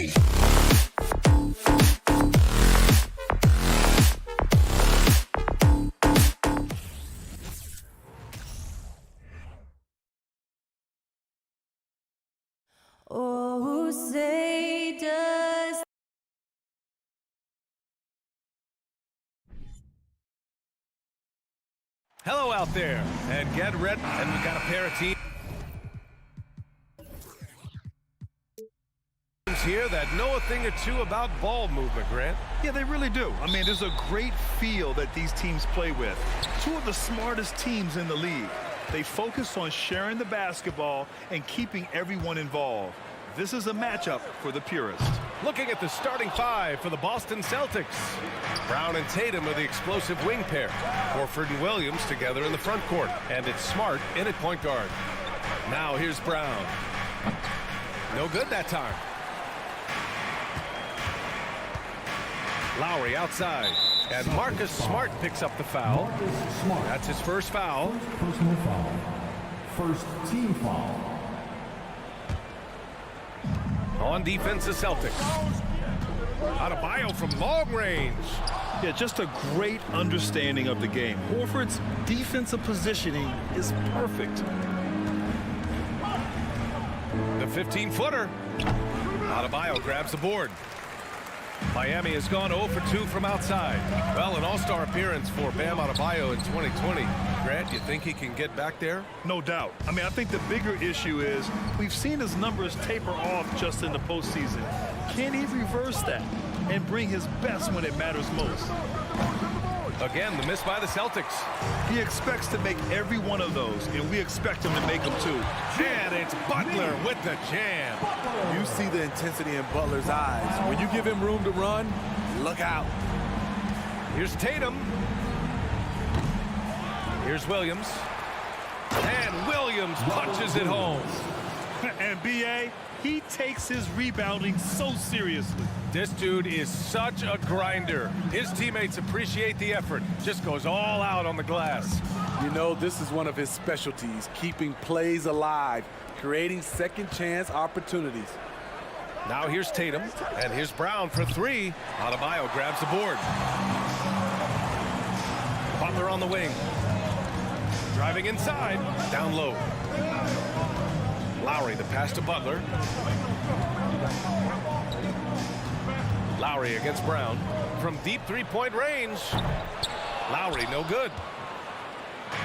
game. Oh, say does Hello out there, and get ready. And we've got a pair of teams here that know a thing or two about ball movement, Grant. Yeah, they really do. I mean, there's a great feel that these teams play with. Two of the smartest teams in the league. They focus on sharing the basketball and keeping everyone involved. This is a matchup for the purists. Looking at the starting five for the Boston Celtics. Brown and Tatum are the explosive wing pair. Horford and Williams together in the front court. And it's Smart in at point guard. Now here's Brown. No good that time. Lowry outside. And Marcus Smart picks up the foul. That's his first foul. Personal foul. First team foul. On defense, the Celtics. Adebayo from long range. Yeah, just a great understanding of the game. Horford's defensive positioning is perfect. The 15-footer. Adebayo grabs the board. Miami has gone 0 for 2 from outside. Well, an all-star appearance for Bam Adebayo in 2020. Grant, you think he can get back there? No doubt. I mean, I think the bigger issue is we've seen his numbers taper off just in the postseason. Can he reverse that and bring his best when it matters most? Again, the miss by the Celtics. He expects to make every one of those, and we expect him to make them too. And it's Butler with the jam. You see the intensity in Butler's eyes. When you give him room to run, look out. Here's Tatum. Here's Williams. And Williams punches it home. And B.A., he takes his rebounding so seriously. This dude is such a grinder. His teammates appreciate the effort. Just goes all out on the glass. You know, this is one of his specialties, keeping plays alive, creating second chance opportunities. Now here's Tatum, and here's Brown for three. Adebayo grabs the board. Butler on the wing. Driving inside, down low. Lowry, the pass to Butler. Lowry against Brown from deep three-point range. Lowry, no good.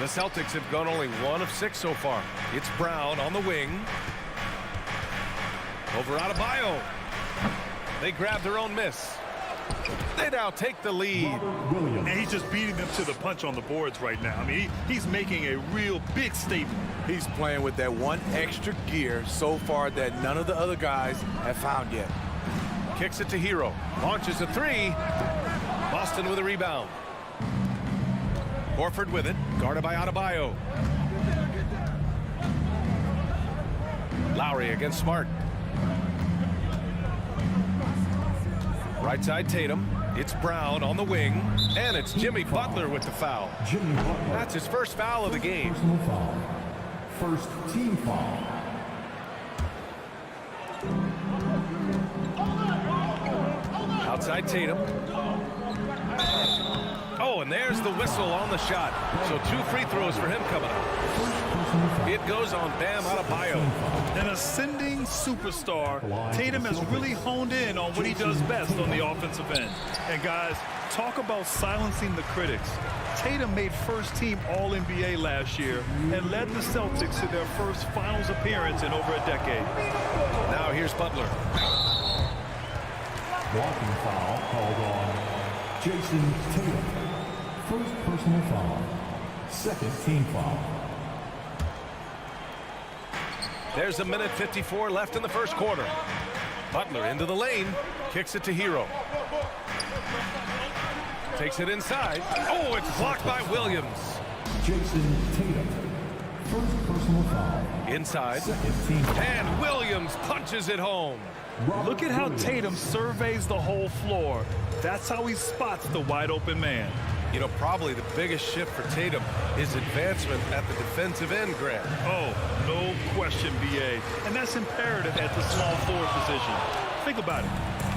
The Celtics have gone only 1 of 6 so far. It's Brown on the wing. Over Adebayo. They grab their own miss. They now take the lead. And he's just beating them to the punch on the boards right now. I mean, he's making a real big statement. He's playing with that one extra gear so far that none of the other guys have found yet. Kicks it to Hero. Launches a three. Boston with a rebound. Horford with it. Guarded by Adebayo. Lowry against Smart. Right side Tatum. It's Brown on the wing. And it's Jimmy Butler with the foul. Jimmy Butler. That's his first foul of the game. Personal foul. First team foul. Outside Tatum. Oh, and there's the whistle on the shot. So 2 free throws for him coming up. It goes on Bam Adebayo. An ascending superstar, Tatum has really honed in on what he does best on the offensive end. And guys, talk about silencing the critics. Tatum made first team All-NBA last year and led the Celtics to their first finals appearance in over a decade. Now here's Butler. Walking foul called on Jason Tatum. First personal foul. Second team foul. There's 1:54 left in the first quarter. Butler into the lane. Kicks it to Hero. Takes it inside. Oh, it's blocked by Williams. Jason Tatum. First personal foul. Inside. Second team foul. And Williams punches it home. Look at how Tatum surveys the whole floor. That's how he spots the wide open man. You know, probably the biggest shift for Tatum is advancement at the defensive end, Grant. Oh, no question, B.A. And that's imperative at the small forward position. Think about it.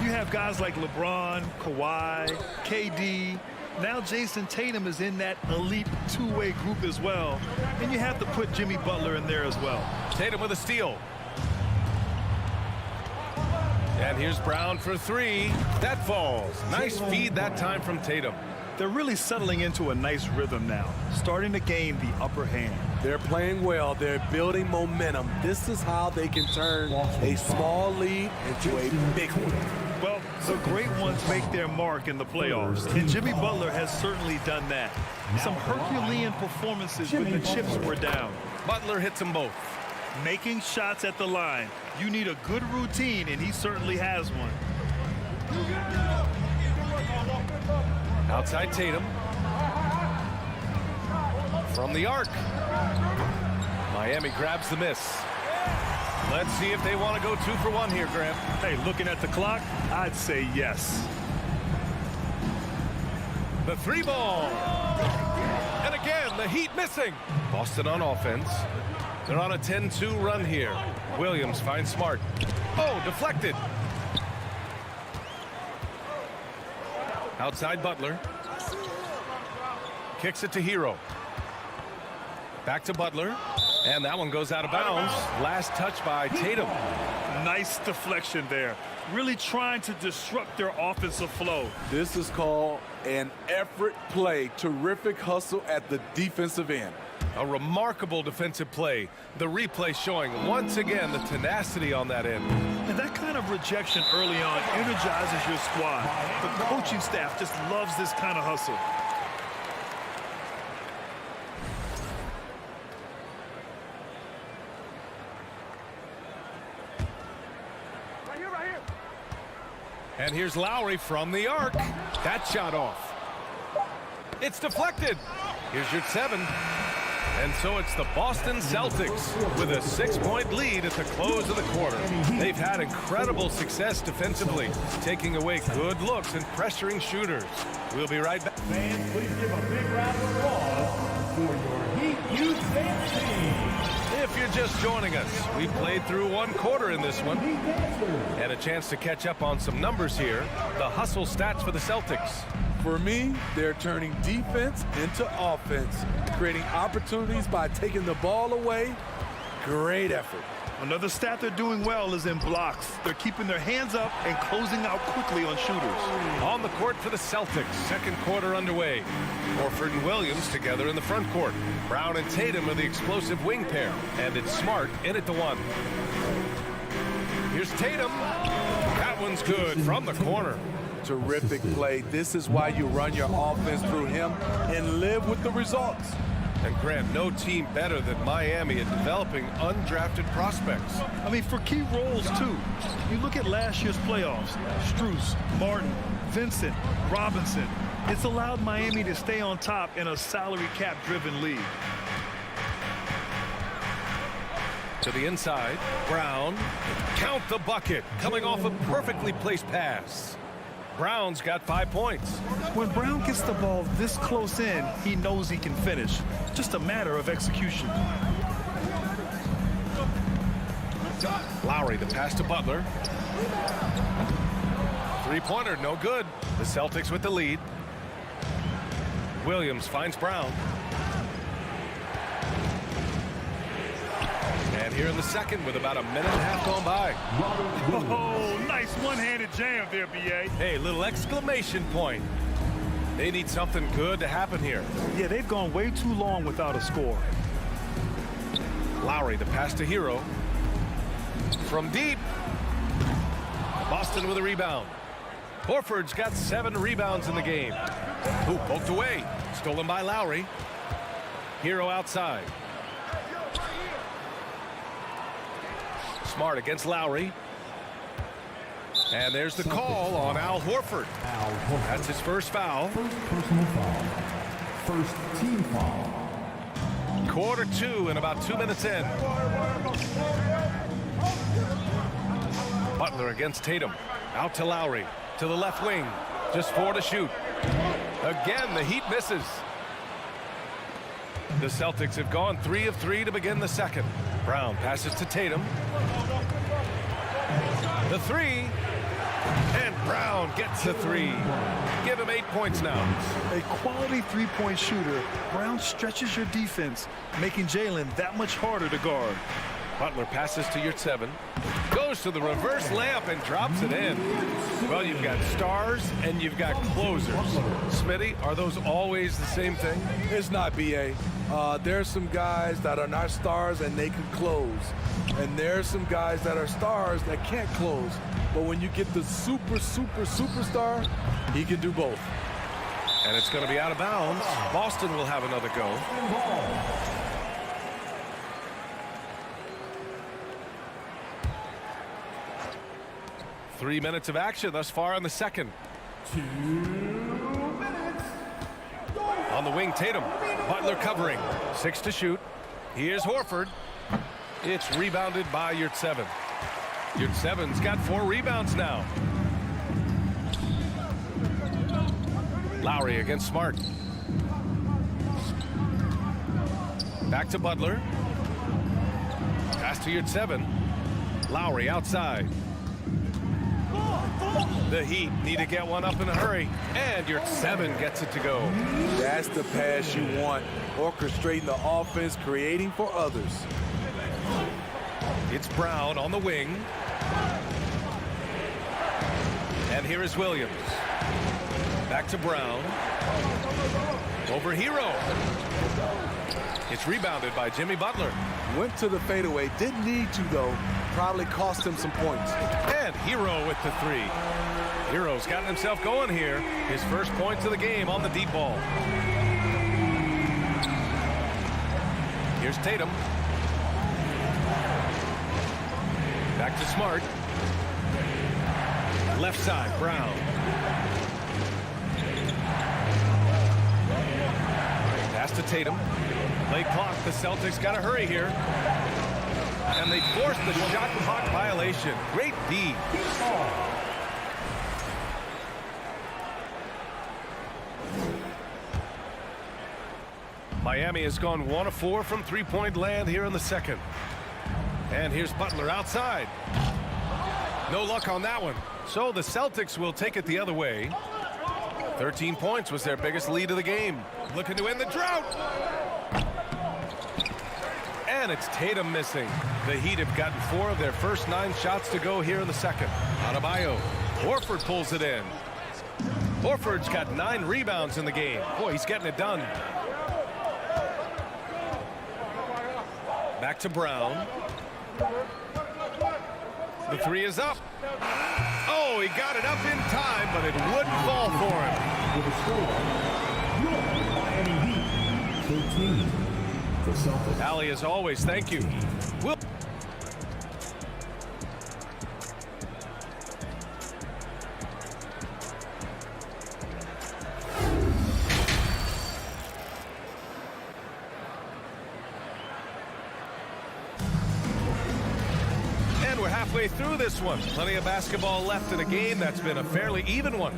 You have guys like LeBron, Kawhi, KD. Now Jason Tatum is in that elite two-way group as well. And you have to put Jimmy Butler in there as well. Tatum with a steal. And here's Brown for three. That falls. Nice feed that time from Tatum. They're really settling into a nice rhythm now, starting to gain the upper hand. They're playing well. They're building momentum. This is how they can turn a small lead into a big one. Well, the great ones make their mark in the playoffs, and Jimmy Butler has certainly done that. Some Herculean performances when the chips were down. Butler hits them both. Making shots at the line. You need a good routine, and he certainly has one. Outside Tatum. From the arc. Miami grabs the miss. Let's see if they want to go 2 for 1 here, Graham. Hey, looking at the clock, I'd say yes. The three ball. And again, the Heat missing. Boston on offense. They're on a 10-2 run here. Williams finds Smart. Oh, deflected. Outside Butler. Kicks it to Hero. Back to Butler. And that one goes out of bounds. Last touch by Tatum. Nice deflection there. Really trying to disrupt their offensive flow. This is called an effort play. Terrific hustle at the defensive end. A remarkable defensive play. The replay showing once again the tenacity on that end. And that kind of rejection early on energizes your squad. The coaching staff just loves this kind of hustle. And here's Lowry from the arc. That shot off. It's deflected. Here's your 7. And so it's the Boston Celtics with a 6-point lead at the close of the quarter. They've had incredible success defensively, taking away good looks and pressuring shooters. We'll be right back. Fans, please give a big round of applause for your Heat Youth Dance Team. If you're just joining us, we played through 1 quarter in this one. And a chance to catch up on some numbers here. The hustle stats for the Celtics. For me, they're turning defense into offense, creating opportunities by taking the ball away. Great effort. Another stat they're doing well is in blocks. They're keeping their hands up and closing out quickly on shooters. On the court for the Celtics, 2nd quarter underway. Horford and Williams together in the front court. Brown and Tatum are the explosive wing pair, and it's Smart in at the 1. Here's Tatum. That one's good from the corner. Terrific play. This is why you run your offense through him and live with the results. And Grant, no team better than Miami at developing undrafted prospects. I mean, for key roles, too. You look at last year's playoffs. Strus, Martin, Vincent, Robinson. It's allowed Miami to stay on top in a salary cap-driven league. To the inside, Brown. Count the bucket, coming off a perfectly placed pass. Brown's got 5 points. When Brown gets the ball this close in, he knows he can finish. Just a matter of execution. Lowry, the pass to Butler. 3-pointer, no good. The Celtics with the lead. Williams finds Brown. And here in the second with about a minute and a half gone by. Oh, nice one-handed jam there, B.A. Hey, little exclamation point. They need something good to happen here. Yeah, they've gone way too long without a score. Lowry, the pass to Hero. From deep. Boston with a rebound. Horford's got 7 rebounds in the game. Ooh, poked away. Stolen by Lowry. Hero outside. Smart against Lowry. And there's the call on Al Horford. That's his first foul. First personal foul. First team foul. Quarter 2 and about 2 minutes in. Butler against Tatum. Out to Lowry. To the left wing. Just 4 to shoot. Again, the Heat misses. The Celtics have gone 3 of 3 to begin the second. Brown passes to Tatum. The 3, Brown gets the three. Give him 8 points now. A quality three-point shooter, Brown stretches your defense, making Jalen that much harder to guard. Butler passes to Yurtseven. Goes to the reverse layup and drops it in. Well, you've got stars and you've got closers. Smitty, are those always the same thing? It's not, B.A. There's some guys that are not stars and they can close. And there's some guys that are stars that can't close. But when you get the superstar, he can do both. And it's going to be out of bounds. Boston will have another go. 3 minutes of action thus far in the second. 2 minutes. On the wing, Tatum. Butler covering. 6 to shoot. Here's Horford. It's rebounded by Yurtseven. Yurtseven's got 4 rebounds now. Lowry against Smart. Back to Butler. Pass to Yurtseven. Lowry outside. The Heat need to get one up in a hurry. And Yurtseven gets it to go. That's the pass you want. Orchestrating the offense, creating for others. It's Brown on the wing. And here is Williams. Back to Brown. Over Hero. It's rebounded by Jimmy Butler. Went to the fadeaway. Didn't need to, though. Probably cost him some points. And Hero with the 3. Hero's gotten himself going here. His first points of the game on the deep ball. Here's Tatum. Back to Smart. Left side, Brown. Pass to Tatum. Late clock, the Celtics got to hurry here. And they forced the shot clock violation. Great D. Miami has gone 1 of 4 from three-point land here in the second. And here's Butler outside. No luck on that one. So the Celtics will take it the other way. 13 points was their biggest lead of the game. Looking to end the drought. And it's Tatum missing. The Heat have gotten 4 of their first 9 shots to go here in the second. Adebayo. Horford pulls it in. Horford's got 9 rebounds in the game. Boy, he's getting it done. Back to Brown. The 3 is up. Oh, he got it up in time, but it wouldn't fall for him. With a score, your Miami Heat 13. The Celtics. Allie, as always, thank you. We'll And we're halfway through this one. Plenty of basketball left in a game that's been a fairly even one.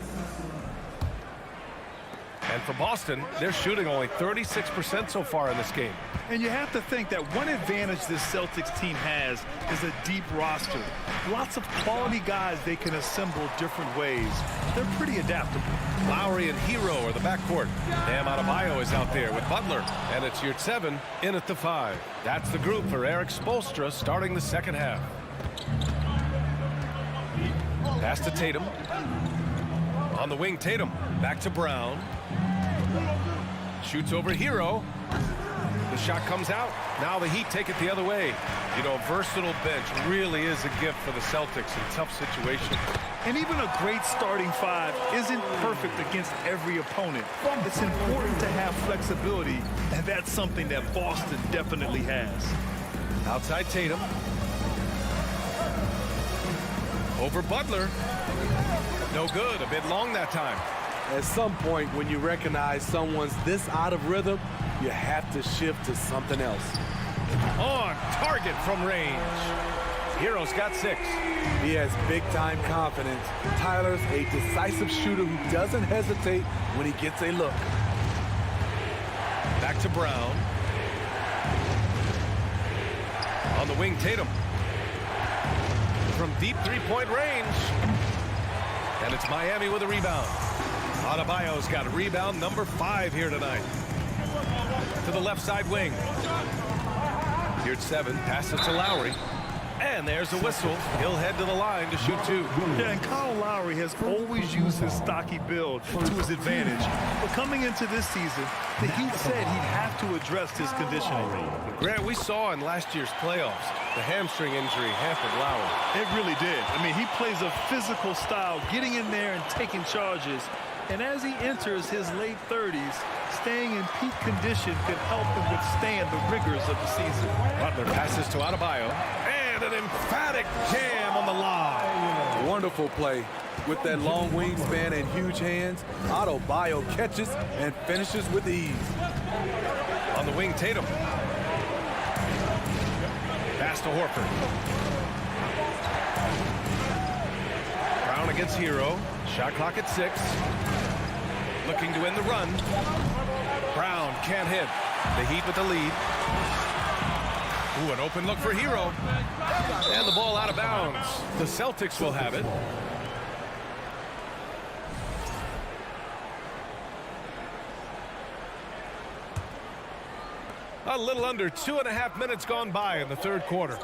And for Boston, they're shooting only 36% so far in this game. And you have to think that one advantage this Celtics team has is a deep roster. Lots of quality guys they can assemble different ways. They're pretty adaptable. Lowry and Hero are the backcourt. Bam Adebayo is out there with Butler. And it's Yurtseven in at the 5. That's the group for Eric Spoelstra starting the second half. Pass to Tatum. On the wing, Tatum. Back to Brown. Shoots over Hero. The shot comes out. Now the Heat take it the other way. You know, a versatile bench really is a gift for the Celtics in tough situations. And even a great starting 5 isn't perfect against every opponent. It's important to have flexibility, and that's something that Boston definitely has. Outside Tatum. Over Butler. No good. A bit long that time. At some point, when you recognize someone's this out of rhythm, you have to shift to something else. On target from range. Hero's got 6. He has big-time confidence. Tyler's a decisive shooter who doesn't hesitate when he gets a look. Back to Brown. On the wing, Tatum. From deep three-point range. And it's Miami with a rebound. Adebayo's got rebound number 5 here tonight. To the left side wing. Here's 7, passes to Lowry. And there's a whistle. He'll head to the line to shoot 2. Yeah, and Kyle Lowry has always used his stocky build to his advantage. But coming into this season, the Heat said he'd have to address his conditioning. Grant, we saw in last year's playoffs, the hamstring injury hampered Lowry. It really did. I mean, he plays a physical style, getting in there and taking charges. And as he enters his late 30s, staying in peak condition can help him withstand the rigors of the season. Butler passes to Adebayo. And an emphatic jam on the line. Wonderful play. With that long wingspan and huge hands, Adebayo catches and finishes with ease. On the wing, Tatum. Pass to Horford. Brown against Hero. Shot clock at 6. Looking to end the run. Brown can't hit. The Heat with the lead. Ooh, an open look for Hero. And the ball out of bounds. The Celtics will have it. A little under 2.5 minutes gone by in the third quarter.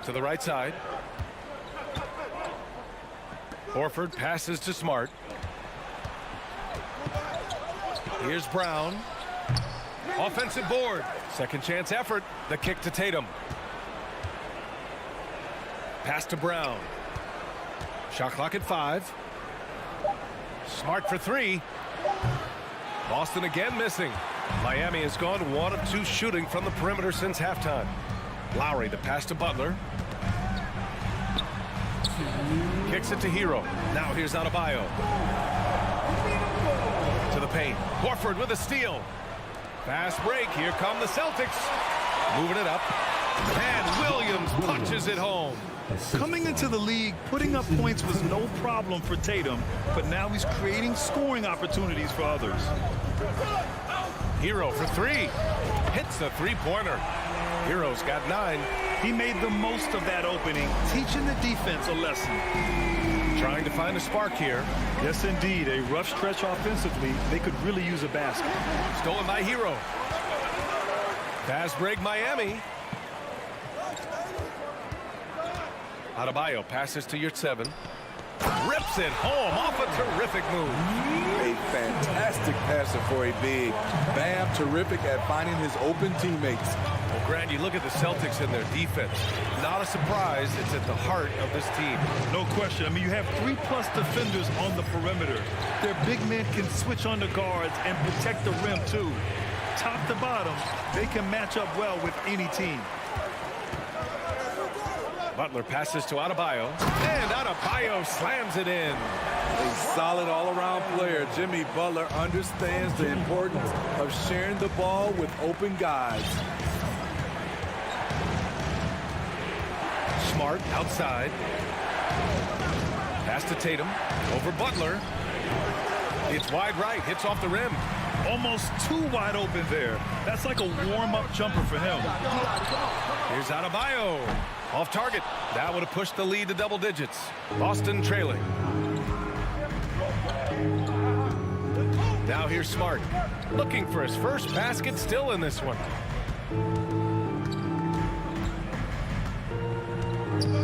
To the right side. Horford passes to Smart. Here's Brown. Offensive board. Second chance effort. The kick to Tatum. Pass to Brown. Shot clock at 5. Smart for 3. Boston again missing. Miami has gone 1 of 2 shooting from the perimeter since halftime. Lowry, the pass to Butler. Kicks it to Hero. Now here's Adebayo. To the paint. Horford with a steal. Fast break. Here come the Celtics. Moving it up. And Williams punches it home. Coming into the league, putting up points was no problem for Tatum, but now he's creating scoring opportunities for others. Hero for 3. Hits the three-pointer. Hero's got 9. He made the most of that opening, teaching the defense a lesson. Trying to find a spark here. Yes, indeed. A rough stretch offensively. They could really use a basket. Stolen by Hero. Fast break, Miami. Adebayo passes to your 7. Rips it home off a terrific move. A fantastic passer for a big. Bam, terrific at finding his open teammates. Well, Grant, you look at the Celtics and their defense. Not a surprise. It's at the heart of this team. No question. I mean, you have 3+ defenders on the perimeter. Their big men can switch on the guards and protect the rim, too. Top to bottom, they can match up well with any team. Butler passes to Adebayo. And Adebayo slams it in. A solid all-around player. Jimmy Butler understands the importance of sharing the ball with open guys. Smart outside. Pass to Tatum. Over Butler. It's wide right. Hits off the rim. Almost too wide open there. That's like a warm-up jumper for him. Here's Adebayo. Off target. That would have pushed the lead to double digits. Boston trailing. Now here's Smart. Looking for his first basket, still in this one.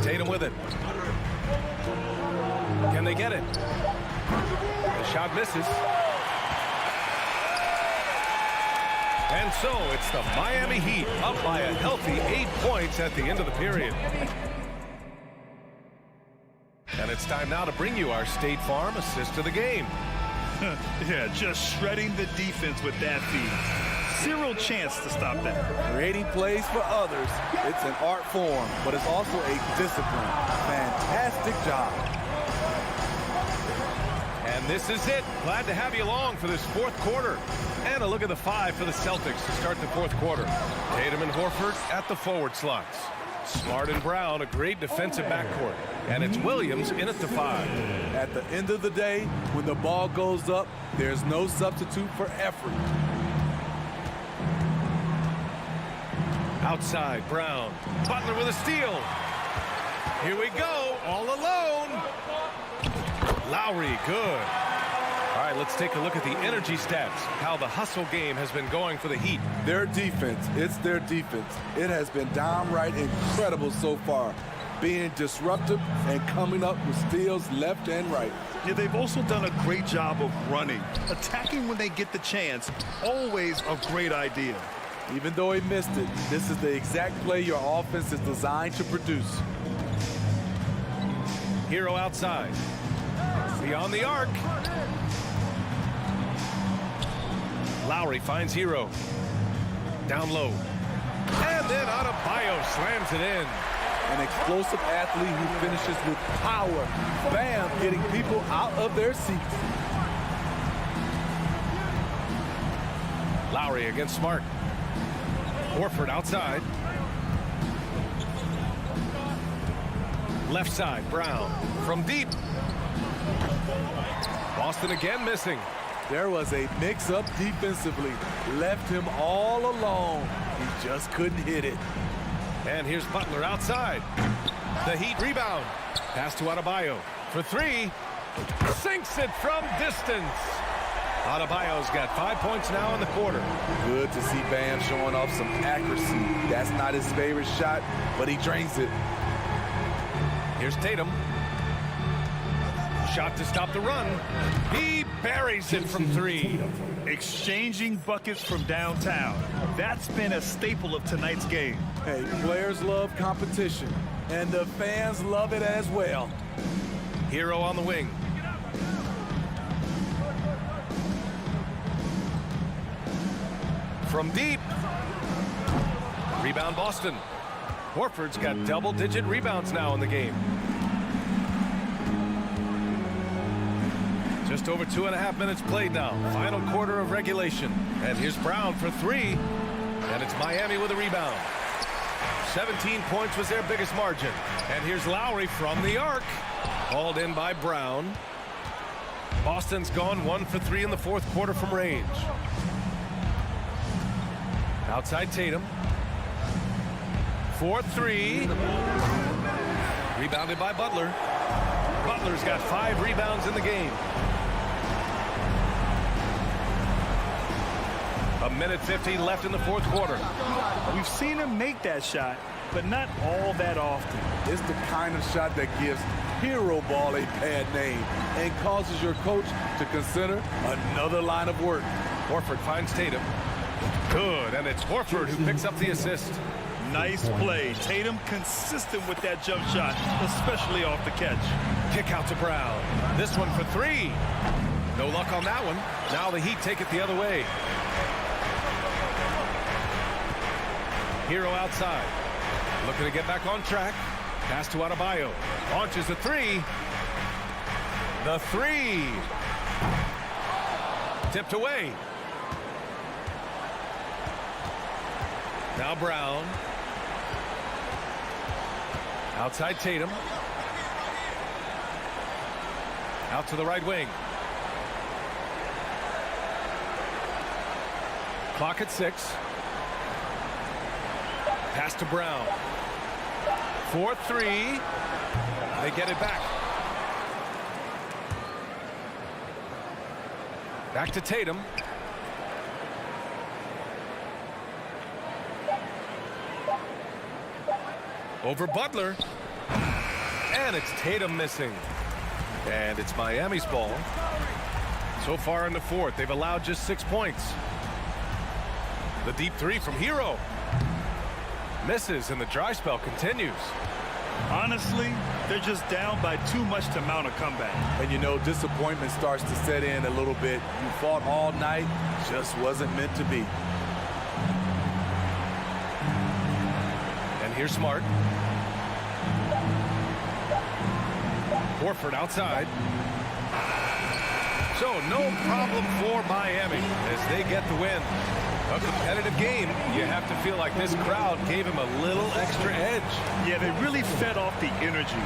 Tatum with it. Can they get it? The shot misses. And so it's the Miami Heat up by a healthy 8 points at the end of the period. And it's time now to bring you our State Farm assist of the game. Yeah, just shredding the defense with that feed. Zero chance to stop that. Creating plays for others. It's an art form, but it's also a discipline. Fantastic job. And this is it. Glad to have you along for this fourth quarter. And a look at the 5 for the Celtics to start the fourth quarter. Tatum and Horford at the forward slots. Smart and Brown, a great defensive backcourt. And it's Williams in at the 5. At the end of the day, when the ball goes up, there's no substitute for effort. Outside, Brown. Butler with a steal. Here we go, all alone. Lowry, good. All right, let's take a look at the energy stats, how the hustle game has been going for the Heat. Their defense, it's their defense. It has been downright incredible so far, being disruptive and coming up with steals left and right. Yeah, they've also done a great job of running. Attacking when they get the chance, always a great idea. Even though he missed it, this is the exact play your offense is designed to produce. Hero outside. Beyond the arc. Lowry finds Hero. Down low. And then Adebayo slams it in. An explosive athlete who finishes with power. Bam, getting people out of their seats. Lowry against Smart. Horford outside. Left side, Brown. From deep. Boston again missing. There was a mix-up defensively. Left him all alone. He just couldn't hit it. And here's Butler outside. The Heat rebound. Pass to Adebayo for three. Sinks it from distance. Adebayo's got 5 points now in the quarter. Good to see Bam showing off some accuracy. That's not his favorite shot, but he drains it. Here's Tatum. Shot to stop the run. He buries it from three. Exchanging buckets from downtown. That's been a staple of tonight's game. Hey, players love competition, and the fans love it as well. Hero on the wing. From deep. Rebound Boston. Horford's got double-digit rebounds now in the game. Just over 2.5 minutes played now. Final quarter of regulation. And here's Brown for three. And it's Miami with a rebound. 17 points was their biggest margin. And here's Lowry from the arc. Hauled in by Brown. Boston's gone 1 for 3 in the fourth quarter from range. Outside Tatum. 4-3. Rebounded by Butler. Butler's got 5 rebounds in the game. 1:50 left in the fourth quarter. We've seen him make that shot, but not all that often. It's the kind of shot that gives hero ball a bad name and causes your coach to consider another line of work. Horford finds Tatum. Good, and it's Horford who picks up the assist. Nice play. Tatum consistent with that jump shot, especially off the catch. Kick out to Brown. This one for three. No luck on that one. Now the Heat take it the other way. Hero outside. Looking to get back on track. Pass to Adebayo. Launches a three. The three. Tipped away. Now Brown. Outside Tatum. Out to the right wing. Clock at 6. Pass to Brown. 4-3. They get it back. Back to Tatum. Over Butler. And it's Tatum missing. And it's Miami's ball. So far in the fourth, they've allowed just 6 points. The deep three from Hero. Misses, and the dry spell continues. Honestly, they're just down by too much to mount a comeback. And you know, disappointment starts to set in a little bit. You fought all night, just wasn't meant to be. And here's Smart. Horford outside. So no problem for Miami as they get the win. A competitive game. You have to feel like this crowd gave him a little extra edge. Yeah, they really fed off the energy.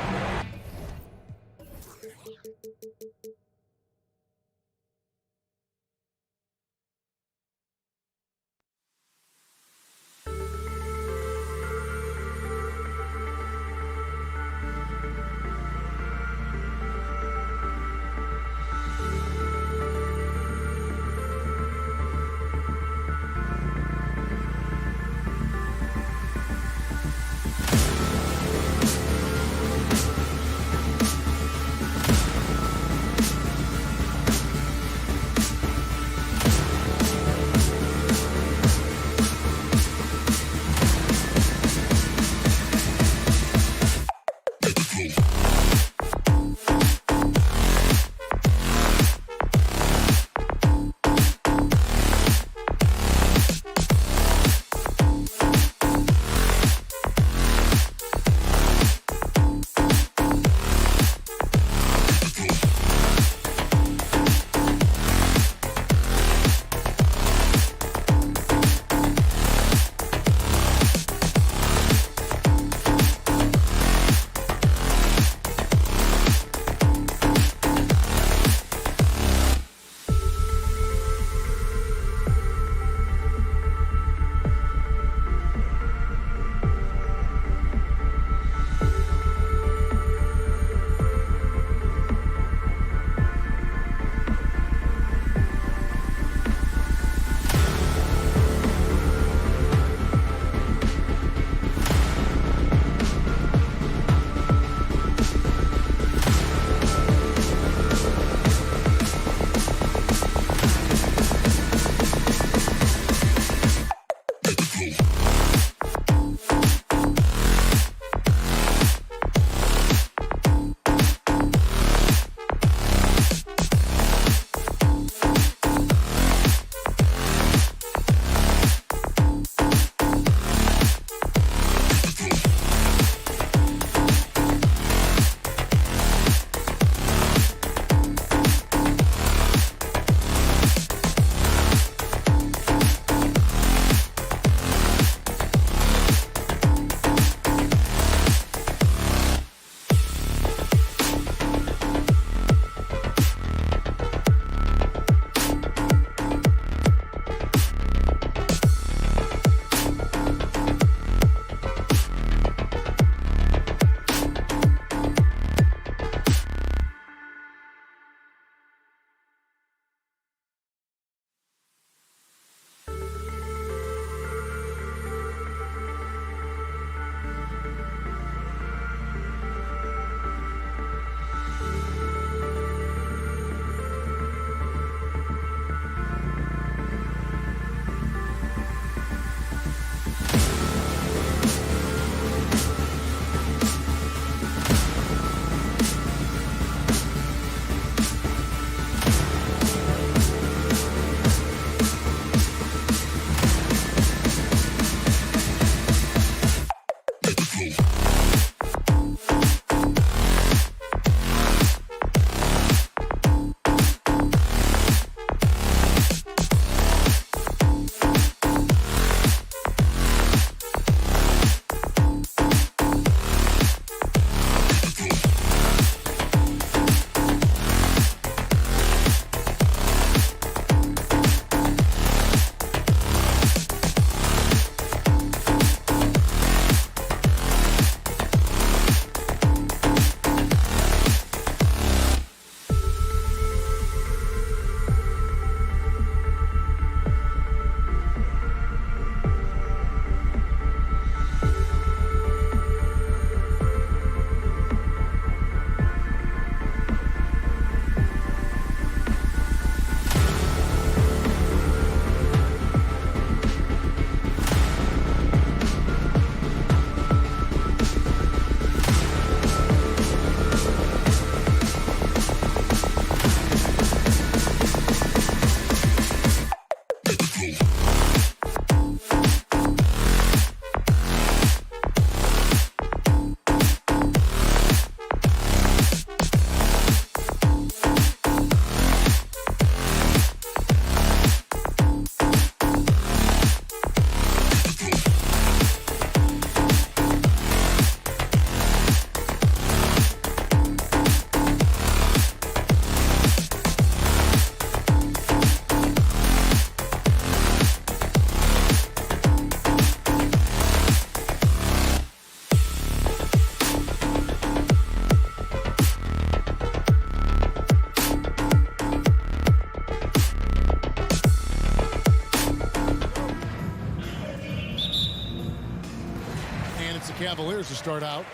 Cavaliers to start out.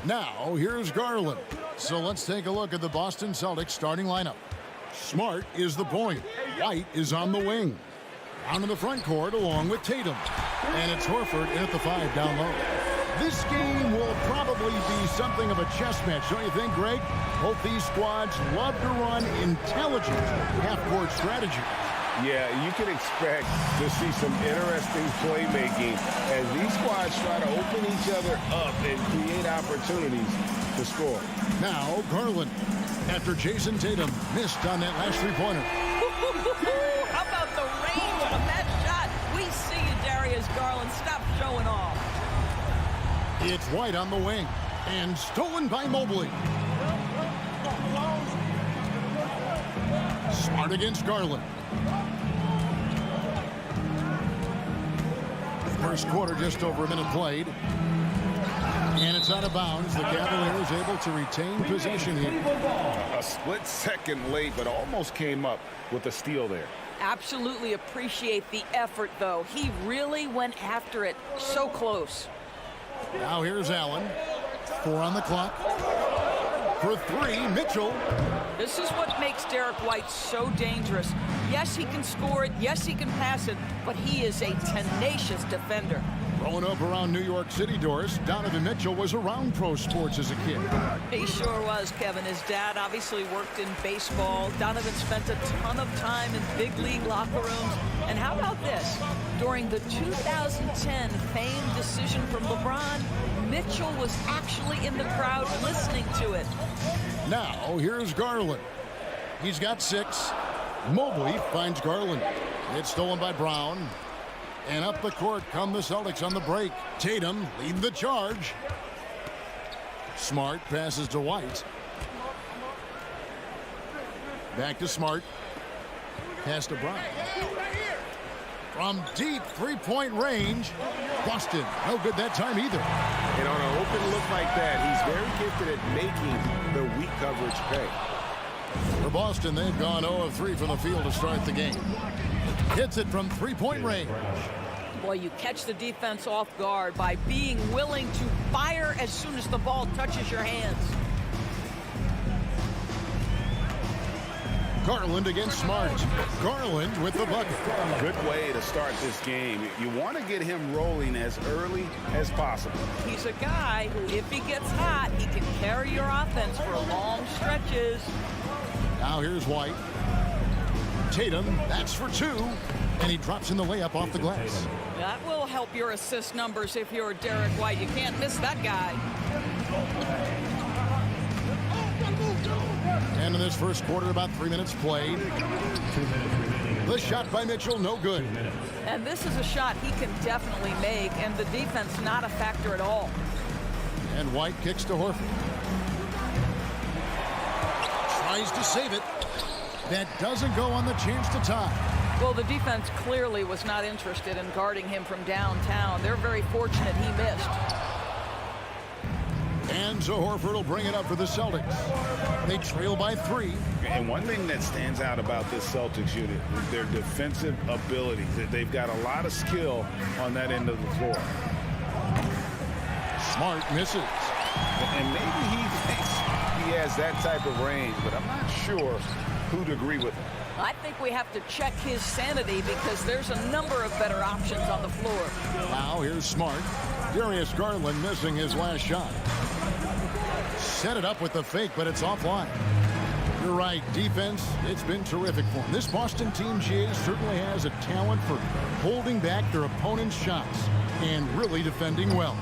Now, here's Garland. So let's take a look at the Boston Celtics starting lineup. Smart is the point. White is on the wing. Down in the front court along with Tatum. And it's Horford in at the 5 down low. This game will probably be something of a chess match, don't you think, Greg? Both these squads love to run intelligent half-court strategy. Yeah, you can expect to see some interesting playmaking as these squads try to open each other up and create opportunities to score. Now, Garland, after Jason Tatum missed on that last three-pointer. How about the range of that shot? We see you, Darius Garland. Stop showing off. It's White on the wing and stolen by Mobley. Smart against Garland. First quarter, just over a minute played. And it's out of bounds. The Cavaliers able to retain possession here. A split second late, but almost came up with a steal there. Absolutely appreciate the effort, though. He really went after it. So close. Now here's Allen. 4 on the clock. For 3, Mitchell. This is what makes Derek White so dangerous. Yes, he can score it. Yes, he can pass it. But he is a tenacious defender. Growing up around New York City, Doris, Donovan Mitchell was around pro sports as a kid. He sure was, Kevin. His dad obviously worked in baseball. Donovan spent a ton of time in big league locker rooms. And how about this? During the 2010 famed decision from LeBron, Mitchell was actually in the crowd listening to it. Now, here's Garland. He's got 6. Mobley finds Garland. It's stolen by Brown. And up the court come the Celtics on the break. Tatum leading the charge. Smart passes to White. Back to Smart. Pass to Brown. From deep three-point range, Boston, no good that time either. And on an open look like that, he's very gifted at making the weak coverage pay. For Boston, they've gone 0 of 3 from the field to start the game. Hits it from three-point range. Boy, you catch the defense off guard by being willing to fire as soon as the ball touches your hands. Garland against Smart. Garland with the bucket. Good way to start this game. You want to get him rolling as early as possible. He's a guy who, if he gets hot, he can carry your offense for long stretches. Now here's White. Tatum, that's for 2. And he drops in the layup off the glass. That will help your assist numbers if you're Derek White. You can't miss that guy. And in this first quarter, about 3 minutes played. The shot by Mitchell, no good. And this is a shot he can definitely make, and the defense not a factor at all. And White kicks to Horford. Tries to save it. That doesn't go on the chance to tie. Well, the defense clearly was not interested in guarding him from downtown. They're very fortunate he missed. And so Horford will bring it up for the Celtics. They trail by 3. And one thing that stands out about this Celtics unit is their defensive abilities. They've got a lot of skill on that end of the floor. Smart misses. And maybe he thinks he has that type of range, but I'm not sure who'd agree with him. I think we have to check his sanity because there's a number of better options on the floor. Now here's Smart. Darius Garland missing his last shot. Set it up with the fake, but it's offline. You're right, defense, it's been terrific for him. This Boston team, GA, certainly has a talent for holding back their opponent's shots and really defending well.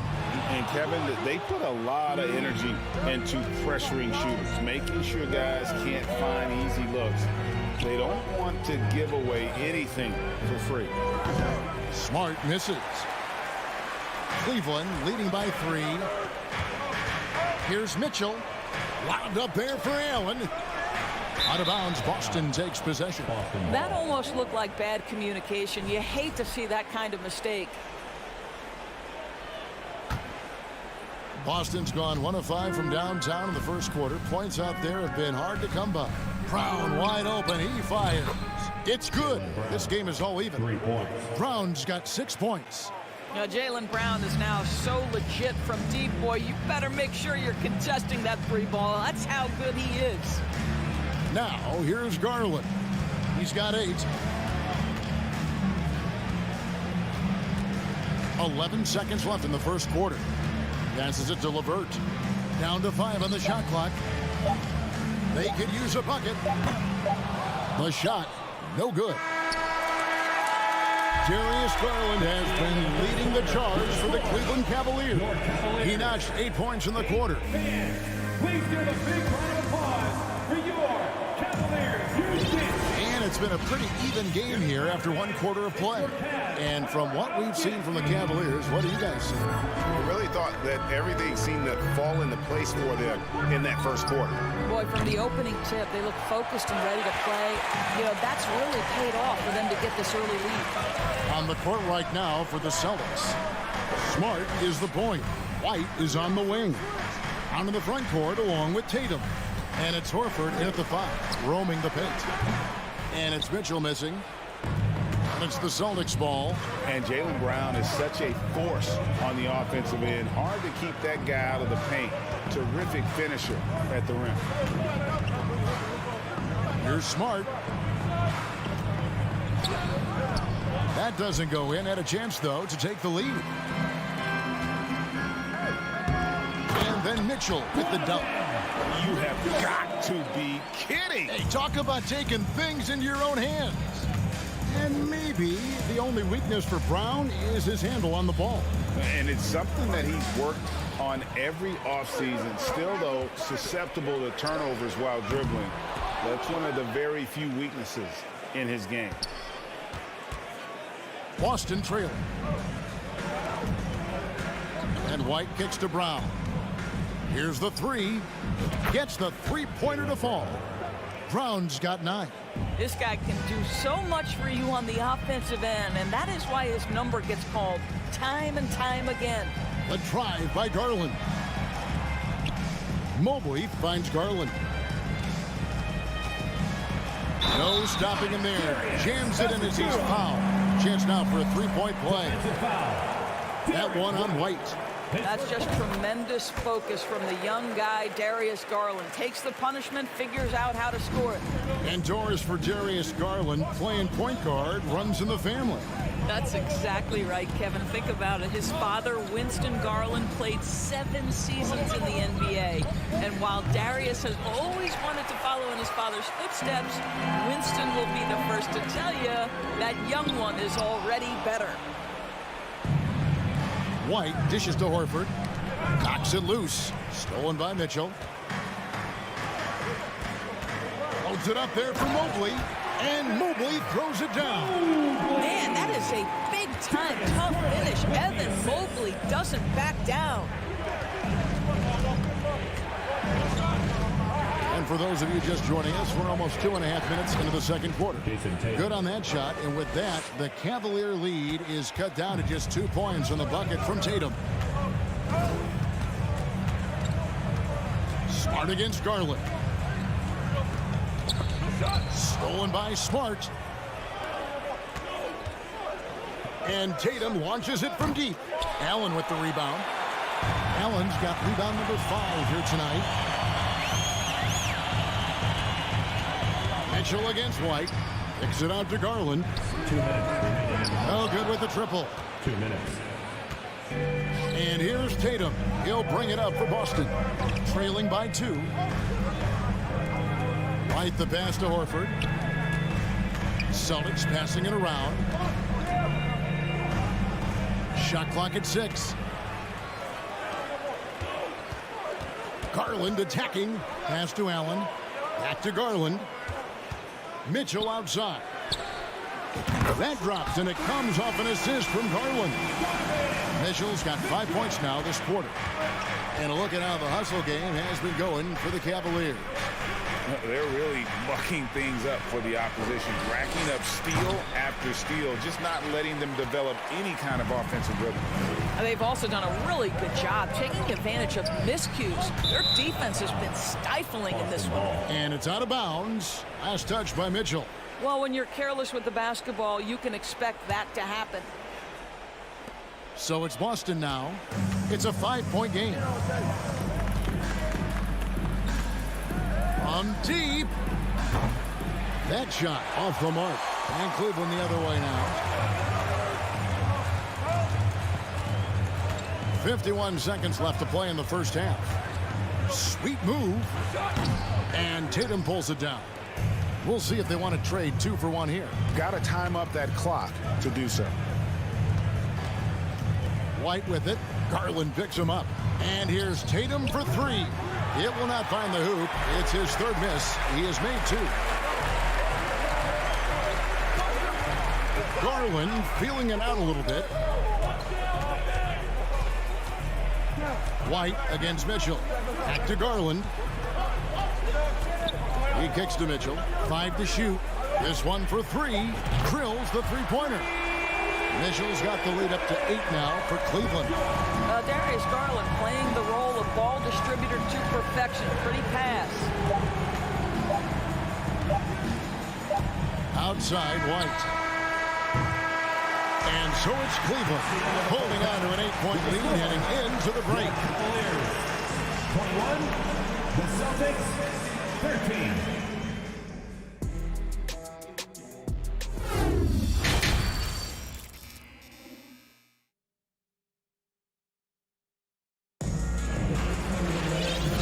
And Kevin, they put a lot of energy into pressuring shooters, making sure guys can't find easy looks. They don't want to give away anything for free. Smart misses. Cleveland leading by 3. Here's Mitchell. Wound up there for Allen. Out of bounds, Boston takes possession. That almost looked like bad communication. You hate to see that kind of mistake. Boston's gone 1 of 5 from downtown in the first quarter. Points out there have been hard to come by. Brown wide open. He fires. It's good. This game is all even. 3 points. Brown's got 6 points. Now, Jaylen Brown is now so legit from deep, boy. You better make sure you're contesting that three ball. That's how good he is. Now, here's Garland. He's got 8. 11 seconds left in the first quarter. Passes it to LeVert. Down to 5 on the shot clock. They could use a bucket. The shot, no good. Darius Garland has been leading the charge for the Cleveland Cavaliers. He notched 8 points in the quarter. Please give a big round of applause for your Cavaliers. And it's been a pretty even game here after 1 quarter of play. And from what we've seen from the Cavaliers, what do you guys see? I really thought that everything seemed to fall into place for them in that first quarter. Boy, from the opening tip, they look focused and ready to play. You know, that's really paid off for them to get this early lead. On the court right now for the Celtics. Smart is the point. White is on the wing. Out in the front court along with Tatum. And it's Horford in at the 5, roaming the paint. And it's Mitchell missing. And it's the Celtics ball. And Jaylen Brown is such a force on the offensive end. Hard to keep that guy out of the paint. Terrific finisher at the rim. Here's Smart. That doesn't go in. Had a chance, though, to take the lead. And then Mitchell with the dunk. You have got to be kidding. Hey, talk about taking things into your own hands. And maybe the only weakness for Brown is his handle on the ball. And it's something that he's worked on every offseason. Still, though, susceptible to turnovers while dribbling. That's one of the very few weaknesses in his game. Boston trailing. And White kicks to Brown. Here's the 3. Gets the three-pointer to fall. Brown's got 9. This guy can do so much for you on the offensive end, and that is why his number gets called time and time again. The drive by Garland. Mobley finds Garland. No stopping him there. Jams it in as he's fouled. Chance now for a three-point play. That one on White. That's just tremendous focus from the young guy, Darius Garland. Takes the punishment, figures out how to score it. And doors for Darius Garland, playing point guard, runs in the family. That's exactly right, Kevin. Think about it. His father, Winston Garland, played 7 seasons in the NBA. And while Darius has always wanted to follow in his father's footsteps, Winston will be the first to tell you that young one is already better. White dishes to Horford. Knocks it loose. Stolen by Mitchell. Holds it up there for Mobley. And Mobley throws it down. Man, that is a big-time tough finish. Evan Mobley doesn't back down. And for those of you just joining us, we're almost 2.5 minutes into the second quarter. Good on that shot, and with that, the Cavalier lead is cut down to just 2 points on the bucket from Tatum. Smart against Garland. Stolen by Smart. And Tatum launches it from deep. Allen with the rebound. Allen's got rebound number 5 here tonight. Mitchell against White. Kicks it out to Garland. 2 minutes. No good with the triple. 2 minutes. And here's Tatum. He'll bring it up for Boston. Trailing by 2. White the pass to Horford. Celtics passing it around. Shot clock at 6. Garland attacking. Pass to Allen. Back to Garland. Mitchell outside. That drops, and it comes off an assist from Garland. Mitchell's got 5 points now this quarter. And a look at how the hustle game has been going for the Cavaliers. They're really mucking things up for the opposition, racking up steal after steal, just not letting them develop any kind of offensive rhythm. They've also done a really good job taking advantage of miscues. Their defense has been stifling in this one. And it's out of bounds. Last touch by Mitchell. Well, when you're careless with the basketball, you can expect that to happen. So it's Boston now. It's a 5-point game. From deep. That shot off the mark. And Cleveland the other way now. 51 seconds left to play in the first half. Sweet move. And Tatum pulls it down. We'll see if they want to trade 2 for 1 here. Got to time up that clock to do so. White with it. Garland picks him up. And here's Tatum for 3. It will not find the hoop. It's his 3rd miss. He has made 2. Garland feeling it out a little bit. White against Mitchell. Back to Garland. He kicks to Mitchell. 5 to shoot. This one for 3. Drills the 3-pointer. Mitchell's got the lead up to 8 now for Cleveland. Darius Garland playing the role of ball distributor to perfection. Pretty pass. Outside White. And so it's Cleveland holding on to an 8-point lead heading into the break. 21, the Celtics, 13.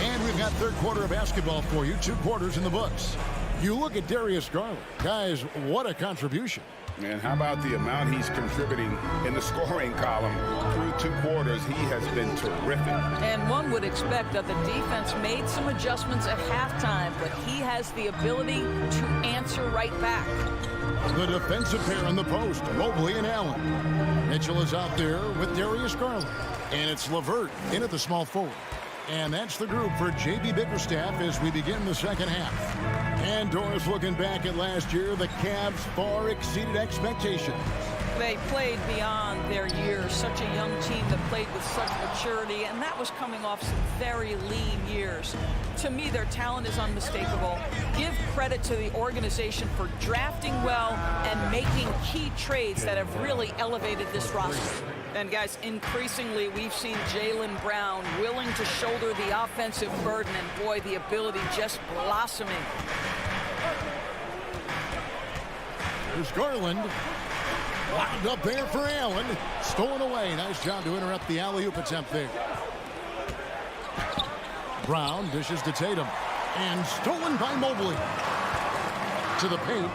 And we've got third quarter of basketball for you. 2 quarters in the books. You look at Darius Garland. Guys, what a contribution. And how about the amount he's contributing in the scoring column through 2 quarters? He has been terrific. And one would expect that the defense made some adjustments at halftime, but he has the ability to answer right back. The defensive pair in the post, Mobley and Allen. Mitchell is out there with Darius Garland. And it's LeVert in at the small forward. And that's the group for J.B. Bickerstaff as we begin the second half. And Doris, looking back at last year, the Cavs far exceeded expectations. They played beyond their years. Such a young team that played with such maturity, and that was coming off some very lean years. To me, their talent is unmistakable. Give credit to the organization for drafting well and making key trades that have really elevated this roster. And guys, increasingly we've seen Jaylen Brown willing to shoulder the offensive burden, and boy, the ability just blossoming. There's Garland. Wound up there for Allen. Stolen away. Nice job to interrupt the alley-oop attempt there. Brown dishes to Tatum. And stolen by Mobley. To the paint.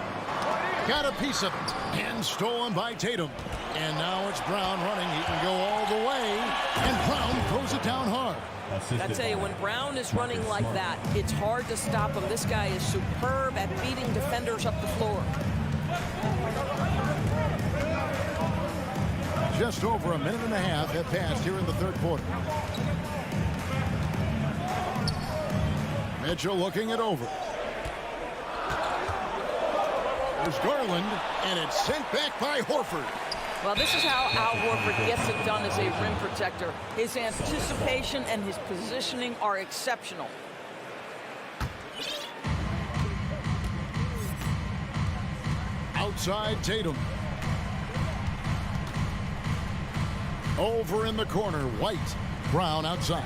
Got a piece of it. And stolen by Tatum. And now it's Brown running. He can go all the way. And Brown throws it down hard. I tell you, when Brown is running like that, it's hard to stop him. This guy is superb at beating defenders up the floor. Just over a minute and a half have passed here in the third quarter. Mitchell looking it over. There's Garland, and it's sent back by Horford. Well, this is how Al Horford gets it done as a rim protector. His anticipation and his positioning are exceptional. Outside Tatum. Over in the corner, White. Brown outside.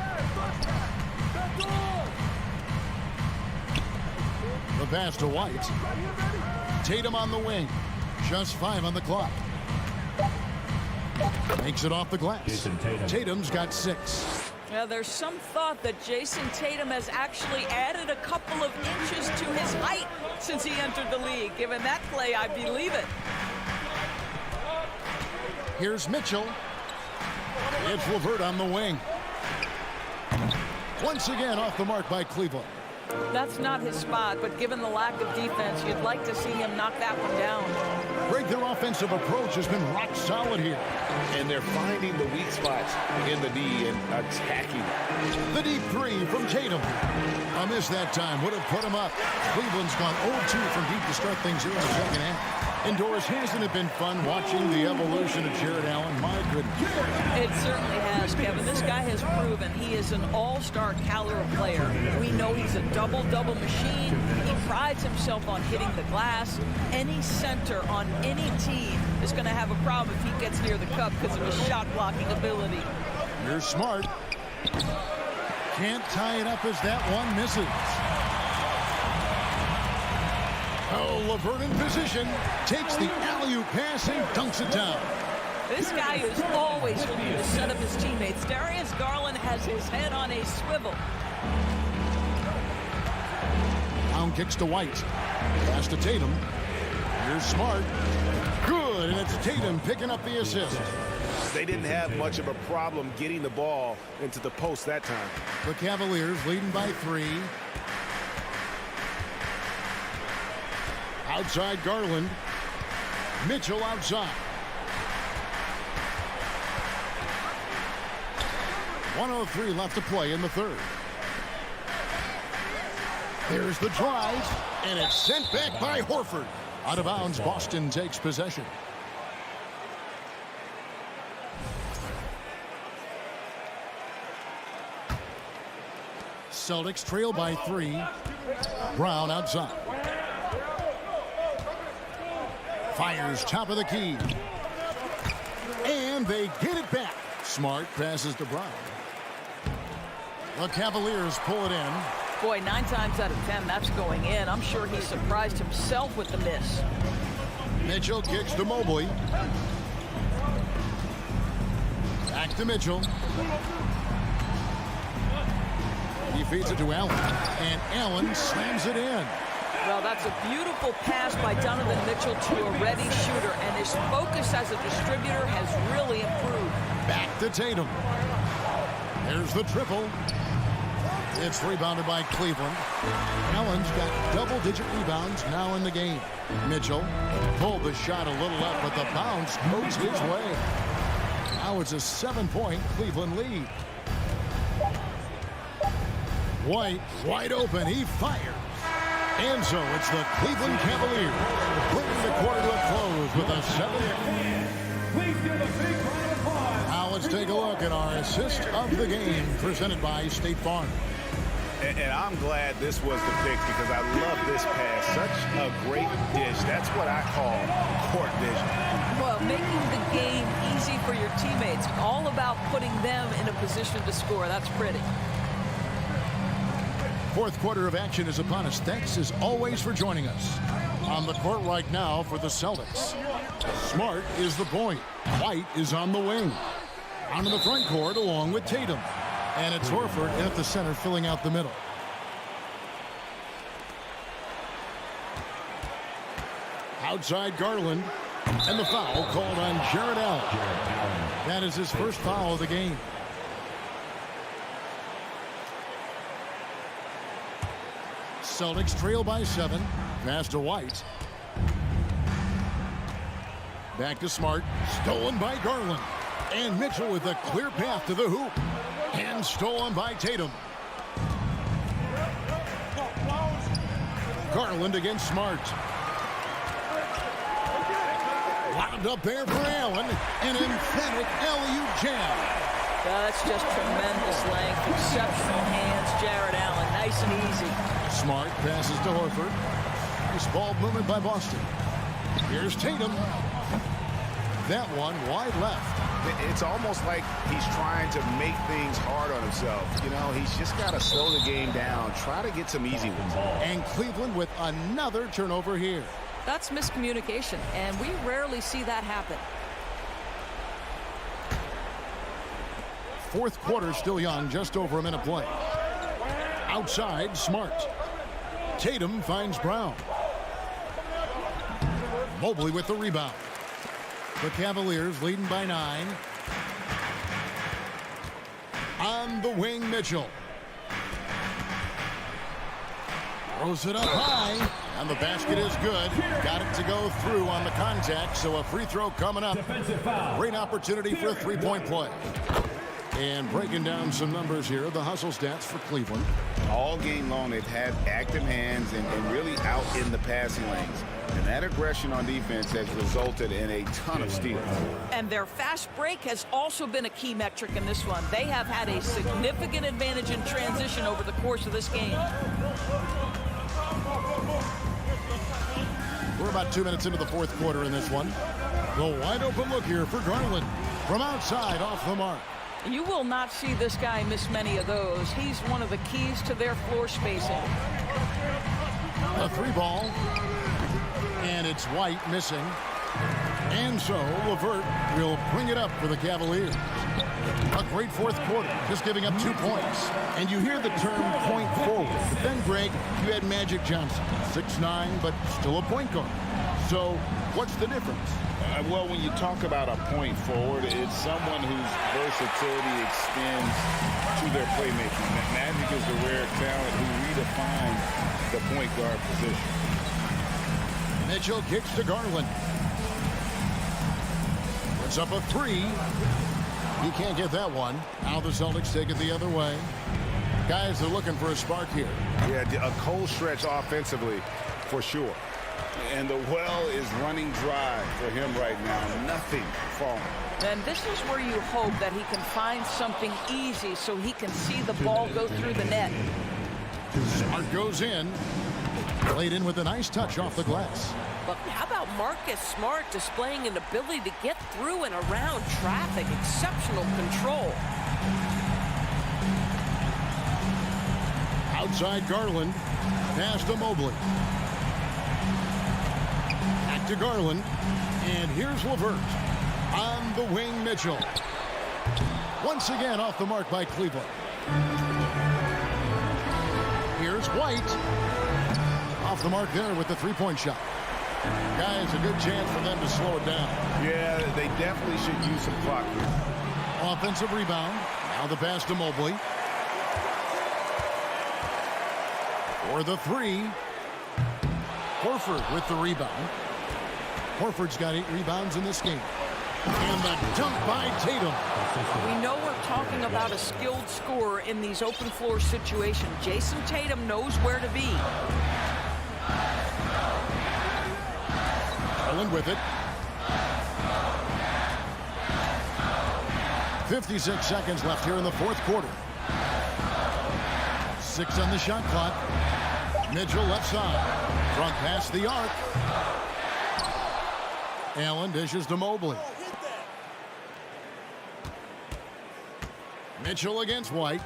The pass to White. Tatum on the wing. Just 5 on the clock. Makes it off the glass. Tatum's got 6. Now, there's some thought that Jason Tatum has actually added a couple of inches to his height since he entered the league. Given that play, I believe it. Here's Mitchell. It's LeVert on the wing. Once again off the mark by Cleveland. That's not his spot, but given the lack of defense, you'd like to see him knock that one down. Greg, their offensive approach has been rock solid here. And they're finding the weak spots in the D and attacking. The deep 3 from Tatum. A miss that time would have put him up. Cleveland's gone 0-2 from deep to start things here in the second half. Indoors, hasn't it been fun watching the evolution of Jared Allen? My goodness. It certainly has, Kevin. This guy has proven he is an all-star caliber player. We know he's a double-double machine. He prides himself on hitting the glass. Any center on any team is going to have a problem if he gets near the cup because of his shot-blocking ability. You're smart. Can't tie it up as that one misses. Oh, Levert in position. Takes the alley-oop pass and dunks it down. This guy is always looking to set up his teammates. Darius Garland has his head on a swivel. Brown kicks to White. Pass to Tatum. Here's Smart. Good, and it's Tatum picking up the assist. They didn't have much of a problem getting the ball into the post that time. The Cavaliers leading by 3. Outside Garland. Mitchell outside. 1:03 left to play in the third. There's the drive, and it's sent back by Horford. Out of bounds, Boston takes possession. Celtics trail by 3. Brown outside. Fires top of the key. And they get it back. Smart passes to Brown. The Cavaliers pull it in. Boy, 9 times out of 10, that's going in. I'm sure he surprised himself with the miss. Mitchell kicks to Mobley. Back to Mitchell. He feeds it to Allen. And Allen slams it in. Well, that's a beautiful pass by Donovan Mitchell to a ready shooter, and his focus as a distributor has really improved. Back to Tatum. There's the triple. It's rebounded by Cleveland. Allen's got double-digit rebounds now in the game. Mitchell pulled the shot a little up, but the bounce goes his way. Now it's a 7-point Cleveland lead. White wide open. He fires. And so it's the Cleveland Cavaliers bringing the quarter to a close with a 7. Now let's take a look at our assist of the game presented by State Farm. And I'm glad this was the pick because I love this pass. Such a great dish. That's what I call court vision. Well, making the game easy for your teammates. All about putting them in a position to score. That's pretty. Fourth quarter of action is upon us. Thanks as always for joining us. On the court right now for the Celtics. Smart is the point. White is on the wing. Onto the front court along with Tatum. And it's Horford at the center filling out the middle. Outside Garland. And the foul called on Jared Allen. That is his first foul of the game. Celtics trail by 7. Pass to White. Back to Smart. Stolen by Garland. And Mitchell with a clear path to the hoop. And stolen by Tatum. Garland against Smart. Wound up there for Allen. An emphatic alley-oop jam. That's just tremendous length. Exceptional hands. Jared Allen. Nice and easy. Smart passes to Horford. Nice ball movement by Boston. Here's Tatum. That one wide left. It's almost like he's trying to make things hard on himself. You know, he's just got to slow the game down. Try to get some easy ones. And Cleveland with another turnover here. That's miscommunication, and we rarely see that happen. Fourth quarter still young, just over a minute play. Outside, Smart. Tatum finds Brown. Mobley with the rebound. The Cavaliers leading by 9. On the wing, Mitchell. Throws it up high, and the basket is good. Got it to go through on the contact, so a free throw coming up. Great opportunity for a three-point play. And breaking down some numbers here, the hustle stats for Cleveland. All game long, they've had active hands and really out in the passing lanes. And that aggression on defense has resulted in a ton of steals. And their fast break has also been a key metric in this one. They have had a significant advantage in transition over the course of this game. We're about 2 minutes into the fourth quarter in this one. The wide open look here for Garland. From outside, off the mark. You will not see this guy miss many of those. He's one of the keys to their floor spacing. A three ball. And it's White missing. And so LeVert will bring it up for the Cavaliers. A great fourth quarter, just giving up 2 points. And you hear the term point forward. But then, Greg, you had Magic Johnson, 6'9", but still a point guard. So what's the difference? Well, when you talk about a point forward, it's someone whose versatility extends to their playmaking. Magic is the rare talent who redefines the point guard position. Mitchell kicks to Garland. Puts up a three. He can't get that one. Now the Celtics take it the other way. Guys, they're looking for a spark here. Yeah, a cold stretch offensively, for sure. And the well is running dry for him right now. Nothing falling. And this is where you hope that he can find something easy so he can see the ball go through the net. Smart goes in. Played in with a nice touch off the glass. But how about Marcus Smart displaying an ability to get through and around traffic? Exceptional control. Outside Garland. Pass to Mobley. Back to Garland. And here's LeVert. On the wing, Mitchell. Once again off the mark by Cleveland. Here's White. Off the mark there with the three-point shot. Guys, a good chance for them to slow it down. Yeah, they definitely should use some clock here. Offensive rebound. Now the pass to Mobley. For the three. Horford with the rebound. Horford's got 8 rebounds in this game. And the dunk by Tatum. We know we're talking about a skilled scorer in these open floor situations. Jason Tatum knows where to be. Garland with it. 56 seconds left here in the fourth quarter. 6 on the shot clock. Mitchell left side. Front pass the arc. Allen dishes to Mobley. Mitchell against White.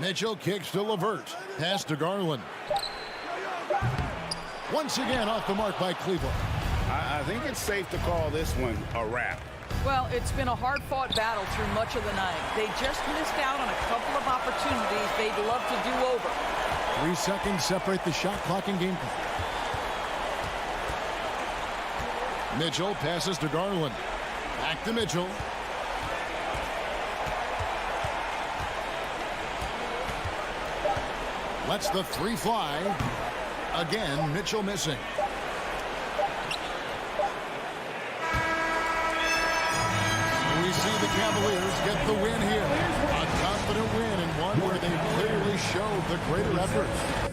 Mitchell kicks to LeVert. Pass to Garland. Once again off the mark by Cleveland. I think it's safe to call this one a wrap. Well, it's been a hard-fought battle through much of the night. They just missed out on a couple of opportunities they'd love to do over. 3 seconds separate the shot clock and game clock. Mitchell passes to Garland. Back to Mitchell. Lets the three fly. Again, Mitchell missing. We see the Cavaliers get the win here. A confident win and one where they clearly showed the greater effort.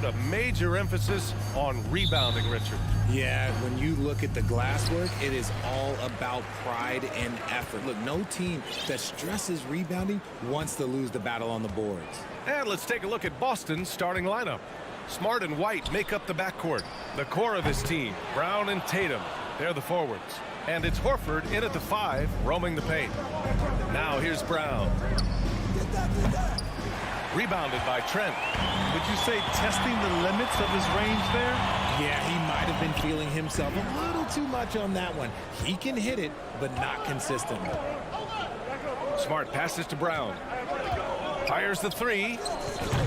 put a major emphasis on rebounding, Richard. Yeah, when you look at the glass work, it is all about pride and effort. Look, no team that stresses rebounding wants to lose the battle on the boards. And let's take a look at Boston's starting lineup. Smart and White make up the backcourt. The core of this team, Brown and Tatum, they're the forwards. And it's Horford in at the 5, roaming the paint. Now here's Brown. Rebounded by Trent. Would you say testing the limits of his range there? Yeah, he might have been feeling himself a little too much on that one. He can hit it, but not consistently. Smart passes to Brown. Fires the 3,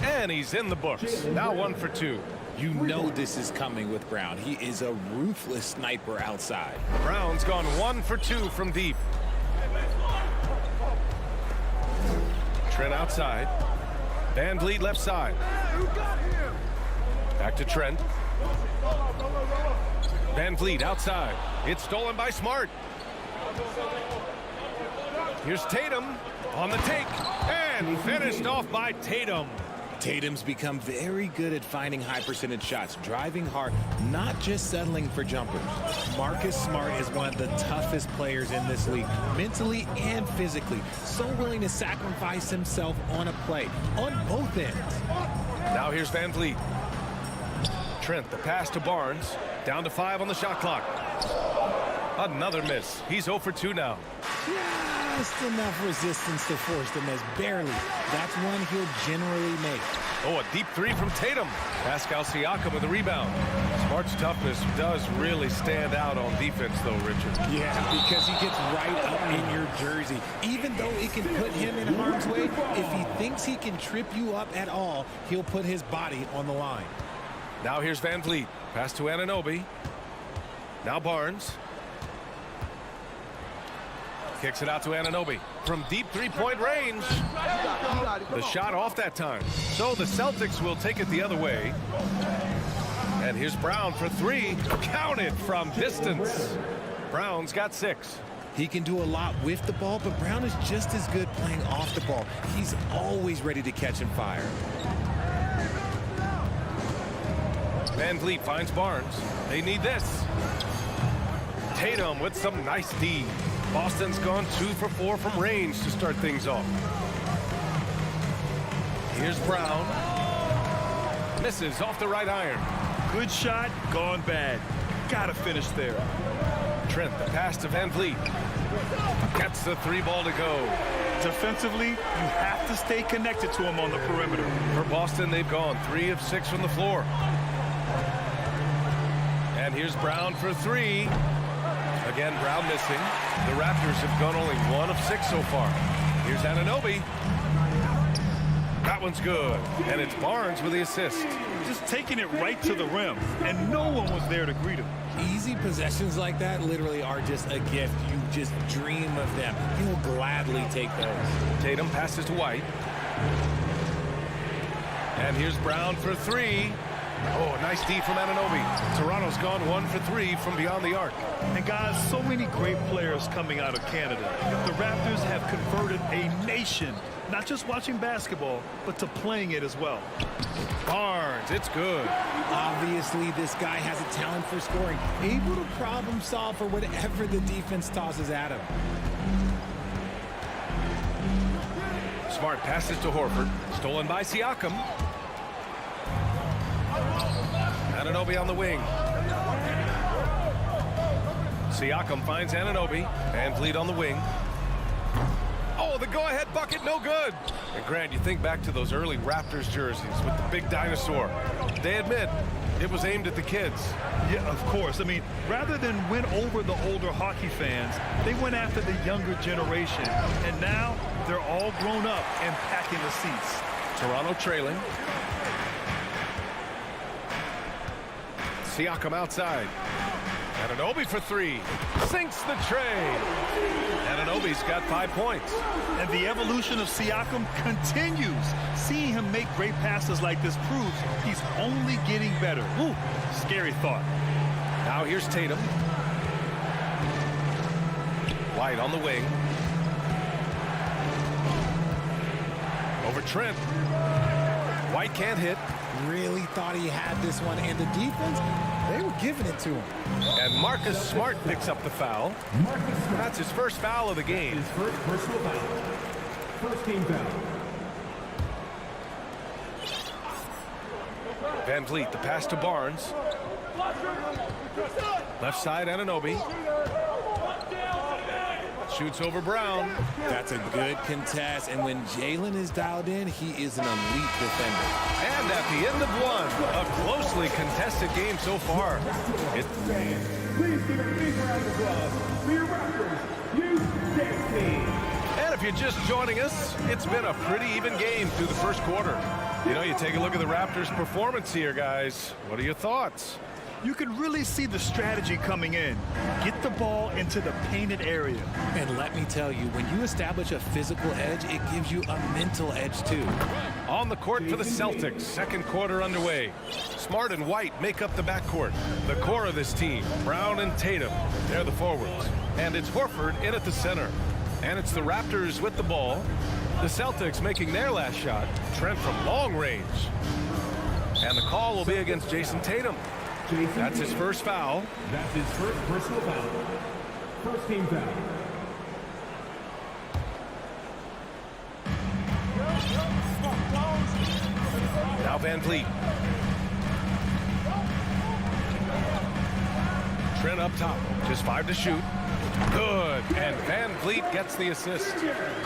and he's in the books. Now 1 for 2. You know this is coming with Brown. He is a ruthless sniper outside. Brown's gone 1 for 2 from deep. Trent outside. Van Vliet left side. Back to Trent. Van Vliet outside. It's stolen by Smart. Here's Tatum on the take. And finished off by Tatum. Tatum's become very good at finding high percentage shots, driving hard, not just settling for jumpers. Marcus Smart is one of the toughest players in this league, mentally and physically. So willing to sacrifice himself on a play, on both ends. Now here's Van Vliet. Trent, the pass to Barnes. Down to 5 on the shot clock. Another miss. He's 0 for 2 now. Just enough resistance to force the miss, barely. That's one he'll generally make. Oh, a deep 3 from Tatum. Pascal Siakam with the rebound. Smart's toughness does really stand out on defense, though, Richard. Yeah, because he gets right up in your jersey. Even though it can put him in harm's way, if he thinks he can trip you up at all, he'll put his body on the line. Now here's Van Vliet. Pass to Anunoby. Now Barnes. Kicks it out to Anunoby from deep 3-point range. The shot off that time. So the Celtics will take it the other way. And here's Brown for 3. Counted from distance. Brown's got 6. He can do a lot with the ball, but Brown is just as good playing off the ball. He's always ready to catch and fire. Van Vliet finds Barnes. They need this. Tatum with some nice D. Boston's gone 2 for 4 from range to start things off. Here's Brown. Misses off the right iron. Good shot, gone bad. Gotta finish there. Trent, the pass to Van Vliet. Gets the 3 ball to go. Defensively, you have to stay connected to him on the perimeter. For Boston, they've gone 3 of 6 from the floor. And here's Brown for 3. Again, Brown missing. The Raptors have gone only 1 of 6 so far. Here's Anunoby. That one's good. And it's Barnes with the assist. Just taking it right to the rim, and no one was there to greet him. Easy possessions like that literally are just a gift. You just dream of them. He will gladly take those. Tatum passes to White. And here's Brown for 3. Oh, nice D from Anunoby. Toronto's gone 1 for 3 from beyond the arc. And guys, so many great players coming out of Canada. The Raptors have converted a nation, not just watching basketball, but to playing it as well. Barnes, it's good. Obviously, this guy has a talent for scoring, able to problem solve for whatever the defense tosses at him. Smart passes to Horford. Stolen by Siakam. Anunoby on the wing. Siakam finds Anunoby. Van Vliet on the wing. Oh, the go-ahead bucket, no good. And Grant, you think back to those early Raptors jerseys with the big dinosaur. They admit it was aimed at the kids. Yeah, of course. I mean, rather than win over the older hockey fans, they went after the younger generation. And now they're all grown up and packing the seats. Toronto trailing. Siakam outside. Anunoby for 3. Sinks the tray. Anunoby's got 5 points. And the evolution of Siakam continues. Seeing him make great passes like this proves he's only getting better. Ooh, scary thought. Now here's Tatum. White on the wing. Over Trent. White can't hit. Really thought he had this one, and the defense, they were giving it to him. And Marcus Smart picks up the foul. That's his first foul of the game. His first personal foul. First team foul. Van Vliet, the pass to Barnes. Left side, Anunoby. Shoots over Brown. That's a good contest, and when Jalen is dialed in, he is an elite defender. And at the end of one, a closely contested game so far. Please give a big round of applause for your Raptors U16 team. And if you're just joining us, it's been a pretty even game through the first quarter. You know, you take a look at the Raptors' performance here, guys. What are your thoughts? You can really see the strategy coming in. Get the ball into the painted area. And let me tell you, when you establish a physical edge, it gives you a mental edge too. On the court for the Celtics, second quarter underway. Smart and White make up the backcourt. The core of this team, Brown and Tatum, they're the forwards. And it's Horford in at the center. And it's the Raptors with the ball. The Celtics making their last shot. Trent from long range. And the call will be against Jason Tatum. That's his first foul. That's his first personal foul. First team foul. Now Van Vliet. Trent up top. Just 5 to shoot. Good. And Van Vliet gets the assist.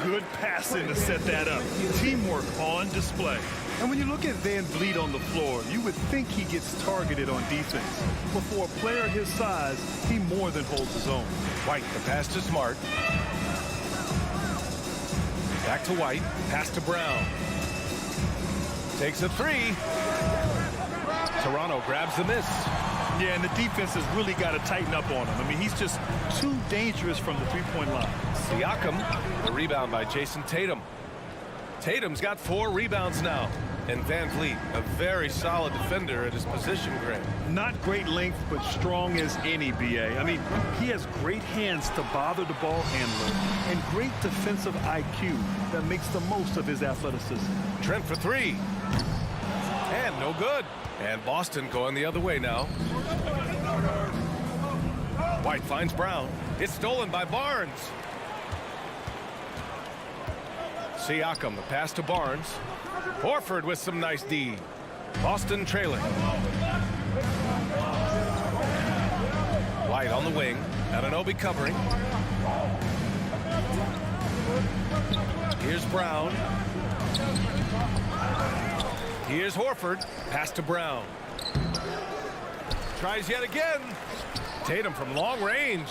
Good passing to set that up. Teamwork on display. And when you look at Van Vliet on the floor, you would think he gets targeted on defense. But for a player his size, he more than holds his own. White, the pass to Smart. Back to White. Pass to Brown. Takes a three. Toronto grabs the miss. Yeah, and the defense has really got to tighten up on him. I mean, he's just too dangerous from the three-point line. Siakam, the rebound by Jason Tatum. Tatum's got 4 rebounds now. And Van Vliet, a very solid defender at his position, Greg. Not great length, but strong as any, B.A. I mean, he has great hands to bother the ball handler and great defensive IQ that makes the most of his athleticism. Trent for 3. And no good. And Boston going the other way now. White finds Brown. It's stolen by Barnes. Siakam, the pass to Barnes. Horford with some nice D. Boston trailing. White on the wing. Anunoby covering. Here's Brown. Here's Horford. Pass to Brown. Tries yet again. Tatum from long range.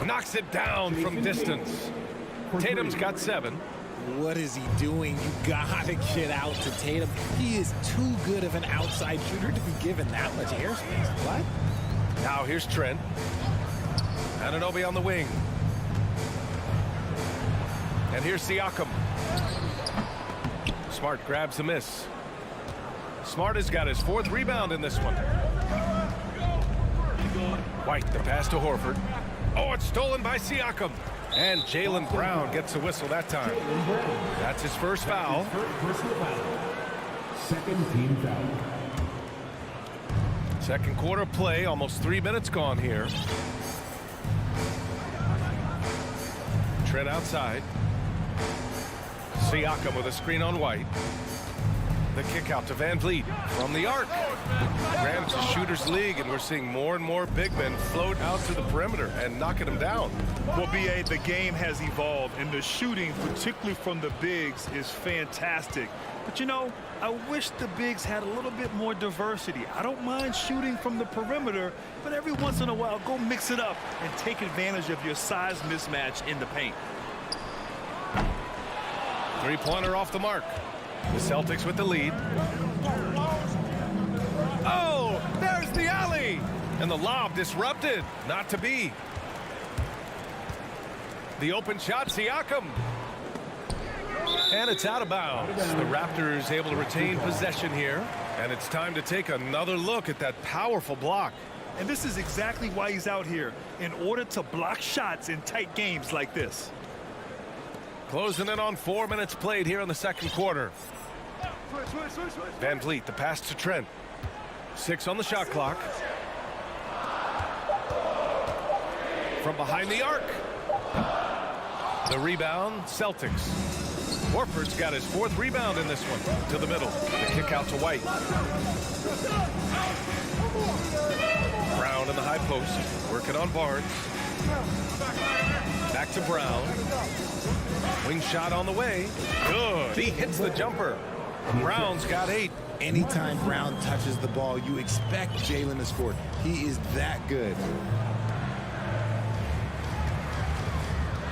Knocks it down from distance. Tatum's got 7. What is he doing? You gotta get out to Tatum. He is too good of an outside shooter to be given that much airspace. What? Now here's Trent. Anunoby on the wing. And here's Siakam. Smart grabs the miss. Smart has got his 4th rebound in this one. White, the pass to Horford. Oh, it's stolen by Siakam. And Jaylen Brown gets a whistle that time. That's his first foul. Second team foul. Second quarter play, almost 3 minutes gone here. Trent outside. Siakam with a screen on White. The kick out to Van Vliet from the arc. Rams a shooter's league, and we're seeing more and more big men float out to the perimeter and knocking them down. Well, B.A., the game has evolved, and the shooting, particularly from the bigs, is fantastic. But, you know, I wish the bigs had a little bit more diversity. I don't mind shooting from the perimeter, but every once in a while, go mix it up and take advantage of your size mismatch in the paint. Three-pointer off the mark. The Celtics with the lead. Oh, there's the alley. And the lob disrupted. Not to be. The open shot, Siakam. And it's out of bounds. The Raptors able to retain possession here. And it's time to take another look at that powerful block. And this is exactly why he's out here, in order to block shots in tight games like this. Closing in on 4 minutes played here in the second quarter. Van Vliet, the pass to Trent. 6 on the shot clock. From behind the arc. The rebound, Celtics. Horford's got his 4th rebound in this one. To the middle. The kick out to White. Brown in the high post. Working on Barnes. Back to Brown. Wing shot on the way. Good. He hits the jumper. Brown's got 8. Anytime Brown touches the ball, you expect Jalen to score. He is that good.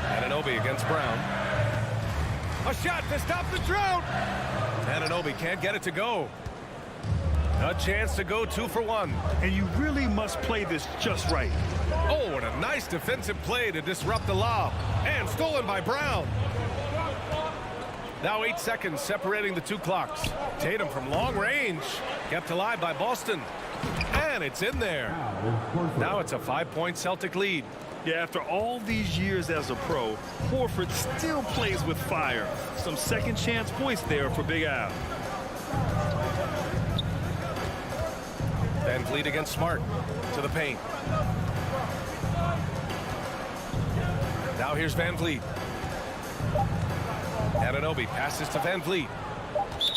Anunoby against Brown. A shot to stop the drought. Anunoby can't get it to go. A chance to go 2 for 1. And you really must play this just right. Oh, and a nice defensive play to disrupt the lob. And stolen by Brown. Now 8 seconds separating the 2 clocks. Tatum from long range. Kept alive by Boston. And it's in there. Now it's a 5-point Celtic lead. Yeah, after all these years as a pro, Horford still plays with fire. Some second chance points there for Big Al. Van Vliet against Smart. To the paint. Now here's Van Vliet. Anunoby passes to Van Vliet.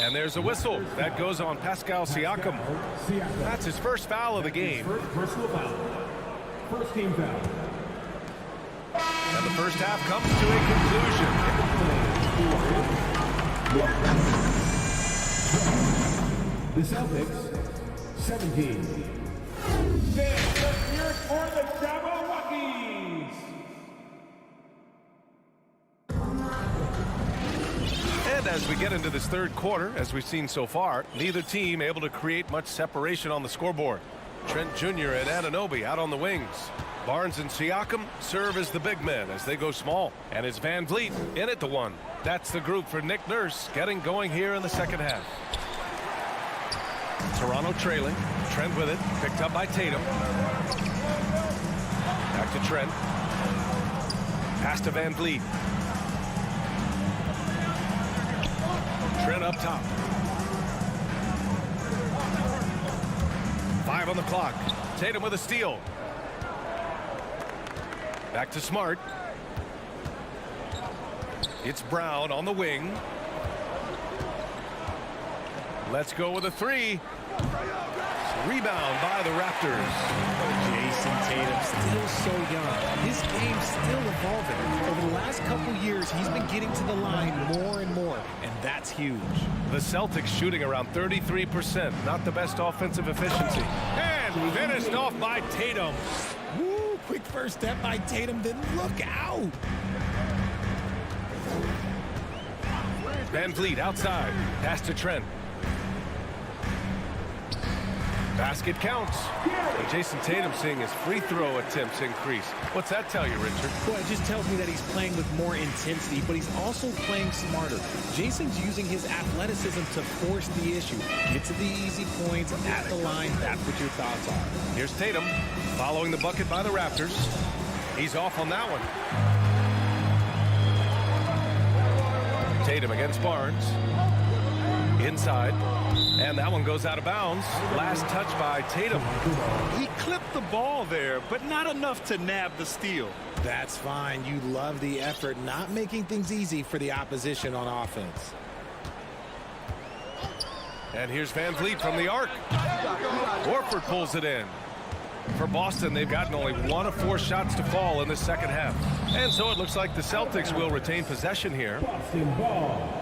And there's a whistle. That goes on Pascal Siakam. That's his first foul of the game. Personal foul. First team foul. And the first half comes to a conclusion. The Celtics, 17. For the Cavaliers. And as we get into this 3rd quarter, as we've seen so far, neither team able to create much separation on the scoreboard. Trent Jr. and Anunoby out on the wings. Barnes and Siakam serve as the big men as they go small. And it's Van Vliet in at the 1. That's the group for Nick Nurse getting going here in the 2nd half. Toronto trailing. Trent with it. Picked up by Tatum. Back to Trent. Pass to Van Vliet. Trent up top. 5 on the clock. Tatum with a steal. Back to Smart. It's Brown on the wing. Let's go with a 3. Rebound by the Raptors. Jason Tatum still so young. His game's still evolving. Over the last couple years, he's been getting to the line more and more, and that's huge. The Celtics shooting around 33%. Not the best offensive efficiency. And finished off by Tatum. Woo, quick first step by Tatum, then look out. Van Vliet outside. Pass to Trent. Basket counts. And Jason Tatum seeing his free throw attempts increase. What's that tell you, Richard? Well, it just tells me that he's playing with more intensity, but he's also playing smarter. Jason's using his athleticism to force the issue. Get to the easy points at the line. That's what your thoughts are. Here's Tatum following the bucket by the Raptors. He's off on that one. Tatum against Barnes. Inside. And that one goes out of bounds. Last touch by Tatum. He clipped the ball there, but not enough to nab the steal. That's fine. You love the effort, not making things easy for the opposition on offense. And here's Van Vliet from the arc. Horford pulls it in. For Boston, they've gotten only 1 of 4 shots to fall in the 2nd half. And so it looks like the Celtics will retain possession here. Boston ball.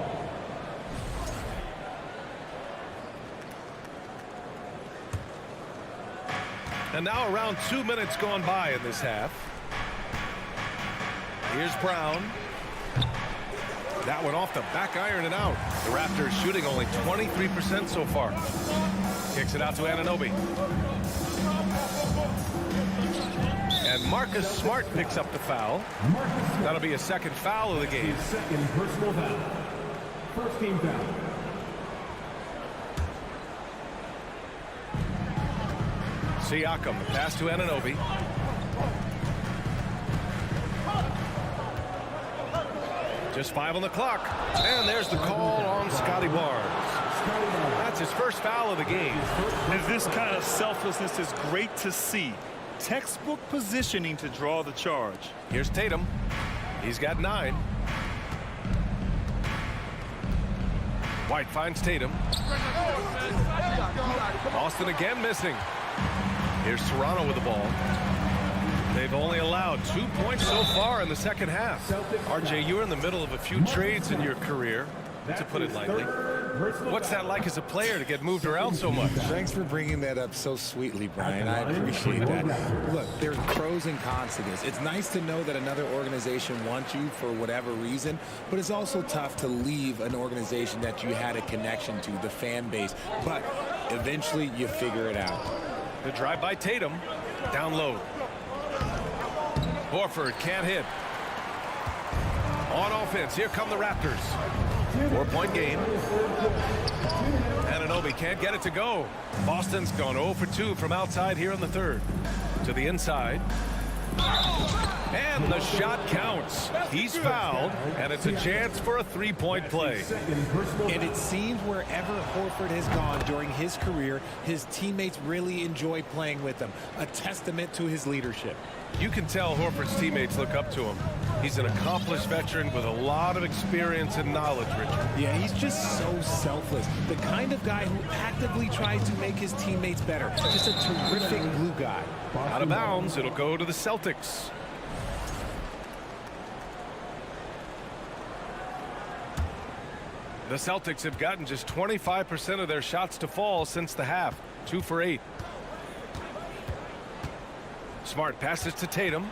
And now around 2 minutes gone by in this half. Here's Brown. That one off the back iron and out. The Raptors shooting only 23% so far. Kicks it out to Anunoby. And Marcus Smart picks up the foul. That'll be a 2nd foul of the game. Second personal foul. First team foul. Siakam, the pass to Anunoby. Just 5 on the clock. And there's the call on Scotty Barnes. That's his first foul of the game. And this kind of selflessness is great to see. Textbook positioning to draw the charge. Here's Tatum. He's got 9. White finds Tatum. Boston again missing. Here's Toronto with the ball. They've only allowed 2 points so far in the second half. RJ, you're in the middle of a few trades in your career, to put it lightly. What's that like as a player to get moved around so much? Thanks for bringing that up so sweetly, Brian. I appreciate that. Look, there's pros and cons to this. It's nice to know that another organization wants you for whatever reason, but it's also tough to leave an organization that you had a connection to, the fan base. But eventually you figure it out. The drive by Tatum. Down low. Horford can't hit. On offense, here come the Raptors. 4-point game. Anunoby can't get it to go. Boston's gone 0 for 2 from outside here in the third. To the inside. And the shot counts. He's fouled, and it's a chance for a 3-point play. And it seems wherever Horford has gone during his career, his teammates really enjoy playing with him. A testament to his leadership. You can tell Horford's teammates look up to him. He's an accomplished veteran with a lot of experience and knowledge, Richard. Yeah, he's just so selfless. The kind of guy who actively tries to make his teammates better. Just a terrific glue guy. Out of bounds, it'll go to the Celtics. The Celtics have gotten just 25% of their shots to fall since the half. 2 for 8. Smart passes to Tatum.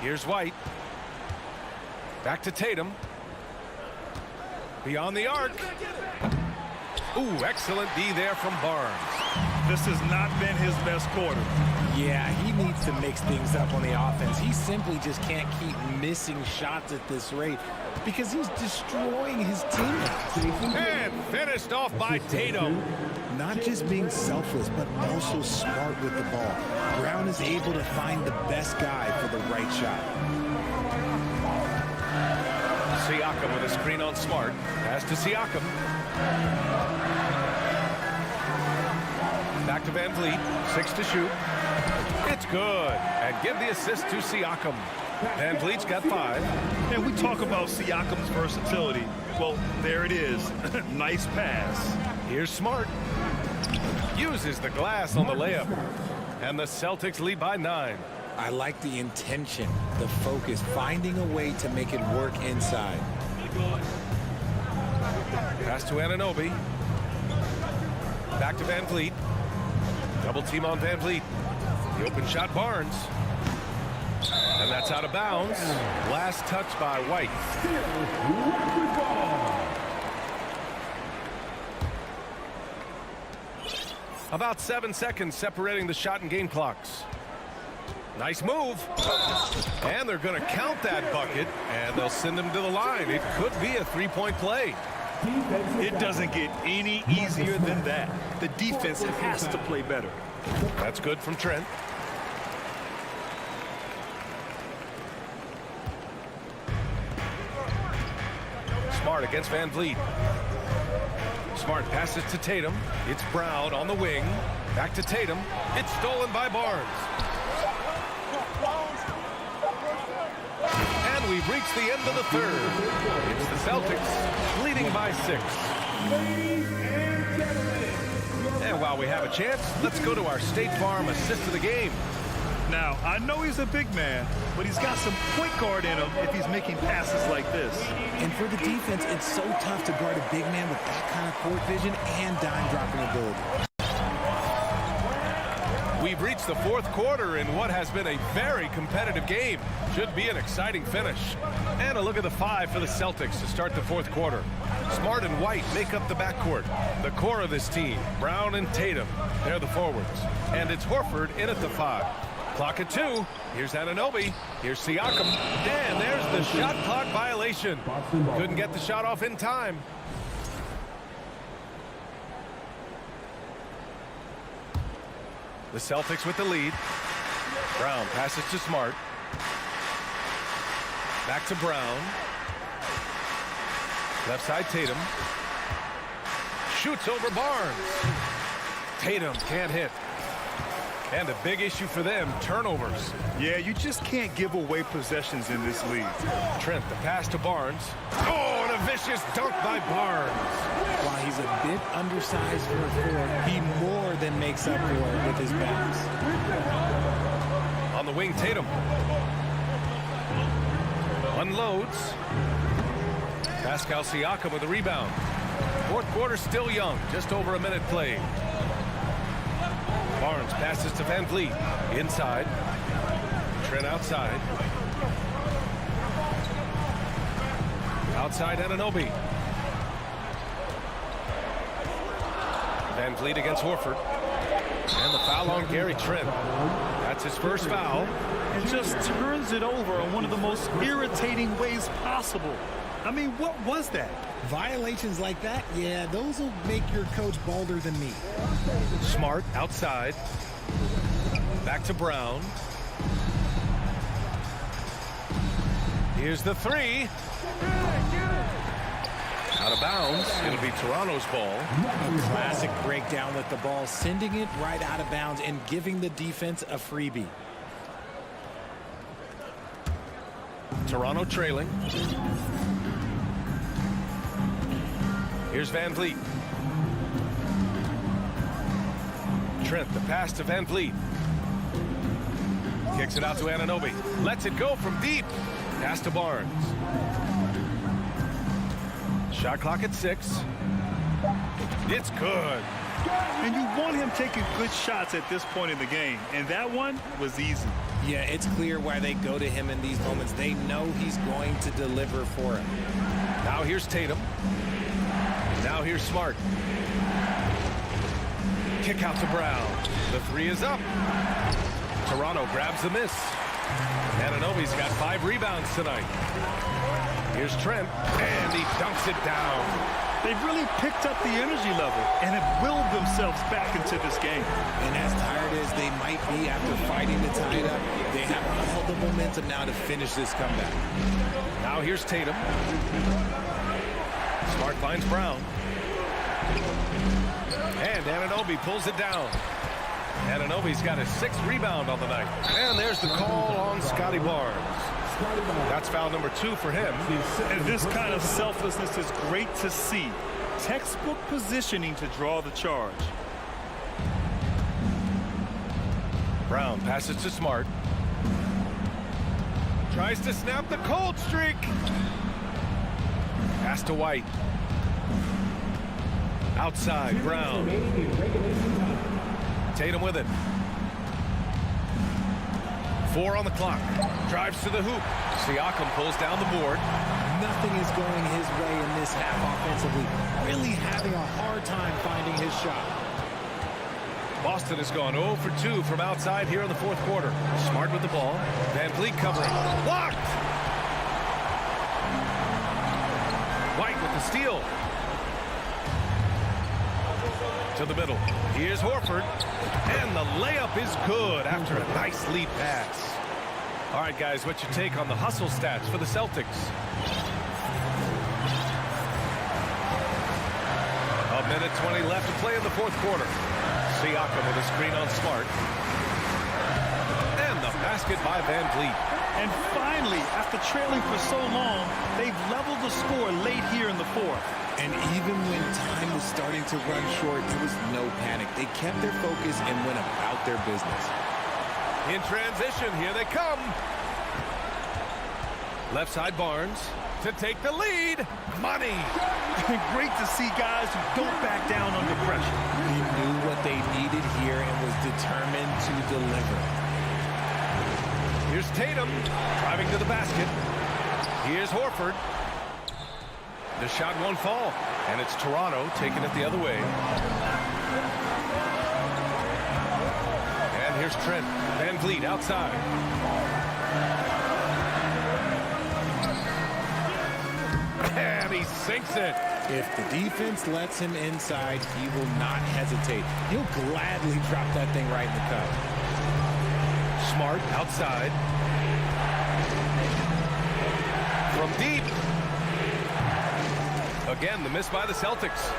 Here's White. Back to Tatum. Beyond the arc. Ooh, excellent D there from Barnes. This has not been his best quarter. Yeah, he needs to mix things up on the offense. He simply just can't keep missing shots at this rate because he's destroying his teammates. And finished off by Tatum. Not just being selfless, but also smart with the ball. Brown is able to find the best guy for the right shot. Siakam with a screen on Smart. Pass to Siakam. Back to Van Vliet. 6 to shoot. It's good. And give the assist to Siakam. Van Vliet's got 5. And we talk about Siakam's versatility. Well, there it is. Nice pass. Here's Smart. Uses the glass on the layup. And the Celtics lead by 9. I like the intention, the focus, finding a way to make it work inside. Pass to Anunoby. Back to Van Vliet. Double team on Van Vliet. The open shot, Barnes. And that's out of bounds. Last touch by White. About 7 seconds separating the shot and game clocks. Nice move. And they're going to count that bucket, and they'll send him to the line. It could be a 3-point play. It doesn't get any easier than that. The defense has to play better. That's good from Trent. Smart against Van Vliet. Smart passes to Tatum. It's Brown on the wing. Back to Tatum. It's stolen by Barnes. And we've reached the end of the third. It's the Celtics leading by 6. And while we have a chance, let's go to our State Farm assist of the game. Now, I know he's a big man, but he's got some point guard in him if he's making passes like this. And for the defense, it's so tough to guard a big man with that kind of court vision and dime-dropping ability. We've reached the fourth quarter in what has been a very competitive game. Should be an exciting finish. And a look at the 5 for the Celtics to start the fourth quarter. Smart and White make up the backcourt. The core of this team, Brown and Tatum, they're the forwards. And it's Horford in at the 5. Clock at 2. Here's Anunoby. Here's Siakam. And there's the shot clock violation. Couldn't get the shot off in time. The Celtics with the lead. Brown passes to Smart. Back to Brown. Left side Tatum. Shoots over Barnes. Tatum can't hit. And a big issue for them, turnovers. Yeah, you just can't give away possessions in this league. Trent, the pass to Barnes. Oh, and a vicious dunk by Barnes. While he's a bit undersized for a forward, he more than makes up for it with his bounce. On the wing, Tatum. Unloads. Pascal Siakam with a rebound. Fourth quarter still young, just over a minute played. Barnes passes to Van Vliet. Inside. Trent outside. Outside Anunoby. Van Vliet against Horford. And the foul on Gary Trent. That's his first foul. And just turns it over in one of the most irritating ways possible. I mean, what was that? Violations like that, yeah, those will make your coach bolder than me. Smart outside. Back to Brown. Here's the three. Out of bounds. It'll be Toronto's ball. A classic breakdown with the ball, sending it right out of bounds and giving the defense a freebie. Toronto trailing. Here's Van Vliet. Trent, the pass to Van Vliet. Kicks it out to Anunoby. Lets it go from deep. Pass to Barnes. Shot clock at 6. It's good. And you want him taking good shots at this point in the game. And that one was easy. Yeah, it's clear why they go to him in these moments. They know he's going to deliver for him. Now here's Tatum. Now here's Smart. Kick out to Brown. The three is up. Toronto grabs the miss. Anunoby's got 5 rebounds tonight. Here's Trent, and he dunks it down. They've really picked up the energy level and have willed themselves back into this game. And as tired as they might be after fighting to tie it up, they have all the momentum now to finish this comeback. Now here's Tatum. Smart finds Brown. And Anunoby pulls it down. Anunoby's got his 6th rebound on the night. And there's the call on Scotty Barnes. That's foul number 2 for him. And this kind of selflessness is great to see. Textbook positioning to draw the charge. Brown passes to Smart. Tries to snap the cold streak. Pass to White. Outside, Brown. Tatum with it. 4 on the clock. Drives to the hoop. Siakam pulls down the board. Nothing is going his way in this half offensively. Really having a hard time finding his shot. Boston has gone 0 for 2 from outside here in the fourth quarter. Smart with the ball. Van Vliet covering. Blocked! White with the steal. To the middle. Here's Horford. And the layup is good after a nice lead pass. All right, guys, what's your take on the hustle stats for the Celtics? A minute 20 left to play in the fourth quarter. Siakam with a screen on Smart. And the basket by Van Vliet. And finally, after trailing for so long, they've leveled the score late here in the fourth. And even when time was starting to run short, there was no panic. They kept their focus and went about their business. In transition, here they come. Left side Barnes to take the lead. Money. Great to see guys who don't back down under pressure. He knew what they needed here and was determined to deliver. Here's Tatum driving to the basket. Here's Horford. The shot won't fall, and it's Toronto taking it the other way. And here's Trent. Van Vliet outside. And he sinks it. If the defense lets him inside, he will not hesitate. He'll gladly drop that thing right in the cup. Smart outside. From deep. Again, the miss by the Celtics.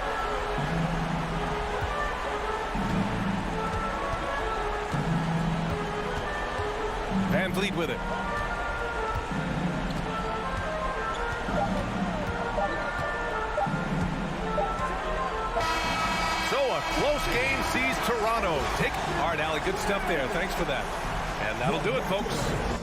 Van Vliet with it. So a close game sees Toronto take. All right, Allie, good stuff there. Thanks for that. And that'll do it, folks.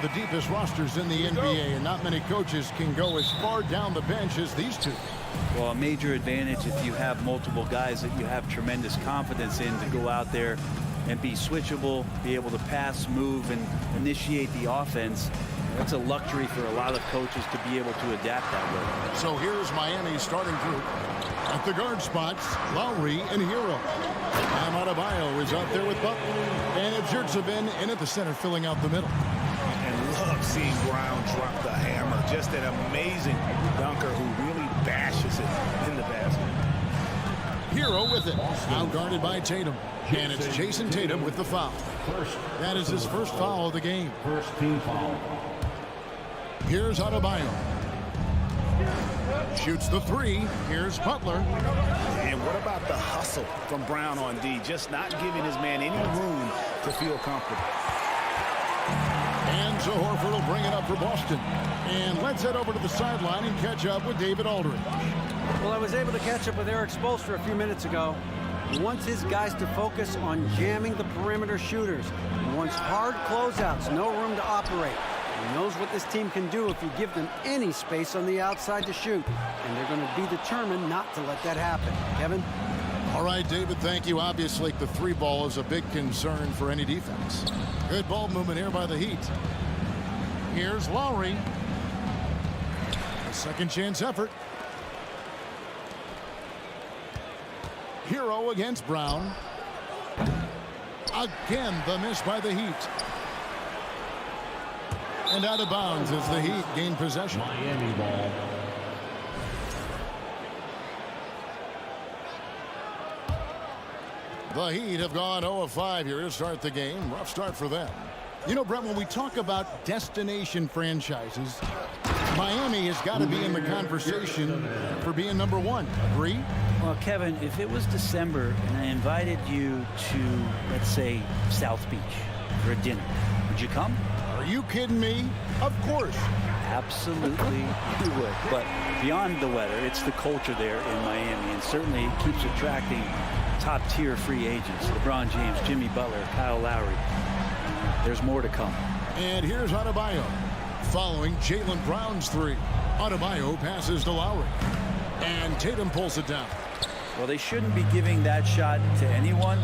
the deepest rosters in the NBA, and not many coaches can go as far down the bench as these two. Well, a major advantage if you have multiple guys that you have tremendous confidence in to go out there and be switchable, be able to pass, move, and initiate the offense. That's a luxury for a lot of coaches to be able to adapt that way. So here's Miami's starting group. At the guard spots, Lowry and Hero. Bam Adebayo is out there with Butler. And it's Yurtseven in at the center, filling out the middle. And love seeing Brown drop the hammer. Just an amazing dunker who really bashes it in the basket. Hero with it. Now guarded by Tatum. And it's Jason Tatum with the foul. That is his first foul of the game. First team foul. Here's Adebayo. Shoots the three. Here's Butler. And what about the hustle from Brown on D? Just not giving his man any room to feel comfortable. And so Horford will bring it up for Boston. And let's head over to the sideline and catch up with David Aldridge. Well, I was able to catch up with Eric Spoelstra a few minutes ago. He wants his guys to focus on jamming the perimeter shooters. He wants hard closeouts, no room to operate. He knows what this team can do if you give them any space on the outside to shoot. And they're going to be determined not to let that happen. Kevin? All right, David, thank you. Obviously, the three ball is a big concern for any defense. Good ball movement here by the Heat. Here's Lowry. A second chance effort. Hero against Brown. Again, the miss by the Heat. And out of bounds as the Heat gain possession. Miami ball. The Heat have gone 0 of 5 here to start the game. Rough start for them. You know, Brett, when we talk about destination franchises, Miami has got to be in the conversation for being number one. Agree? Well, Kevin, if it was December and I invited you to, let's say, South Beach for a dinner, would you come? Are you kidding me? Of course. Absolutely you would. But beyond the weather, it's the culture there in Miami, and certainly it keeps attracting top-tier free agents. LeBron James, Jimmy Butler, Kyle Lowry. There's more to come. And here's Adebayo. Following Jaylen Brown's three. Adebayo passes to Lowry. And Tatum pulls it down. Well, they shouldn't be giving that shot to anyone,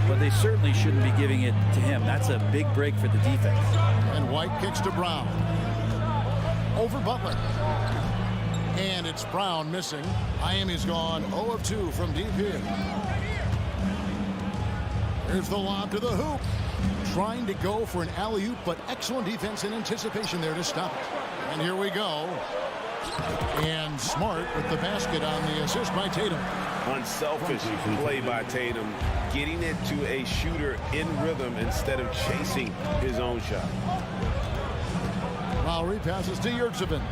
but they certainly shouldn't be giving it to him. That's a big break for the defense. And White kicks to Brown. Over Butler. And it's Brown missing. Miami's gone 0 of 2 from deep here. Here's the lob to the hoop. Trying to go for an alley-oop, but excellent defense and anticipation there to stop it. And here we go. And Smart with the basket on the assist by Tatum. Unselfish play by Tatum, getting it to a shooter in rhythm instead of chasing his own shot. Lowry passes to Yurtseven.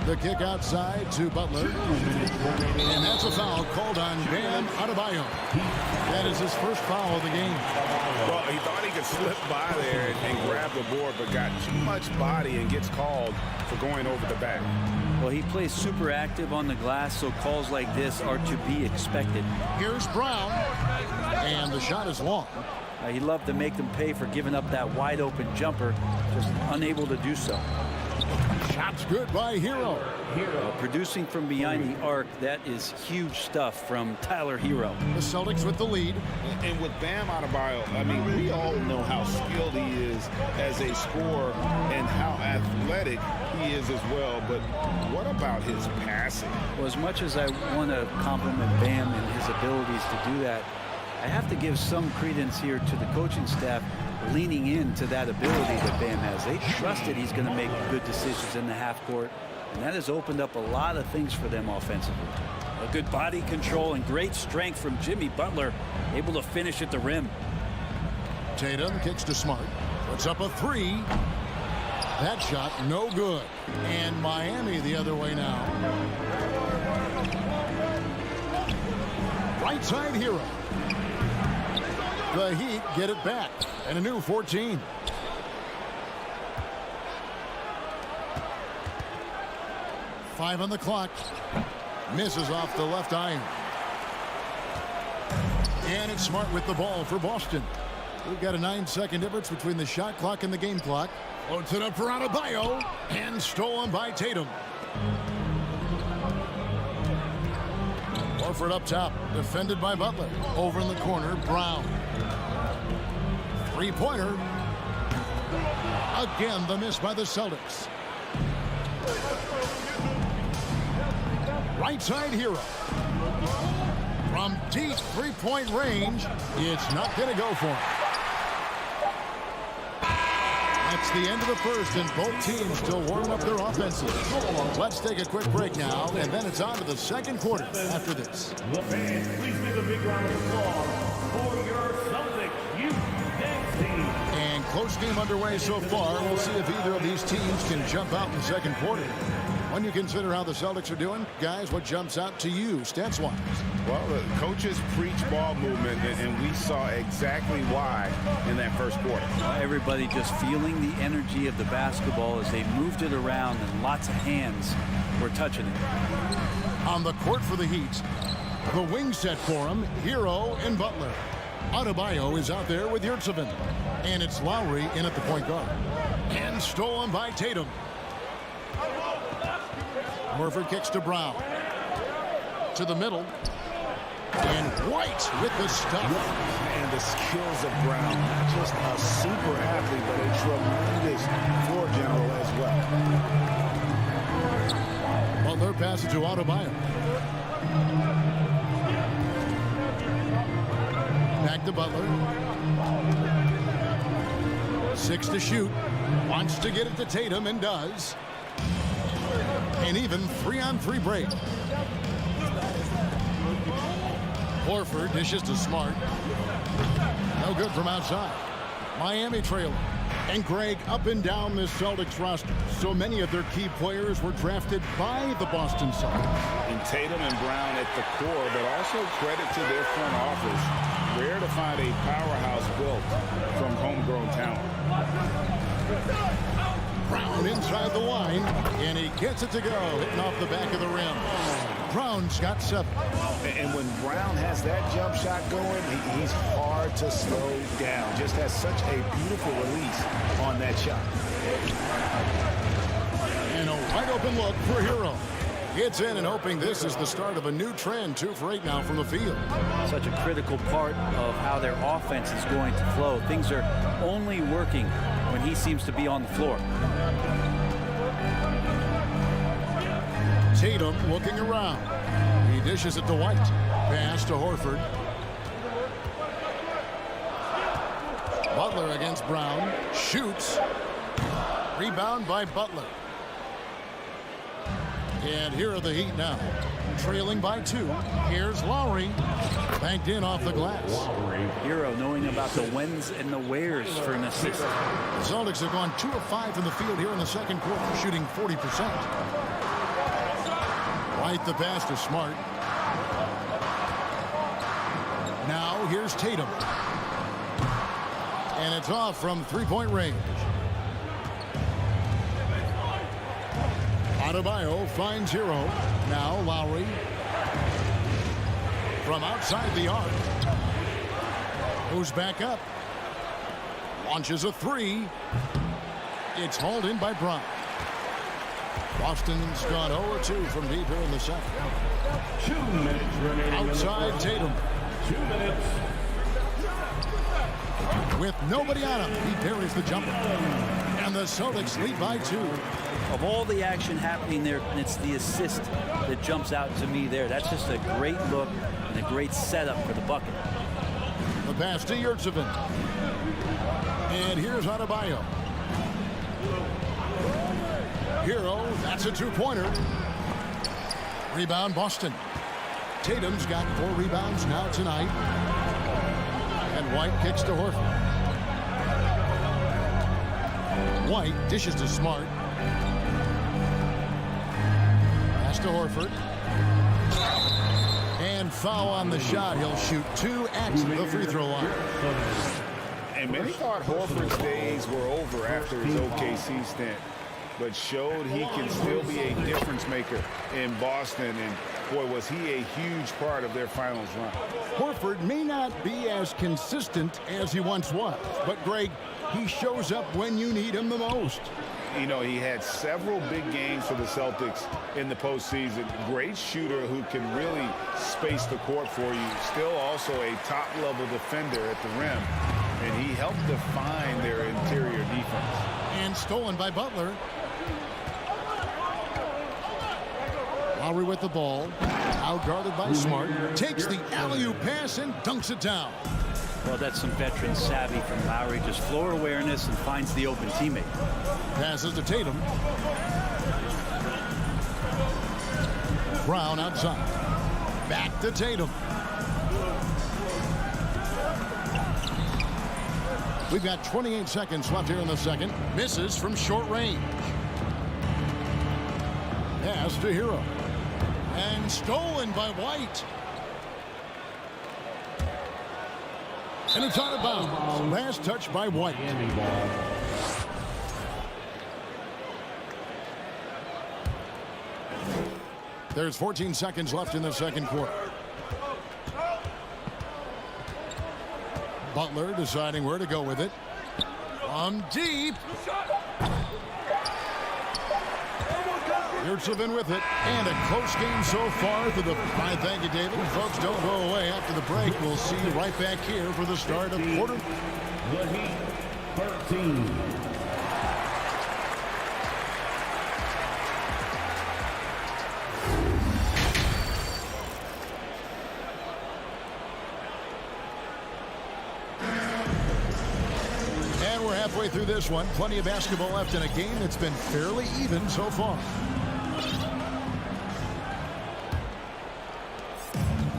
The kick outside to Butler. And that's a foul called on Bam Adebayo. That is his first foul of the game. Well, he thought he could slip by there and grab the board, but got too much body and gets called for going over the back. Well, he plays super active on the glass, so calls like this are to be expected. Here's Brown. And the shot is long. He loved to make them pay for giving up that wide-open jumper, just unable to do so. Shot's good by Hero. Producing from behind the arc, that is huge stuff from Tyler Hero. The Celtics with the lead. And with Bam Adebayo, I mean, we all know how skilled he is as a scorer and how athletic he is as well. But what about his passing? Well, as much as I want to compliment Bam and his abilities to do that, I have to give some credence here to the coaching staff leaning into that ability that Bam has. They trusted he's going to make good decisions in the half court, and that has opened up a lot of things for them offensively. A good body control and great strength from Jimmy Butler, able to finish at the rim. Tatum kicks to Smart. Puts up a three. That shot no good. And Miami the other way now. Right side Hero. The Heat get it back. And a new 14. Five on the clock. Misses off the left iron. And it's Smart with the ball for Boston. We've got a 9-second difference between the shot clock and the game clock. Floats it up for Adebayo, and stolen by Tatum. Horford up top, defended by Butler. Over in the corner, Brown. Three-pointer. Again, the miss by the Celtics. Right side Hero. From deep three-point range, it's not going to go for him. That's the end of the first, and both teams still warming up their offenses. Let's take a quick break now, and then it's on to the second quarter after this. Fans, please give a big round of applause for your Celtics team. And close game underway so far. We'll see if either of these teams can jump out in the second quarter. When you consider how the Celtics are doing, guys, what jumps out to you, stats-wise? Well, the coaches preach ball movement, and we saw exactly why in that first quarter. Everybody just feeling the energy of the basketball as they moved it around, and lots of hands were touching it. On the court for the Heat, the wing set for him, Hero and Butler. Adebayo is out there with Yurtseven. And it's Lowry in at the point guard. And stolen by Tatum. Horford kicks to Brown. To the middle. And White with the stuff. And the skills of Brown. Not just a super athlete, but a tremendous floor general as well. Butler passes to Adebayo. Back to Butler. 6 to shoot. Wants to get it to Tatum and does. And even 3-on-3 break. Horford dishes to Smart. No good from outside. Miami trailing. And Greg, up and down this Celtics roster, so many of their key players were drafted by the Boston Celtics. And Tatum and Brown at the core, but also credit to their front office. Rare to find a powerhouse built from homegrown talent. Brown inside the line, and he gets it to go, hitting off the back of the rim. Brown's got 7. And when Brown has that jump shot going, he's hard to slow down. Just has such a beautiful release on that shot. And a wide open look for Hero. Gets in and hoping this is the start of a new trend. 2 for 8 now from the field. Such a critical part of how their offense is going to flow. Things are only working when he seems to be on the floor. Tatum looking around. He dishes it to White. Pass to Horford. Butler against Brown. Shoots. Rebound by Butler. And here are the Heat now. Trailing by 2. Here's Lowry. Banked in off the glass. Hero knowing about the whens and the wheres for an assist. The Celtics have gone 2 of 5 from the field here in the second quarter, shooting 40%. White the pass to Smart. Now here's Tatum. And it's off from three-point range. Adebayo finds Hero. Now Lowry. From outside the arc. Goes back up. Launches a 3. It's hauled in by Brown. Boston's gone 0-2 from deep here in the second. 2 minutes remaining. Outside Tatum. 2 minutes. With nobody on him, he parries the jumper. And the Celtics lead by 2. Of all the action happening there, it's the assist that jumps out to me there. That's just a great look and a great setup for the bucket. The pass to Yurtseven. And here's Adebayo. Hero, that's a 2-pointer. Rebound Boston. Tatum's got 4 rebounds now tonight. And White kicks to Horford. White dishes to Smart. Pass to Horford. And foul on the shot. He'll shoot 2 at the free throw line. And many thought Horford's days were over after his OKC stint. but showed he can still be a difference maker in Boston. And boy, was he a huge part of their finals run. Horford may not be as consistent as he once was, but Greg, he shows up when you need him the most. You know, he had several big games for the Celtics in the postseason. Great shooter who can really space the court for you. Still also a top-level defender at the rim. And he helped define their interior defense. And stolen by Butler. Lowry with the ball. Outguarded by Smart. Takes the alley-oop pass and dunks it down. Well, that's some veteran savvy from Lowry. Just floor awareness and finds the open teammate. Passes to Tatum. Brown outside. Back to Tatum. We've got 28 seconds left here in the second. Misses from short range. Pass to Hero. And stolen by White. And it's out of bounds. Last touch by White. There's 14 seconds left in the second quarter. Butler deciding where to go with it. From deep. Yurtsevin with it. And a close game so far to the fine. Thank you, David. Folks, don't go away after the break. We'll see you right back here for the start of quarter. The Heat 13. And we're halfway through this one. Plenty of basketball left in a game that's been fairly even so far.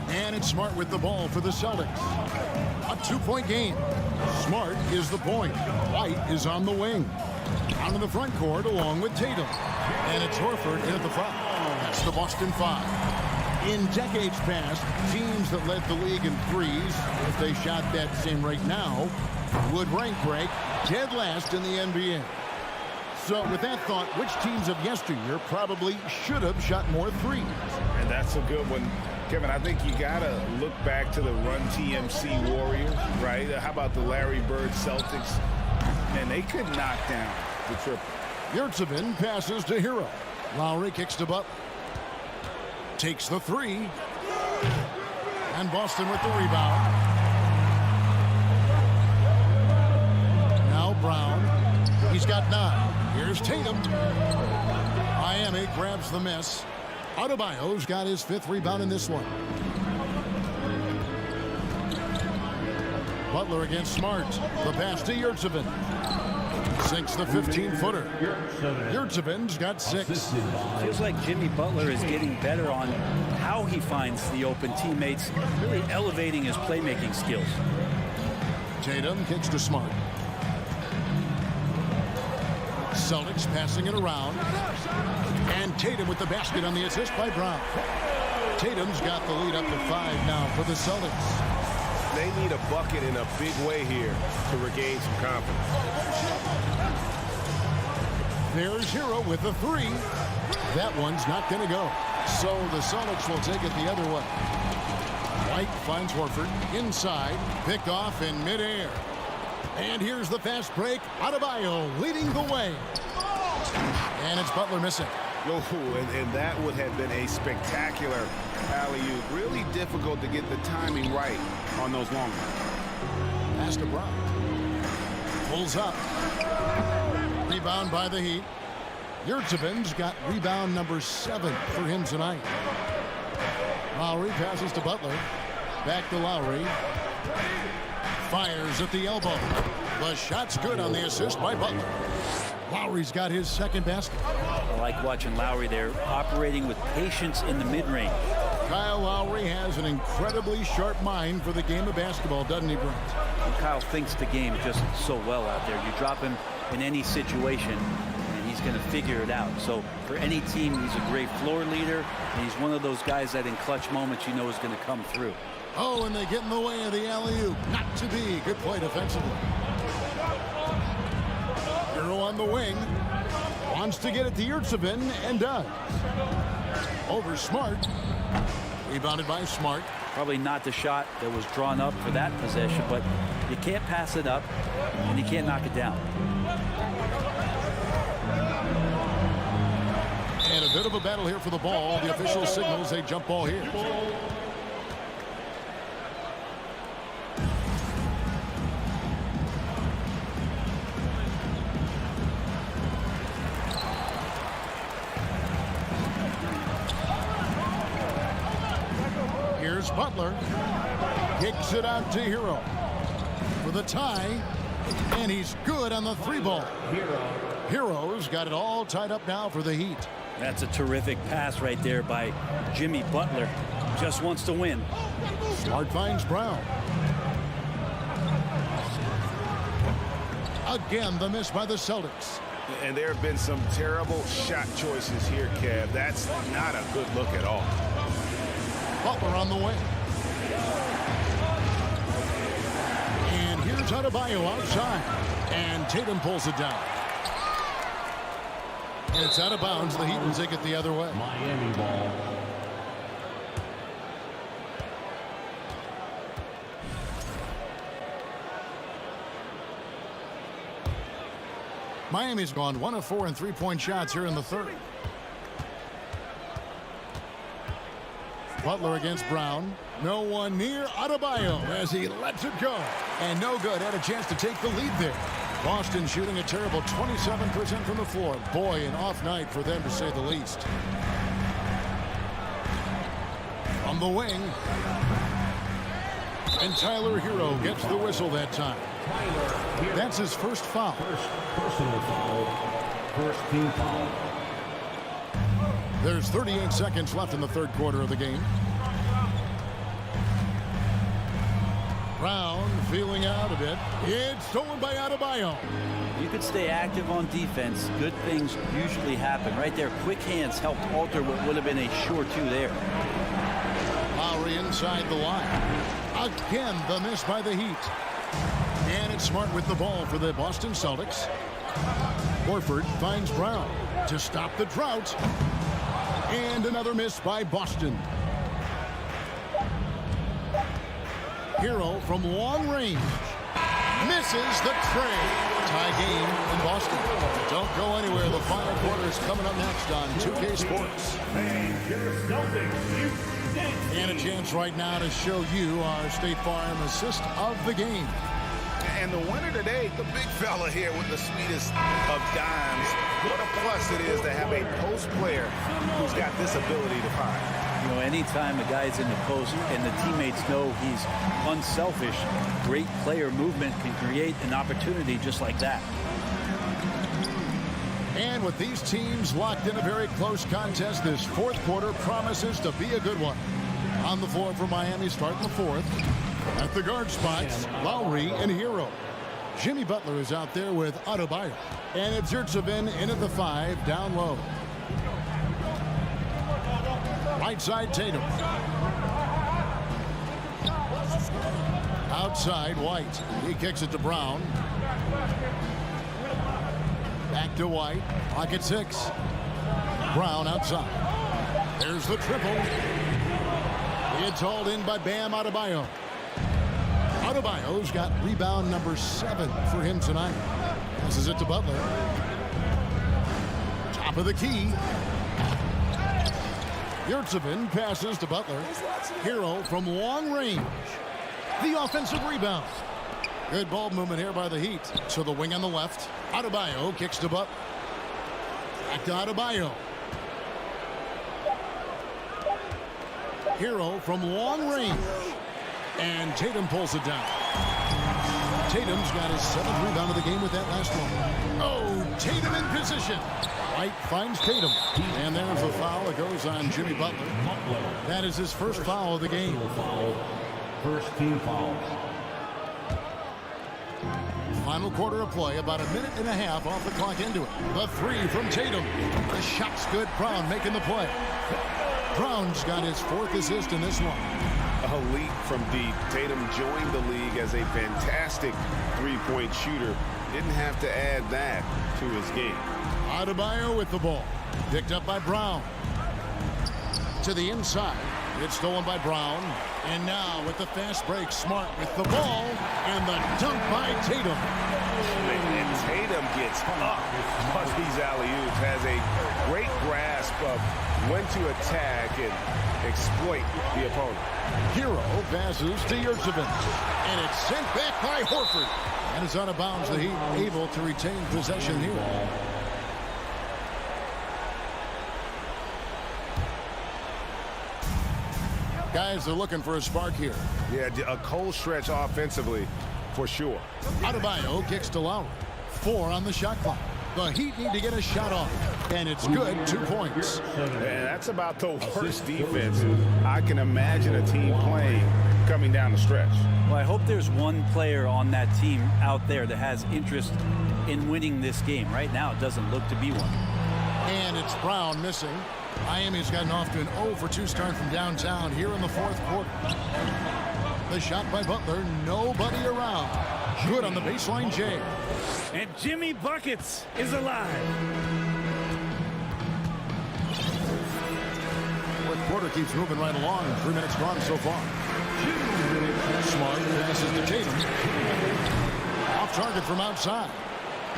And it's Smart with the ball for the Celtics. A 2-point game. Smart is the point. White is on the wing. Out in the front court along with Tatum. And it's Horford in at the front. That's the Boston 5. In decades past, teams that led the league in threes, if they shot that same rate now, would rank break dead last in the NBA. So with that thought, which teams of yesteryear probably should have shot more threes? And that's a good one. Kevin, I think you got to look back to the Run TMC Warriors, right? How about the Larry Bird Celtics? And they could knock down the triple. Yurtsevin passes to Hero. Lowry kicks to Butler. Takes the three. And Boston with the rebound. Now Brown. He's got 9. Here's Tatum. Miami grabs the miss. Adebayo's got his 5th rebound in this one. Butler against Smart. The pass to Yurtsevin. Sinks the 15-footer. Yurtsevin's got 6. Feels like Jimmy Butler is getting better on how he finds the open teammates, really elevating his playmaking skills. Tatum kicks to Smart. Celtics passing it around. And Tatum with the basket on the assist by Brown. Tatum's got the lead up to 5 now for the Celtics. They need a bucket in a big way here to regain some confidence. There's Hero with the 3. That one's not going to go. So the Celtics will take it the other way. White finds Horford inside. Picked off in midair. And here's the fast break. Adebayo leading the way. And it's Butler missing. And that would have been a spectacular alley-oop. Really difficult to get the timing right on those long ones. Pass to Brown. Pulls up. Rebound by the Heat. Yurtsevin's got rebound number 7 for him tonight. Lowry passes to Butler. Back to Lowry. Fires at the elbow. The shot's good on the assist by Butler. Lowry's got his 2nd basket. I like watching Lowry there, operating with patience in the mid-range. Kyle Lowry has an incredibly sharp mind for the game of basketball, doesn't he, Brent? And Kyle thinks the game just so well out there. You drop him in any situation, and he's going to figure it out. So for any team, he's a great floor leader, and he's one of those guys that in clutch moments you know is going to come through. Oh, and they get in the way of the alley-oop. Not to be. Good play defensively. Hero on the wing. Wants to get it to Yurtsevin and does. Over Smart. Rebounded by Smart. Probably not the shot that was drawn up for that possession, but you can't pass it up and you can't knock it down. And a bit of a battle here for the ball. The official signals a jump ball here. Here's Butler. Kicks it out to Hero for the tie. And he's good on the 3-ball. Hero's got it all tied up now for the Heat. That's a terrific pass right there by Jimmy Butler. Just wants to win. Smart finds Brown. Again, the miss by the Celtics. And there have been some terrible shot choices here, Kev. That's not a good look at all. Butler on the way. And here's Adebayo outside. And Tatum pulls it down. And it's out of bounds. The Heat will take it the other way. Miami ball. Miami's gone 1 of 4 in 3-point shots here in the third. Butler against Brown. No one near Adebayo as he lets it go. And no good. Had a chance to take the lead there. Boston shooting a terrible 27% from the floor. Boy, an off night for them to say the least. On the wing. And Tyler Hero gets the whistle that time. That's his first foul. First personal foul. First team foul. There's 38 seconds left in the third quarter of the game. Brown feeling out a bit. It's stolen by Adebayo. You could stay active on defense. Good things usually happen. Right there, quick hands helped alter what would have been a sure two there. Lowry inside the line. Again, the miss by the Heat. And it's Smart with the ball for the Boston Celtics. Horford finds Brown to stop the drought. And another miss by Boston. Hero from long range. Misses the tray. Tie game in Boston. Don't go anywhere. The final quarter is coming up next on 2K Sports. And a chance right now to show you our State Farm assist of the game. And the winner today, the big fella here with the sweetest of dimes. What a plus it is to have a post player who's got this ability to find. You know, anytime a guy's in the post and the teammates know he's unselfish, great player movement can create an opportunity just like that. And with these teams locked in a very close contest, this fourth quarter promises to be a good one. On the floor for Miami starting the fourth. At the guard spots, Lowry and Hero. Jimmy Butler is out there with Adebayo. And it's Yurtsevin in at the 5, down low. Right side, Tatum. Outside, White. He kicks it to Brown. Back to White. Pocket 6. Brown outside. There's the triple. It's hauled in by Bam Adebayo. Adebayo's got rebound number 7 for him tonight. Passes it to Butler. Top of the key. Yurtsevin passes to Butler. Hero from long range. The offensive rebound. Good ball movement here by the Heat. So the wing on the left. Adebayo kicks to Butler. Back to Adebayo. Hero from long range. And Tatum pulls it down. Tatum's got his 7th rebound of the game with that last one. Oh, Tatum in position. White finds Tatum. And there's a foul that goes on Jimmy Butler. That is his first foul of the game. First team foul. Final quarter of play, about a minute and a half off the clock into it. The 3 from Tatum. The shot's good. Brown making the play. Brown's got his 4th assist in this one. A leap from deep. Tatum joined the league as a fantastic three-point shooter. Didn't have to add that to his game. Adebayo with the ball. Picked up by Brown. To the inside. It's stolen by Brown. And now with the fast break, Smart with the ball. And the dunk by Tatum. And Tatum gets up on these alley-oops. Has a great grasp of when to attack and exploit the opponent. Hero passes to Yurtseven. And it's sent back by Horford. And it's out of bounds. The Heat able to retain possession here. Guys, they're looking for a spark here. Yeah, a cold stretch offensively for sure. Adebayo kicks to Lowry. 4 on the shot clock. The Heat need to get a shot off. And it's good. 2 points. Man, that's about the worst defense I can imagine a team playing coming down the stretch. Well, I hope there's one player on that team out there that has interest in winning this game. Right now, it doesn't look to be one. And it's Brown missing. Miami's gotten off to an 0 for 2 start from downtown here in the 4th quarter. The shot by Butler, nobody around. Good on the baseline, Jay. And Jimmy Buckets is alive. 4th quarter keeps moving right along. 3 minutes gone so far. Smart passes to Tatum. Off target from outside.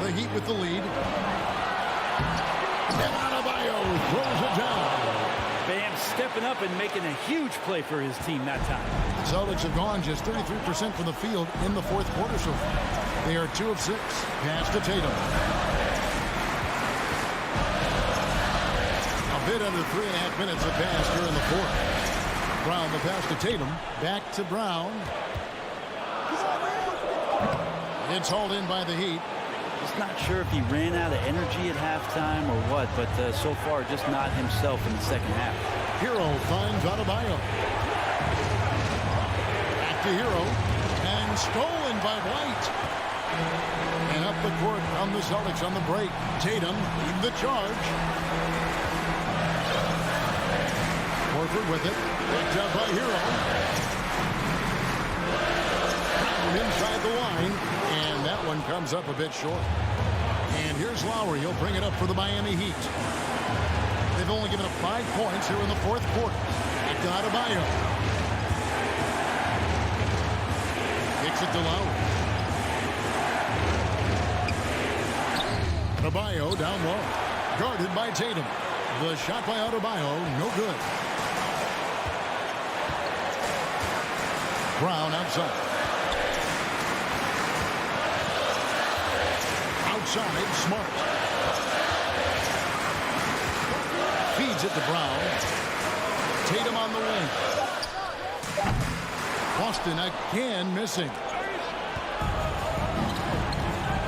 The Heat with the lead. And Adebayo throws it down. Bam stepping up and making a huge play for his team that time. The Celtics have gone just 33% from the field in the 4th quarter so far. They are 2 of 6. Pass to Tatum. A bit under 3.5 minutes of pass here in the 4th. Brown the pass to Tatum. Back to Brown. It's hauled in by the Heat. Just not sure if he ran out of energy at halftime or what, but so far just not himself in the second half. Hero finds Adebayo. Back to Hero. And stolen by White. And up the court on the Celtics on the break. Tatum lead the charge. Horford with it. Picked up by Hero. Inside the line. And that one comes up a bit short. And here's Lowry. He'll bring it up for the Miami Heat. They've only given up 5 points here in the 4th quarter. Back to Adebayo. Kicks it to Lowry. Adebayo down low. Guarded by Tatum. The shot by Adebayo, no good. Brown outside. Outside, Smart. Feeds it to Brown. Tatum on the wing. Boston again missing.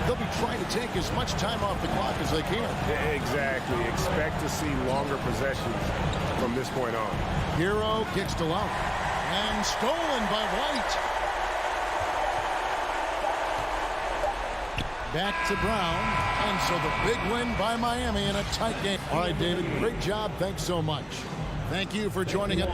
They'll be trying to take as much time off the clock as they can. Exactly. Expect to see longer possessions from this point on. Hero kicks to Lowry. And stolen by White. Back to Brown. And so the big win by Miami in a tight game. All right, David, great job. Thanks so much. Thank you for joining us.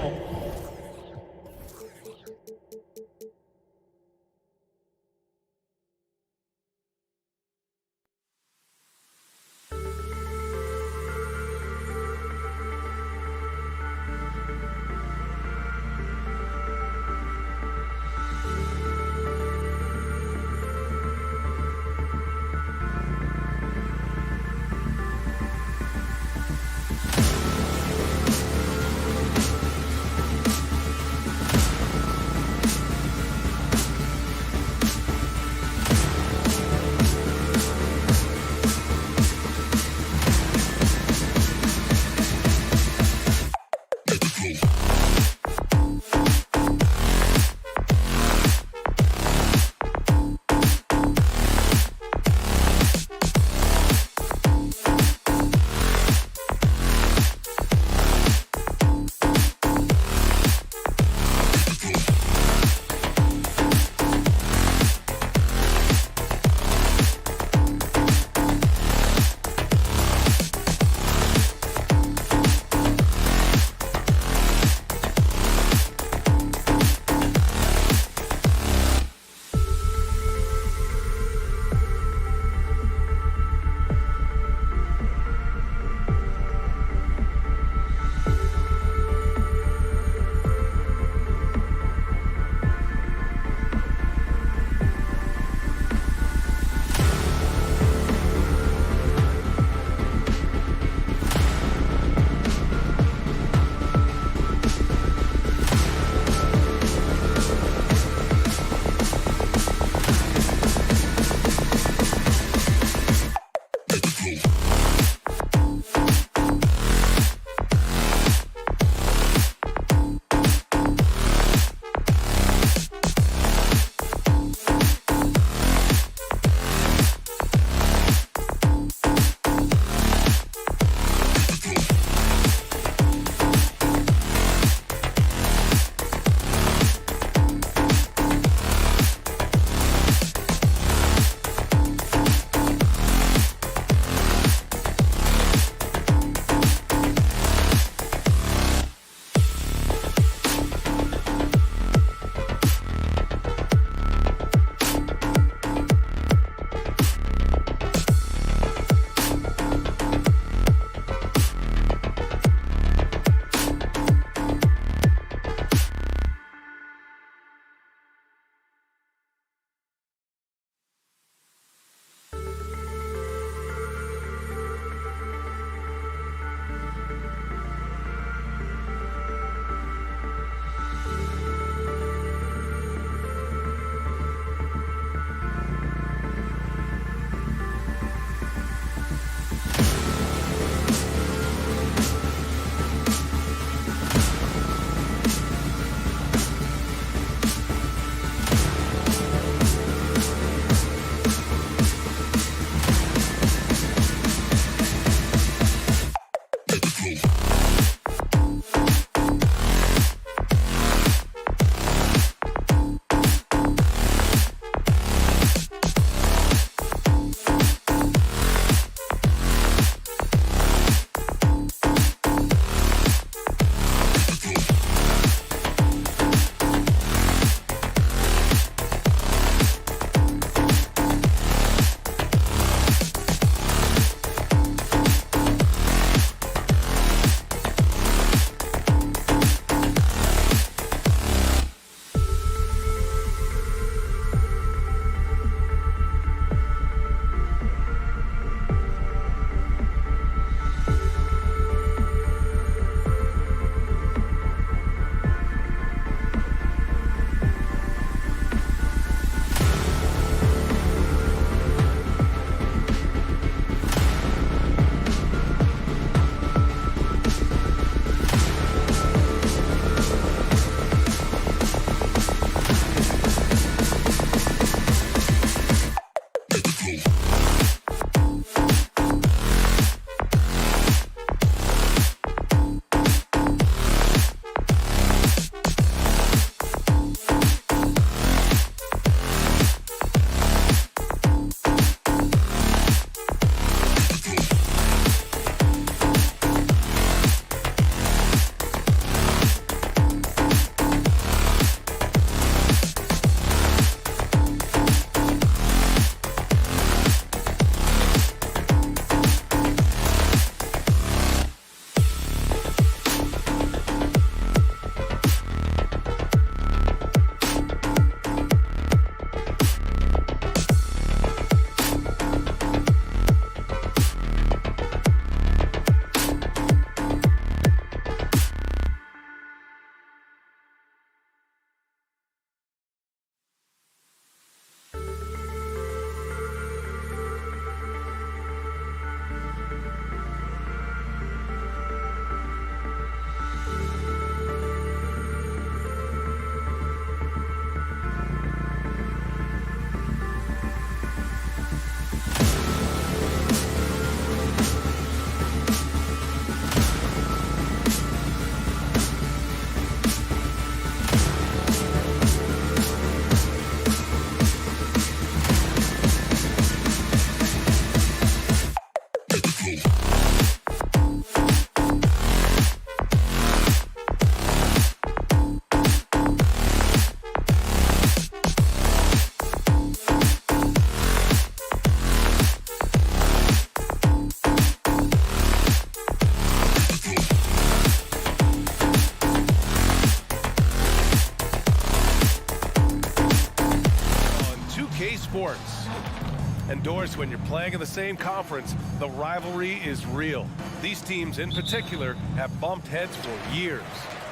And Doris, when you're playing in the same conference, the rivalry is real. These teams in particular have bumped heads for years.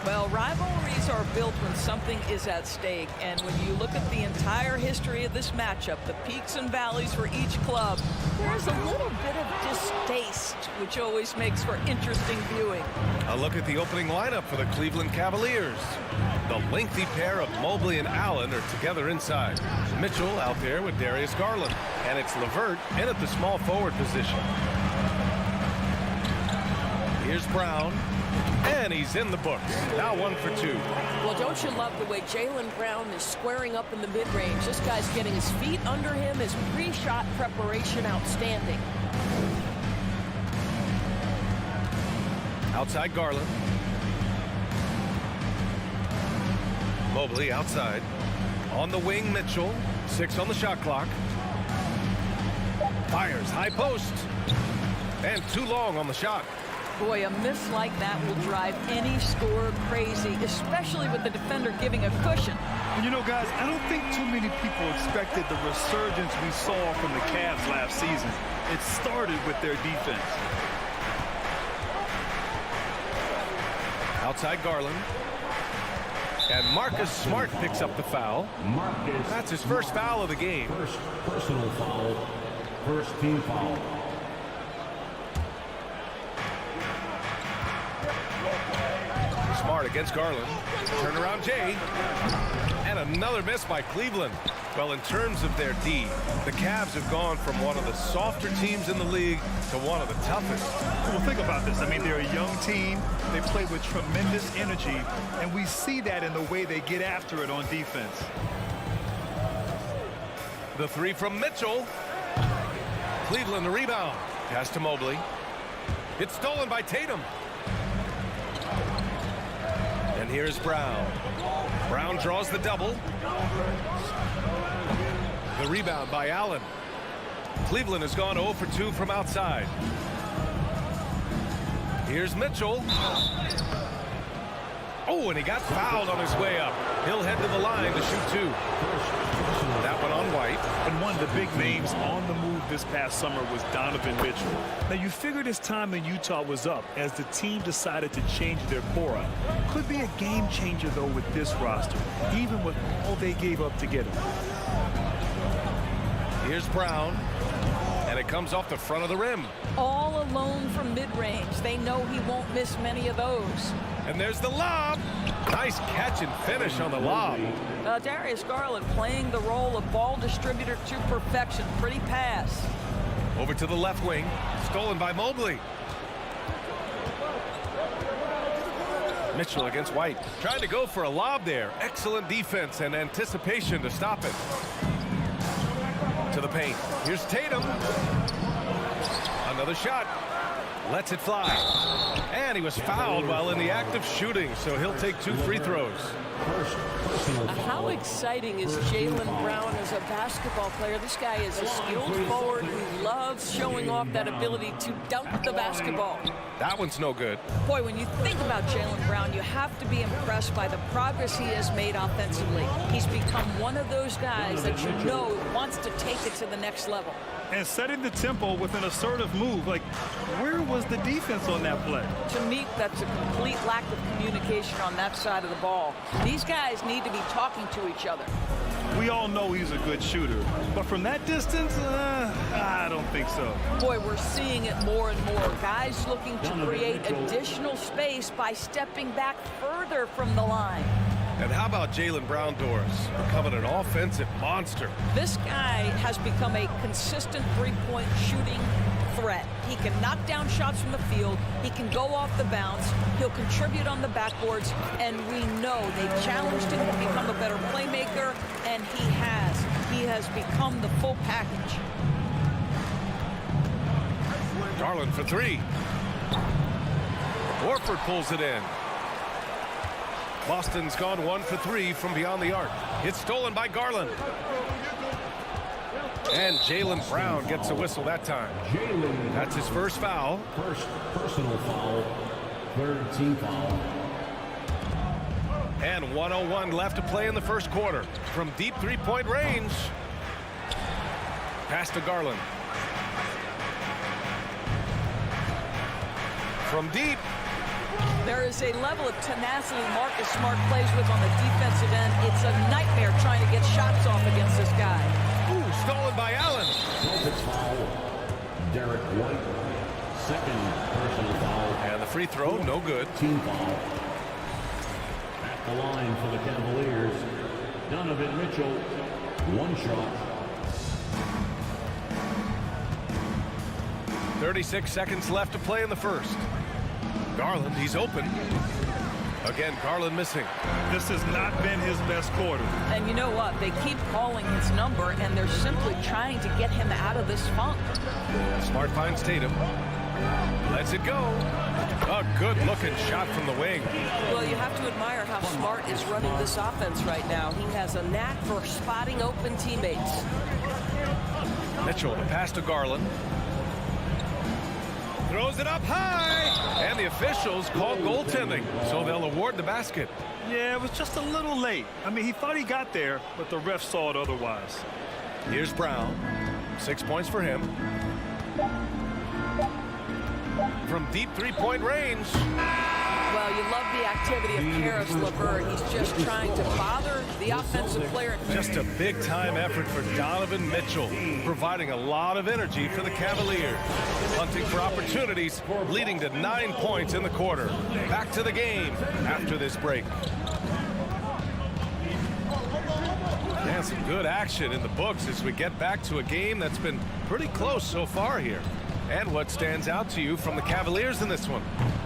Well, rivalries are built when something is at stake. And when you look at the entire history of this matchup, the peaks and valleys for each club, there's a little bit of distaste, which always makes for interesting viewing. A look at the opening lineup for the Cleveland Cavaliers. The lengthy pair of Mobley and Allen are together inside. Mitchell out there with Darius Garland. And it's LeVert in at the small forward position. Here's Brown. And he's in the books. Now 1 for 2. Well, don't you love the way Jaylen Brown is squaring up in the mid-range? This guy's getting his feet under him. His pre-shot preparation outstanding. Outside Garland. Mobley outside. On the wing, Mitchell. 6 on the shot clock. Fires high post. And too long on the shot. Boy, a miss like that will drive any scorer crazy, especially with the defender giving a cushion. And you know, guys, I don't think too many people expected the resurgence we saw from the Cavs last season. It started with their defense. Outside Garland. And Marcus Smart picks up the foul. That's his first foul of the game. First personal foul. First team foul. Smart against Garland. Turnaround Jay. And another miss by Cleveland. Well, in terms of their D, the Cavs have gone from one of the softer teams in the league to one of the toughest. Well, think about this. I mean, they're a young team. They play with tremendous energy, and we see that in the way they get after it on defense. The 3 from Mitchell. Cleveland the rebound. Pass to Mobley. It's stolen by Tatum. And here's Brown. Brown draws the double. The rebound by Allen. Cleveland has gone 0 for 2 from outside. Here's Mitchell. Oh, and he got fouled on his way up. He'll head to the line to shoot 2. That one on White. And one of the big names on the move this past summer was Donovan Mitchell. Now, you figured his time in Utah was up as the team decided to change their core up. Could be a game changer, though, with this roster, even with all they gave up to get him. Here's Brown. And it comes off the front of the rim. All alone from mid-range. They know he won't miss many of those. And there's the lob. Nice catch and finish on the lob. Darius Garland playing the role of ball distributor to perfection. Pretty pass. Over to the left wing. Stolen by Mobley. Mitchell against White. Trying to go for a lob there. Excellent defense and anticipation to stop it. To the paint. Here's Tatum. Another shot. Lets it fly. And he was fouled while in the act of shooting, so he'll take 2 free throws. How exciting is Jaylen Brown as a basketball player? This guy is a skilled forward who loves showing off that ability to dunk the basketball. That one's no good. Boy, when you think about Jaylen Brown, you have to be impressed by the progress he has made offensively. He's become one of those guys that you know wants to take it to the next level. And setting the tempo with an assertive move. Like, where was the defense on that play? To me, that's a complete lack of communication on that side of the ball. These guys need to be talking to each other. We all know he's a good shooter, but from that distance, I don't think so. Boy, we're seeing it more and more. Guys looking to create additional space by stepping back further from the line. And how about Jaylen Brown, Doris, becoming an offensive monster? This guy has become a consistent three-point shooting threat. He can knock down shots from the field. He can go off the bounce. He'll contribute on the backboards. And we know they've challenged him to become a better playmaker, and he has. He has become the full package. Garland for 3. Horford pulls it in. Boston's gone 1 for 3 from beyond the arc. It's stolen by Garland. And Jaylen Brown gets a whistle that time. That's his first foul. First personal foul. Third team foul. And 1:01 left to play in the first quarter. From deep three-point range. Pass to Garland. From deep. There is a level of tenacity Marcus Smart plays with on the defensive end. It's a nightmare trying to get shots off against this guy. Ooh, stolen by Allen. Celtics foul. Derek White. Second personal foul. And the free throw, no good. Team foul. At the line for the Cavaliers, Donovan Mitchell. One shot. 36 seconds left to play in the first. Garland, he's open. Again, Garland missing. This has not been his best quarter. And you know what? They keep calling his number, and they're simply trying to get him out of this funk. Smart finds Tatum. Lets it go. A good-looking shot from the wing. Well, you have to admire how Smart is running this offense right now. He has a knack for spotting open teammates. Mitchell, the pass to Garland. Throws it up high. And the officials call goaltending, so they'll award the basket. Yeah, it was just a little late. I mean, he thought he got there, but the ref saw it otherwise. Here's Brown. 6 points for him. From deep three-point range. Well, you love the activity of Karis LeVert. He's just trying to bother the offensive player. Just a big-time effort for Donovan Mitchell, providing a lot of energy for the Cavaliers. Hunting for opportunities, leading to 9 points in the quarter. Back to the game after this break. And some good action in the books as we get back to a game that's been pretty close so far here. And what stands out to you from the Cavaliers in this one?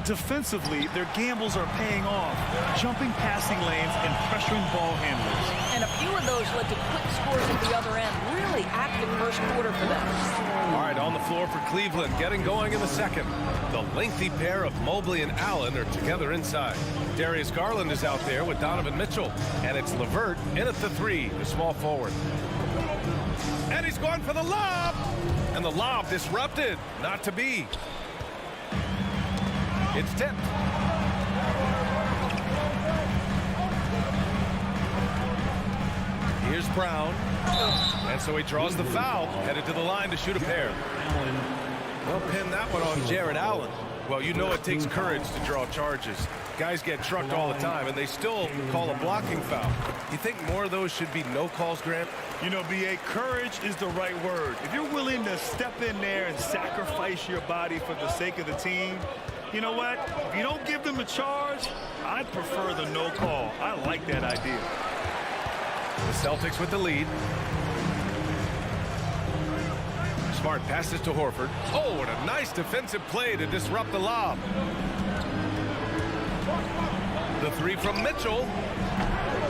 Defensively, their gambles are paying off, jumping passing lanes and pressuring ball handlers. And a few of those led to quick scores at the other end. Really active first quarter for them. All right, on the floor for Cleveland, getting going in the second. The lengthy pair of Mobley and Allen are together inside. Darius Garland is out there with Donovan Mitchell. And it's LeVert in at the three, the small forward. And he's going for the lob. And the lob disrupted. Not to be. It's tipped. Here's Brown. And so he draws the foul. Headed to the line to shoot a pair. Well, pin that one on Jared Allen. Well, you know it takes courage to draw charges. Guys get trucked all the time, and they still call a blocking foul. You think more of those should be no calls, Grant? You know, B.A., courage is the right word. If you're willing to step in there and sacrifice your body for the sake of the team, you know what? If you don't give them a charge, I'd prefer the no call. I like that idea. The Celtics with the lead. Smart passes to Horford. Oh, what a nice defensive play to disrupt the lob. The three from Mitchell.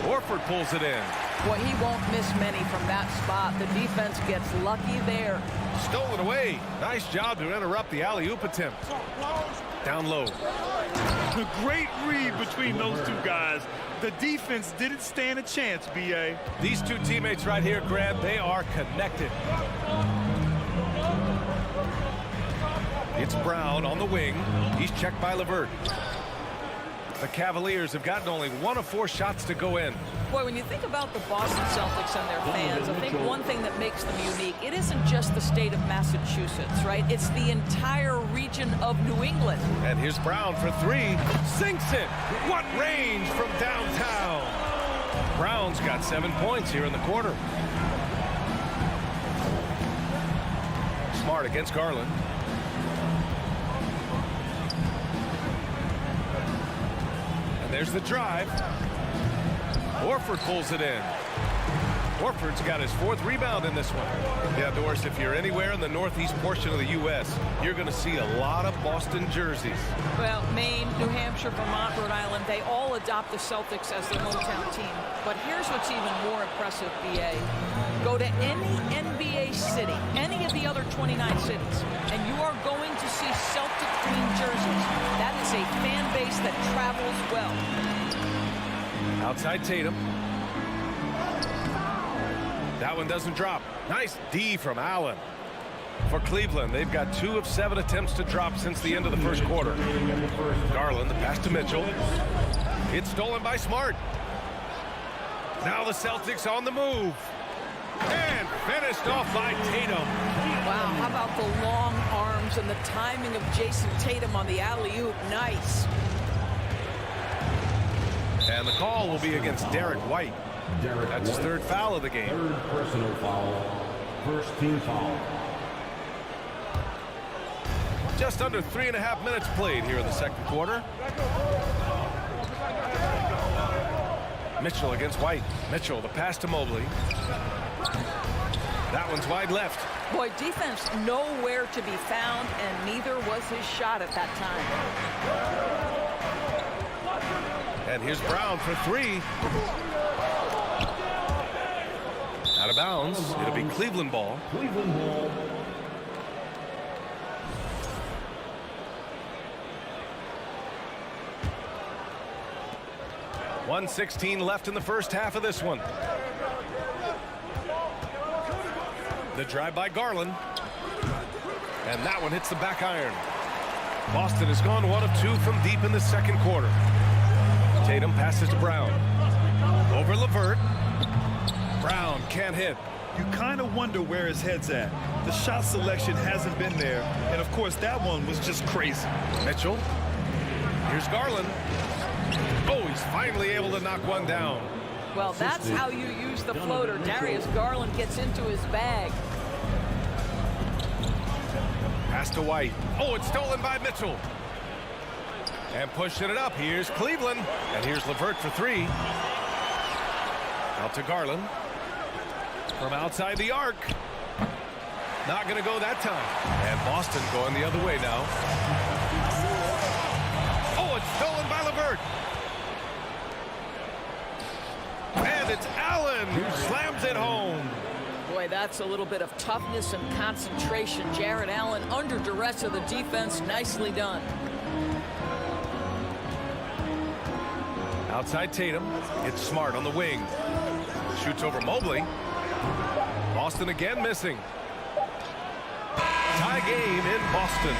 Horford pulls it in. Boy, he won't miss many from that spot. The defense gets lucky there. Stolen away. Nice job to interrupt the alley-oop attempt. Down low. The great read between those two guys. The defense didn't stand a chance, B.A. These two teammates right here, Grant, they are connected. It's Brown on the wing. He's checked by LeVert. The Cavaliers have gotten only 1 of 4 shots to go in. Boy, when you think about the Boston Celtics and their fans, I think one thing that makes them unique, it isn't just the state of Massachusetts, right? It's the entire region of New England. And here's Brown for 3. Sinks it. What range from downtown. Brown's got 7 points here in the quarter. Smart against Garland. There's the drive. Horford pulls it in. Horford's got his 4th rebound in this one. Yeah, Doris, if you're anywhere in the northeast portion of the U.S., you're going to see a lot of Boston jerseys. Well, Maine, New Hampshire, Vermont, Rhode Island, they all adopt the Celtics as their hometown team. But here's what's even more impressive, B.A. Go to any NBA city, any of the other 29 cities, and you are going to see Celtic green jerseys. That is a fan base that travels well. Outside Tatum. That one doesn't drop. Nice D from Allen. For Cleveland, they've got 2 of 7 attempts to drop since the end of the first quarter. Garland, the pass to Mitchell. It's stolen by Smart. Now the Celtics on the move. And Finished off by Tatum. Wow, how about the long arms and the timing of Jason Tatum on the alley-oop? Nice. And the call will be against Derek White. That's his third foul of the game. Third personal foul. First team foul. Just under 3.5 minutes played here in the second quarter. Mitchell against White. Mitchell, the pass to Mobley. That one's wide left. Boy, defense nowhere to be found, and neither was his shot at that time. And here's Brown for three. Out of bounds. It'll be Cleveland ball. Cleveland ball. .116 left in the first half of this one. The drive by Garland. And that one hits the back iron. Boston has gone 1 of 2 from deep in the second quarter. Tatum passes to Brown. Over LeVert. Brown can't hit. You kind of wonder where his head's at. The shot selection hasn't been there. And, of course, that one was just crazy. Mitchell. Here's Garland. Oh, he's finally able to knock one down. Well, that's how you use the floater. Darius Garland gets into his bag. Pass to White. Oh, it's stolen by Mitchell. And pushing it up. Here's Cleveland. And here's LeVert for three. Out to Garland. From outside the arc. Not going to go that time. And Boston going the other way now. Oh, it's stolen by LeVert. And it's Allen who slams it home. Boy, that's a little bit of toughness and concentration. Jarrett Allen under duress of the defense. Nicely done. Outside Tatum. It's Smart on the wing. Shoots over Mobley. Boston again missing. Tie game in Boston.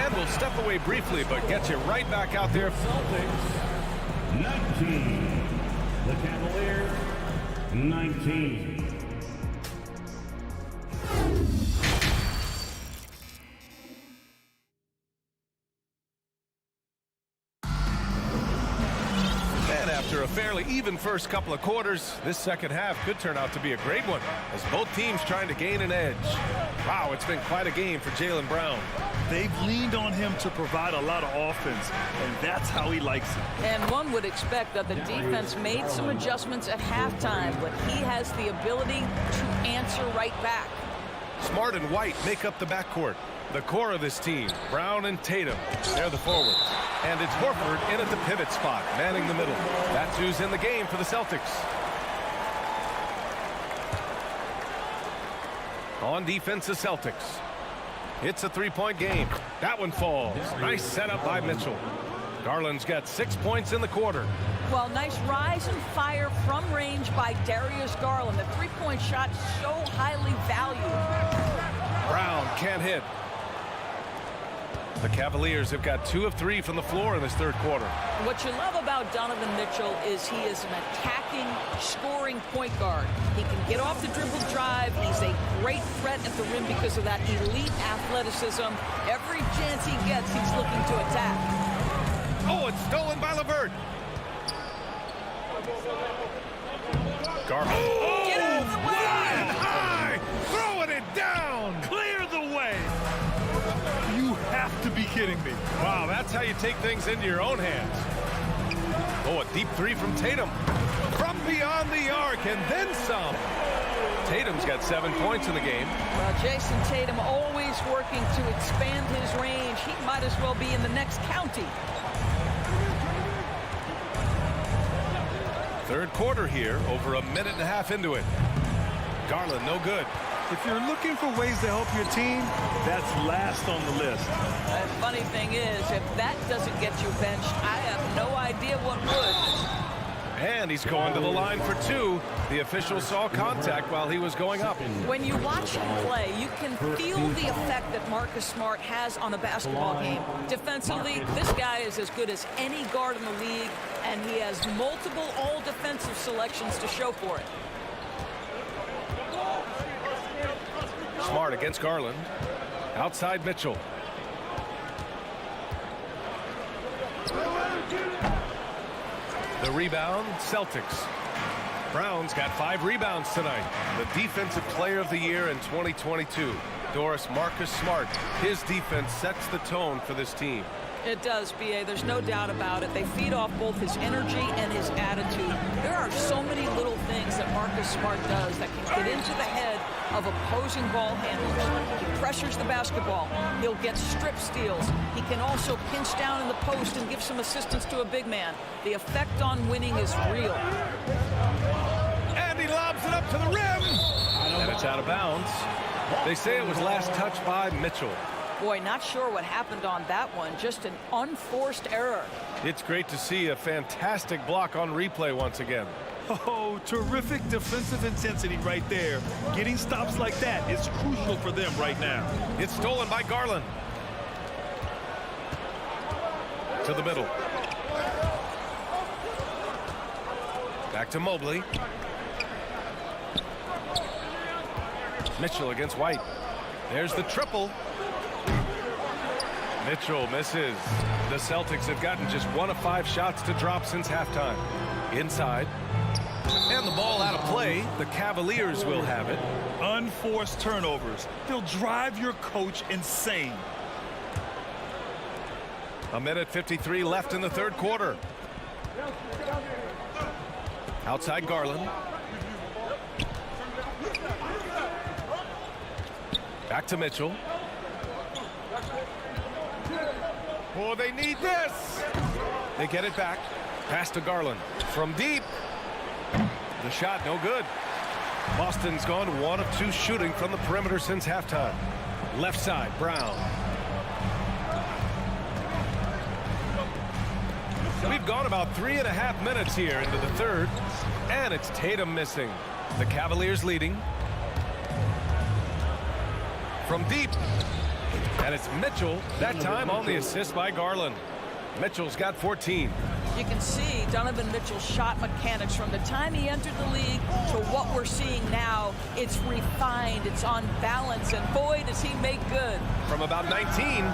And we'll step away briefly, but get you right back out there. Celtics 19. The Cavaliers 19. And after a fairly even first couple of quarters, this second half could turn out to be a great one as both teams trying to gain an edge. Wow, it's been quite a game for Jaylen Brown. They've leaned on him to provide a lot of offense, and that's how he likes it. And one would expect that the defense made some adjustments at halftime, but he has the ability to answer right back. Smart and White make up the backcourt. The core of this team, Brown and Tatum, they're the forwards. And it's Horford in at the pivot spot, manning the middle. That's who's in the game for the Celtics. On defense, the Celtics. It's a three-point game. That one falls. Nice setup by Mitchell. Garland's got 6 points in the quarter. Well, nice rise and fire from range by Darius Garland. The three-point shot so highly valued. Brown can't hit. The Cavaliers have got 2 of 3 from the floor in this third quarter. What you love about Donovan Mitchell is he is an attacking, scoring point guard. He can get off the dribble drive. He's a great threat at the rim because of that elite athleticism. Every chance he gets, he's looking to attack. Oh, it's stolen by LeVert. Garland. Oh, get out of the way! Flying high! Throwing it down! Clear the way! You have to be kidding me. Wow, that's how you take things into your own hands. Oh, a deep three from Tatum. From beyond the arc, and then some. Tatum's got 7 points in the game. Well, Jason Tatum always working to expand his range. He might as well be in the next county. Third quarter here, over a minute and a half into it. Garland, no good. If you're looking for ways to help your team, that's last on the list. The funny thing is, if that doesn't get you benched, I have no idea what would. And he's going to the line for 2. The official saw contact while he was going up. When you watch him play, you can feel the effect that Marcus Smart has on a basketball game. Defensively, this guy is as good as any guard in the league, and he has multiple all-defensive selections to show for it. Smart against Garland. Outside Mitchell. The rebound, Celtics. Brown's got 5 rebounds tonight. The Defensive Player of the Year in 2022. Doris, Marcus Smart. His defense sets the tone for this team. It does, B.A. There's no doubt about it. They feed off both his energy and his attitude. There are so many little things that Marcus Smart does that can get into the head of opposing ball handlers. He pressures the basketball. He'll get strip steals. He can also pinch down in the post and give some assistance to a big man. The effect on winning is real. And he lobs it up to the rim. And it's out of bounds. They say it was last touched by Mitchell. Boy, not sure what happened on that one. Just an unforced error. It's great to see a fantastic block on replay once again. Oh, terrific defensive intensity right there. Getting stops like that is crucial for them right now. It's stolen by Garland. To the middle. Back to Mobley. Mitchell against White. There's the triple. Mitchell misses. The Celtics have gotten just 1 of 5 shots to drop since halftime. Inside. And the ball out of play. The Cavaliers will have it. Unforced turnovers. They'll drive your coach insane. 1:53 left in the third quarter. Outside Garland. Back to Mitchell. Oh, they need this. They get it back. Pass to Garland. From deep. The shot no good. Boston's gone 1 of 2 shooting from the perimeter since halftime. Left side, Brown. We've gone about 3.5 minutes here into the third. And it's Tatum missing. The Cavaliers leading. From deep. And it's Mitchell, that time on the assist by Garland. Mitchell's got 14. You can see Donovan Mitchell's shot mechanics from the time he entered the league to what we're seeing now. It's refined, it's on balance, and boy, does he make good. From about 19.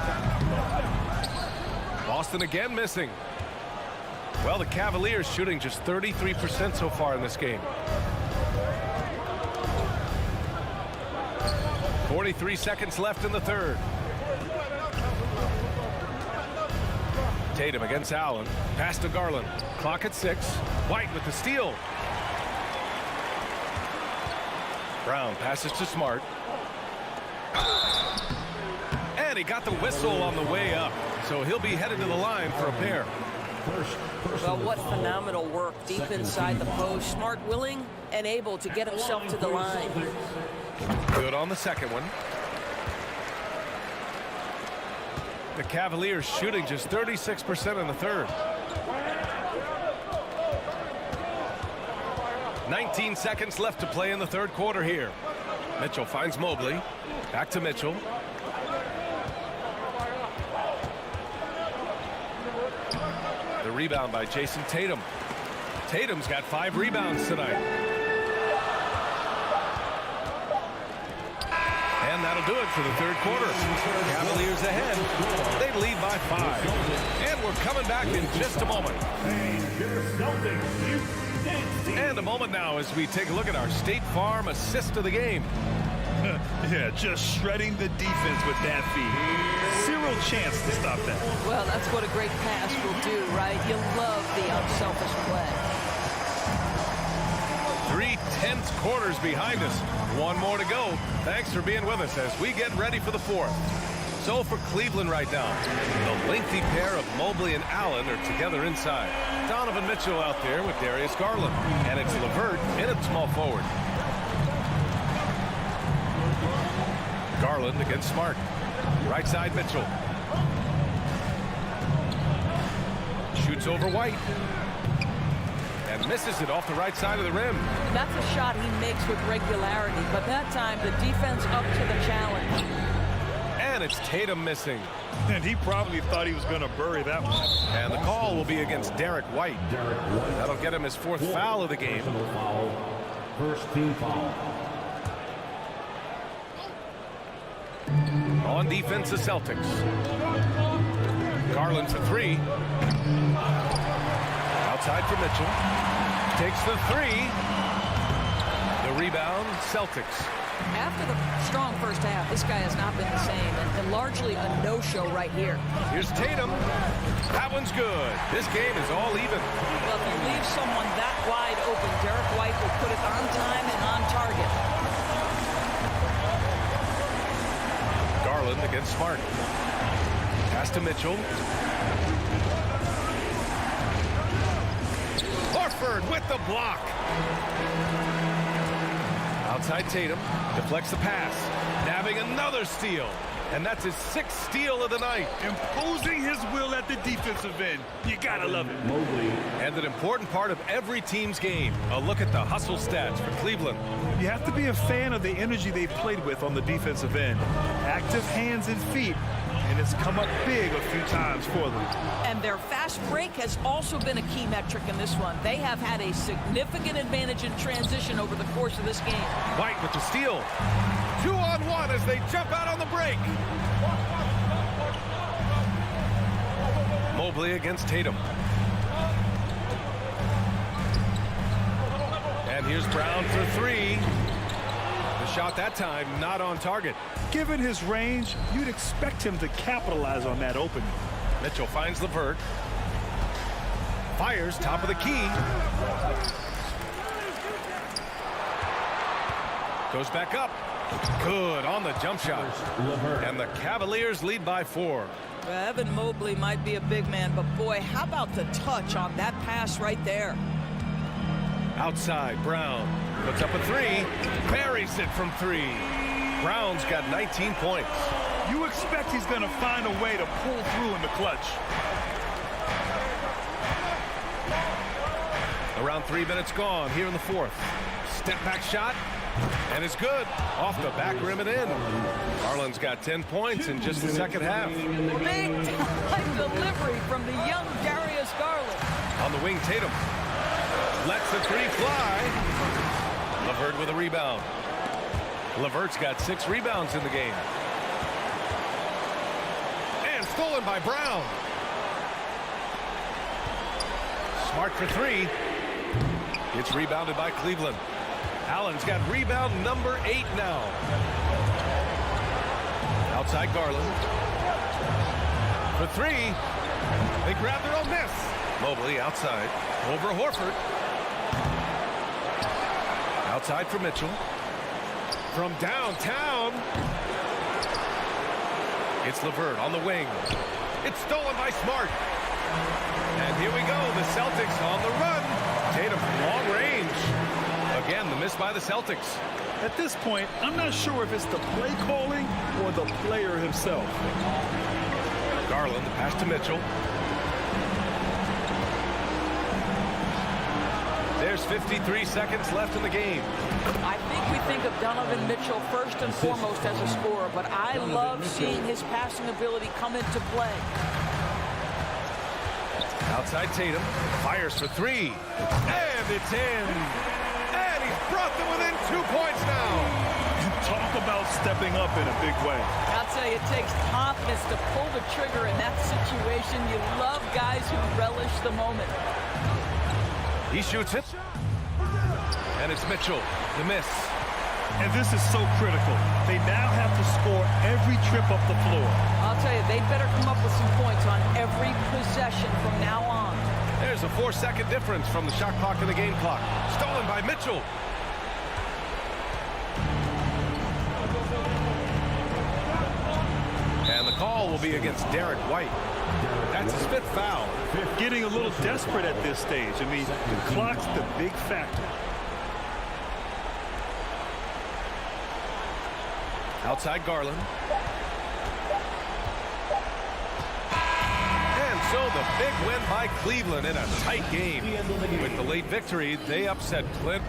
Boston again missing. Well, the Cavaliers shooting just 33% so far in this game. 43 seconds left in the third. Tatum against Allen. Pass to Garland. Clock at 6. White with the steal. Brown passes to Smart. And he got the whistle on the way up. So he'll be headed to the line for a pair. Well, what phenomenal work deep inside the post. Smart, willing, and able to get himself to the line. Good on the second one. The Cavaliers shooting just 36% in the third. 19 seconds left to play in the third quarter here. Mitchell finds Mobley. Back to Mitchell. The rebound by Jason Tatum. Tatum's got 5 rebounds tonight. And that'll do it for the third quarter. Cavaliers ahead. They lead by 5. And we're coming back in just a moment. And a moment now as we take a look at our State Farm assist of the game. Yeah, just shredding the defense with that feed. 0 chance to stop that. Well, that's what a great pass will do, right? You love the unselfish play. 3 tense quarters behind us. 1 more to go. Thanks for being with us as we get ready for the 4th. So for Cleveland right now, the lengthy pair of Mobley and Allen are together inside. Donovan Mitchell out there with Darius Garland. And it's LeVert in at small forward. Garland against Smart. Right side Mitchell. Shoots over White. And misses it off the right side of the rim. That's a shot he makes with regularity, but that time the defense up to the challenge. And it's Tatum missing. And he probably thought he was going to bury that one. And the call will be against Derek White. That'll get him his 4th foul of the game. First team foul. On defense, the Celtics. Garland for three. Outside for Mitchell. Takes the three. The rebound, Celtics. After the strong first half, this guy has not been the same, and largely a no-show right here. Here's Tatum. That one's good. This game is all even. Well, if you leave someone that wide open, Derek White will put it on time and on target. Garland against Smart. Pass to Mitchell. Horford with the block. Outside Tatum, deflects the pass, nabbing another steal. And that's his 6th steal of the night. Imposing his will at the defensive end. You gotta love it. And an important part of every team's game. A look at the hustle stats for Cleveland. You have to be a fan of the energy they've played with on the defensive end. Active hands and feet. And it's come up big a few times for them. And their fast break has also been a key metric in this one. They have had a significant advantage in transition over the course of this game. White with the steal. 2-on-1 as they jump out on the break. Mobley against Tatum. And here's Brown for three. The shot that time not on target. Given his range, you'd expect him to capitalize on that opening. Mitchell finds LeVert. Fires top of the key. Goes back up. Good on the jump shot. And the Cavaliers lead by 4. Well, Evan Mobley might be a big man, but boy, how about the touch on that pass right there? Outside, Brown puts up a three. Buries it from 3. Brown's got 19 points. You expect he's going to find a way to pull through in the clutch. Around 3 minutes gone here in the 4th. Step back shot. And it's good. Off the back rim and in. Garland's got 10 points in just the second half. Big time delivery from the young Darius Garland. On the wing, Tatum. Lets the three fly. LeVert with a rebound. LeVert's got 6 rebounds in the game. And stolen by Brown. Smart for 3. It's rebounded by Cleveland. Allen's got rebound number 8 now. Outside Garland. For 3. They grab their own miss. Mobley outside. Over Horford. Outside for Mitchell. From downtown. It's LeVert on the wing. It's stolen by Smart. And here we go. The Celtics on the run. Tatum from long range. Again, the miss by the Celtics. At this point, I'm not sure if it's the play calling or the player himself. Garland, the pass to Mitchell. There's 53 seconds left in the game. I think we think of Donovan Mitchell first and foremost as a scorer, but I love seeing his passing ability come into play. Outside Tatum. Fires for 3. And it's in. And he's brought them within 2 points now. Talk about stepping up in a big way. I'll tell you, it takes confidence to pull the trigger in that situation. You love guys who relish the moment. He shoots it. And it's Mitchell. The miss. And this is so critical. They now have to score every trip up the floor. I'll tell you, they better come up with some points on every possession from now on. There's a 4-second difference from the shot clock and the game clock. Stolen by Mitchell. And the call will be against Derek White. That's his 5th foul. Getting a little desperate at this stage. I mean, the clock's the big factor. Outside Garland. And so the big win by Cleveland in a tight game. With the late victory, they upset Clint.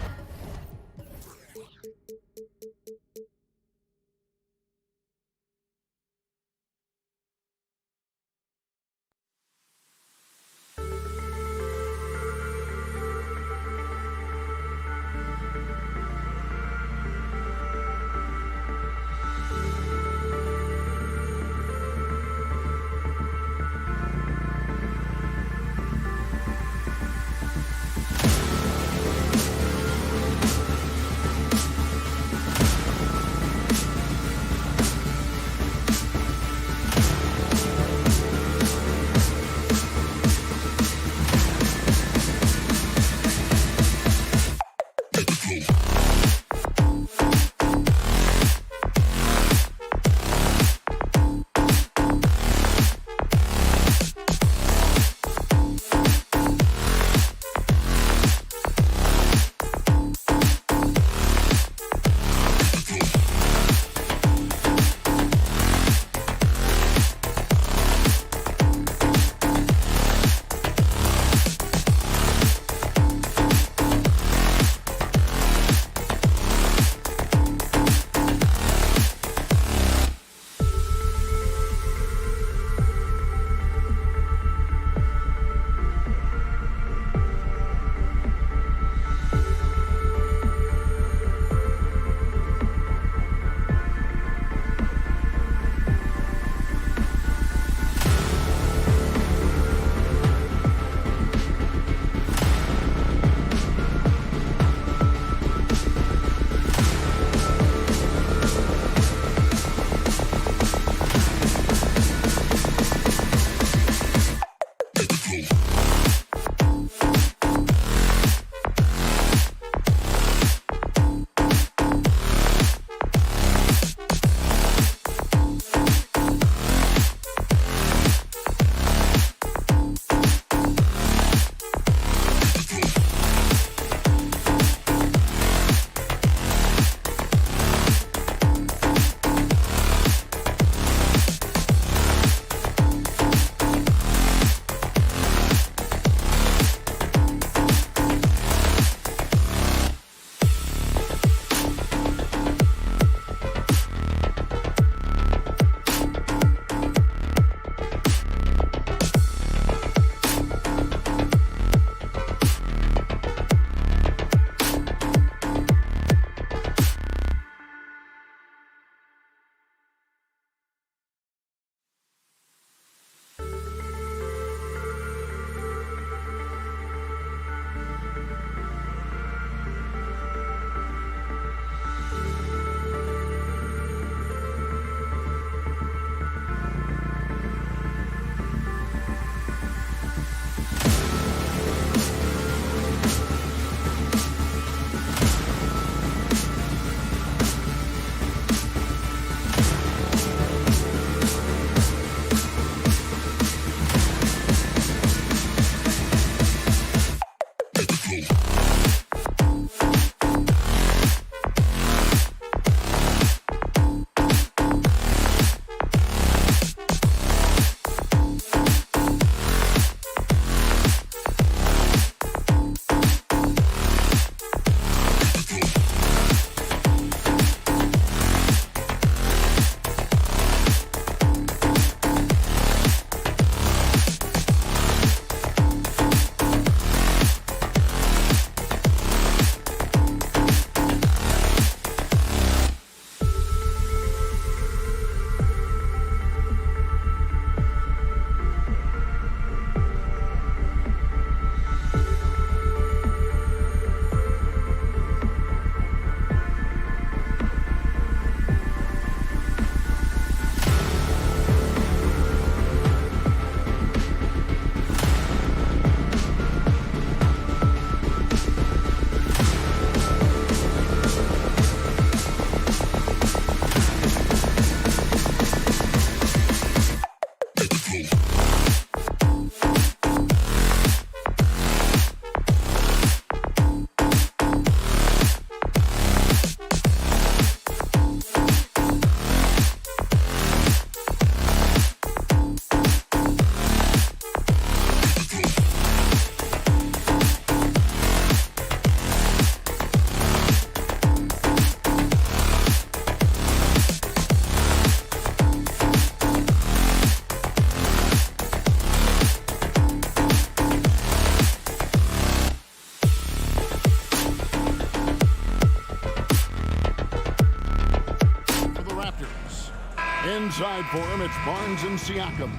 Inside for him, it's Barnes and Siakam.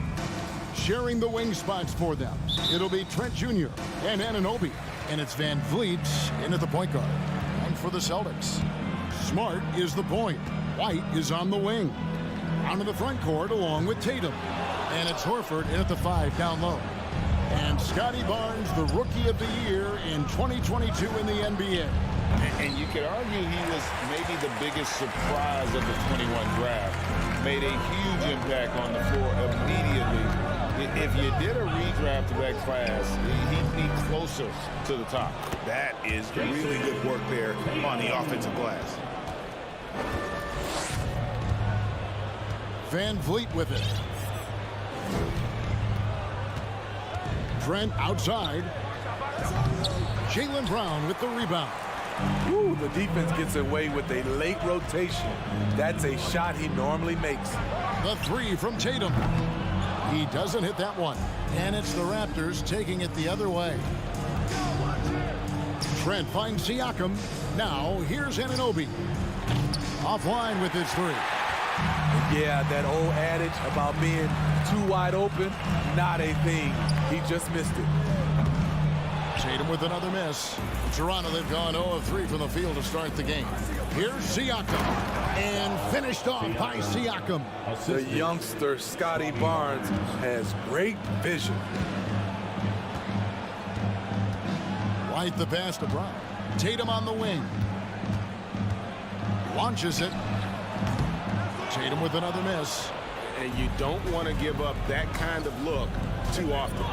Sharing the wing spots for them, it'll be Trent Jr. and Anunoby. And it's Van Vliet in at the point guard. And for the Celtics, Smart is the point. White is on the wing. Onto the front court along with Tatum. And it's Horford in at the 5 down low. And Scotty Barnes, the Rookie of the Year in 2022 in the NBA. And you could argue he was maybe the biggest surprise of the 21 draft. Made a huge impact on the floor immediately. If you did a redraft of that class, he'd be closer to the top. That is really good work there on the offensive glass. Van Vliet with it. Trent outside. Jaylen Brown with the rebound. Ooh, the defense gets away with a late rotation. That's a shot he normally makes. The 3 from Tatum. He doesn't hit that one. And it's the Raptors taking it the other way. Trent finds Siakam. Now here's Anunoby. Offline with his 3. Yeah, that old adage about being too wide open, not a thing. He just missed it. Tatum with another miss. Toronto, they've gone 0 of 3 from the field to start the game. Here's Siakam. And finished off by Siakam. The youngster, Scotty Barnes, has great vision. White the pass to Brown. Tatum on the wing. Launches it. Tatum with another miss. And you don't want to give up that kind of look too often.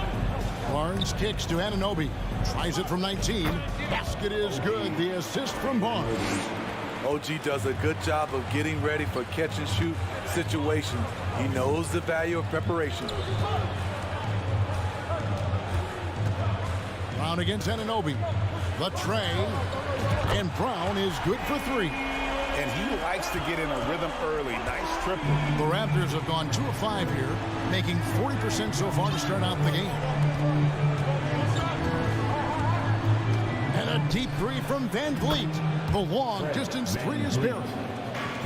Barnes kicks to Anunoby. Tries it from 19. Basket is good. The assist from Barnes. OG does a good job of getting ready for catch-and-shoot situations. He knows the value of preparation. Brown against Anunoby. The tray. And Brown is good for 3. And he likes to get in a rhythm early. Nice triple. The Raptors have gone 2 of 5 here, making 40% so far to start out the game. And a deep 3 from Van Vliet. The long distance 3 is buried.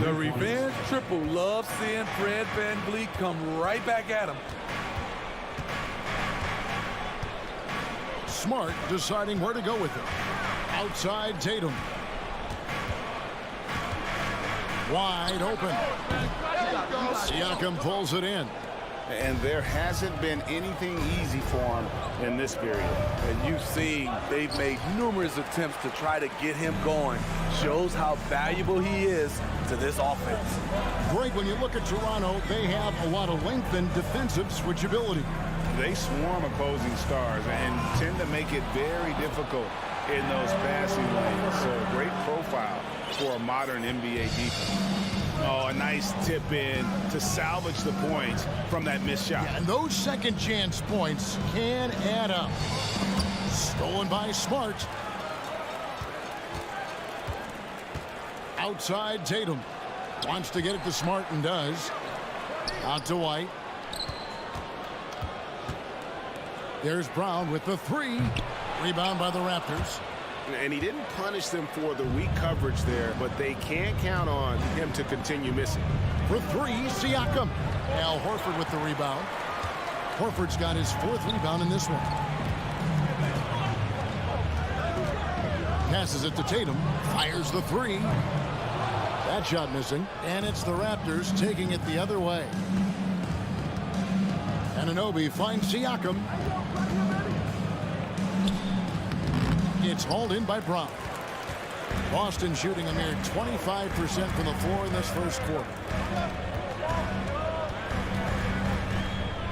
The revenge triple loves seeing Fred Van Vliet come right back at him. Smart deciding where to go with it. Outside Tatum. Wide open. Siakam pulls it in. And there hasn't been anything easy for him in this period. And you've seen they've made numerous attempts to try to get him going. Shows how valuable he is to this offense. Greg, when you look at Toronto, they have a lot of length and defensive switchability. They swarm opposing stars and tend to make it very difficult in those passing lanes. So great profile for a modern NBA defense. Oh, a nice tip in to salvage the points from that missed shot. Yeah, and those second chance points can add up. Stolen by Smart. Outside Tatum. Wants to get it to Smart and does. Out to White. There's Brown with the 3. Rebound by the Raptors. And he didn't punish them for the weak coverage there, but they can't count on him to continue missing. For 3, Siakam. Al Horford with the rebound. Horford's got his 4th rebound in this one. Passes it to Tatum. Fires the 3. That shot missing. And it's the Raptors taking it the other way. Anunoby finds Siakam. It's hauled in by Brown. Boston shooting a mere 25% from the floor in this first quarter.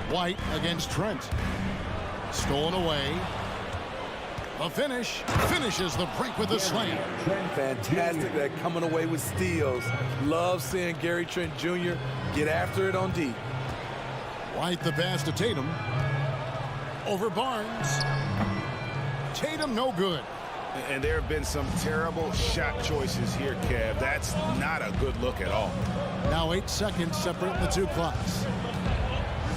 White against Trent. Stolen away. A finish. Finishes the break with a slam. Fantastic at coming away with steals. Love seeing Gary Trent Jr. get after it on D. White the pass to Tatum. Over Barnes. Tatum no good. And there have been some terrible shot choices here, Kev. That's not a good look at all. Now 8 seconds separating the 2 clocks.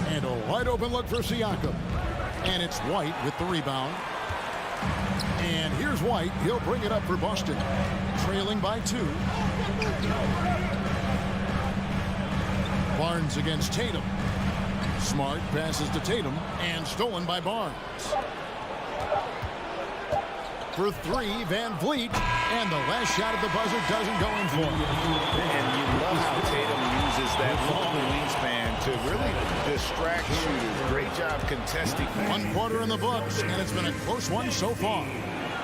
And a wide open look for Siakam. And it's White with the rebound. And here's White. He'll bring it up for Boston. Trailing by 2. Barnes against Tatum. Smart passes to Tatum and stolen by Barnes. For three, Van Vliet, and the last shot of the buzzer doesn't go in for him. And you love how Tatum uses that long wingspan to really distract shooters. Great job contesting. 1 quarter in the books, and it's been a close one so far.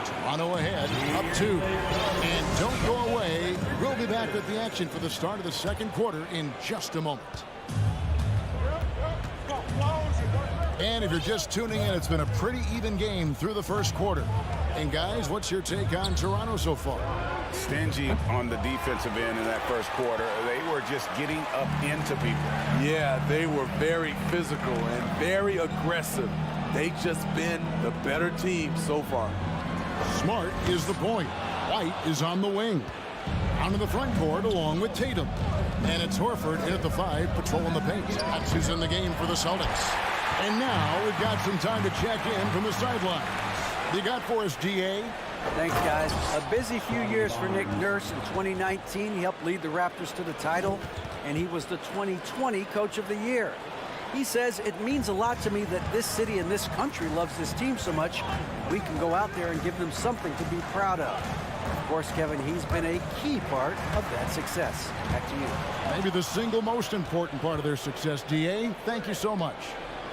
Toronto ahead, up 2. And don't go away. We'll be back with the action for the start of the second quarter in just a moment. And if you're just tuning in, it's been a pretty even game through the first quarter. And guys, what's your take on Toronto so far? Stingy on the defensive end in that first quarter. They were just getting up into people. Yeah, they were very physical and very aggressive. They've just been the better team so far. Smart is the point. White is on the wing. Out in the front court along with Tatum. And it's Horford in at the 5, patrolling the paint. That's who's in the game for the Celtics. And now we've got some time to check in from the sidelines. You got for us, DA? Thanks, guys. A busy few years for Nick Nurse. In 2019, he helped lead the Raptors to the title, and he was the 2020 Coach of the Year. He says, it means a lot to me that this city and this country loves this team so much. We can go out there and give them something to be proud of. Of course, Kevin, he's been a key part of that success. Back to you. Maybe the single most important part of their success, DA. Thank you so much.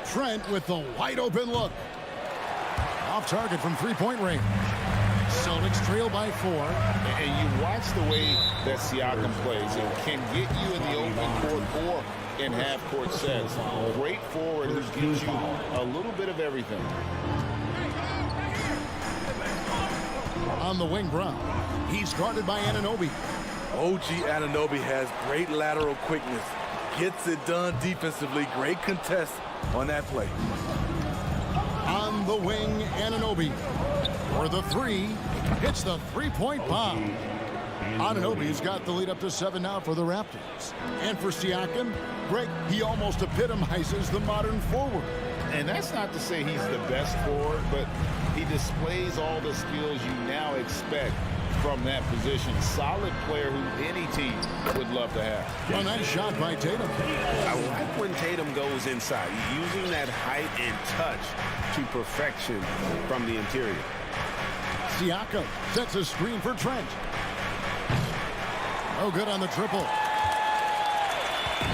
Trent with the wide open look. Off target from three-point range. Celtics trail by 4. And you watch the way that Siakam plays. It can get you in the open court or in half-court sets. Great forward who gives you a little bit of everything. On the wing, Brown. He's guarded by Anunoby. OG Anunoby has great lateral quickness. Gets it done defensively. Great contest on that play. On the wing, Anunoby. For the 3, hits the three-point bomb. Anunoby's got the lead up to 7 now for the Raptors. And for Siakam, Greg, he almost epitomizes the modern forward. And that's not to say he's the best forward, but he displays all the skills you now expect from that position. Solid player who any team would love to have. A nice shot by Tatum. I like when Tatum goes inside, using that height and touch to perfection from the interior. Siakam sets a screen for Trent. No good on the triple.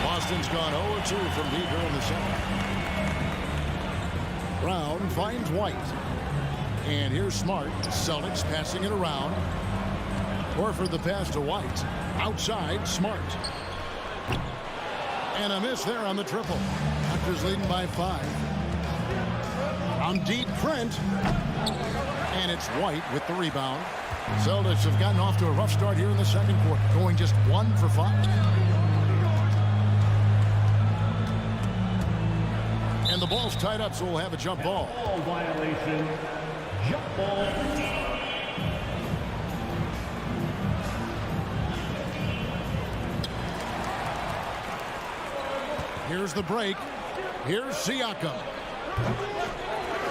Boston's gone 0-2 from deep here in the second. Brown finds White. And here's Smart. Celtics passing it around. Horford the pass to White. Outside, Smart. And a miss there on the triple. Raptors leading by 5. On deep, Trent. And it's White with the rebound. Celtics have gotten off to a rough start here in the second quarter, going just 1 for 5. And the ball's tied up, so we'll have a jump ball. Ball violation. Jump ball. Here's the break. Here's Siakam.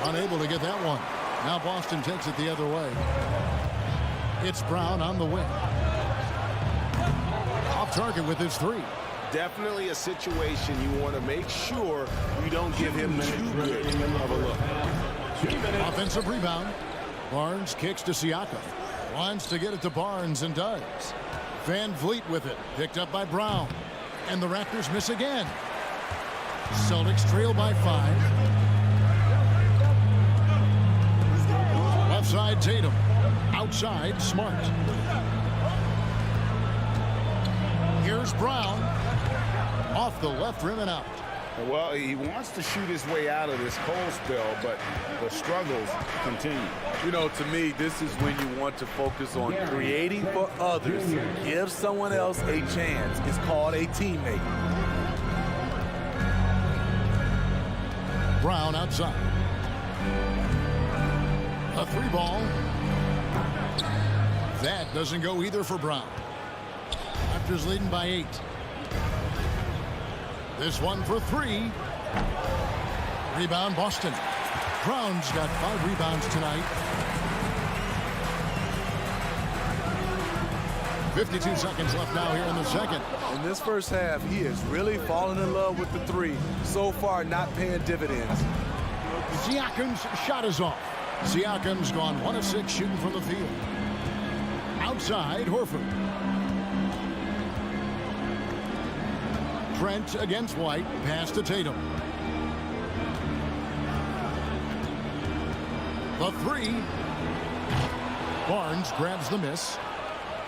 Unable to get that one. Now Boston takes it the other way. It's Brown on the wing. Off target with his 3. Definitely a situation you want to make sure you don't give him too good of a look. Offensive rebound. Barnes kicks to Siakam. Wants to get it to Barnes and does. Van Vliet with it. Picked up by Brown. And the Raptors miss again. Celtics trail by 5. Left side, Tatum. Outside, Smart. Here's Brown. Off the left rim and out. Well, he wants to shoot his way out of this cold spell, but the struggles continue. You know, to me, this is when you want to focus on creating for others. Give someone else a chance. It's called a teammate. Brown outside. A 3 ball. That doesn't go either for Brown. Raptors leading by 8. This one for 3. Rebound Boston. Brown's got 5 rebounds tonight. 52 seconds left now here in the second. In this first half, he is really falling in love with the three. So far, not paying dividends. Siakam's shot is off. Siakam's gone 1 of 6 shooting from the field. Outside, Horford. Trent against White. Pass to Tatum. The three. Barnes grabs the miss.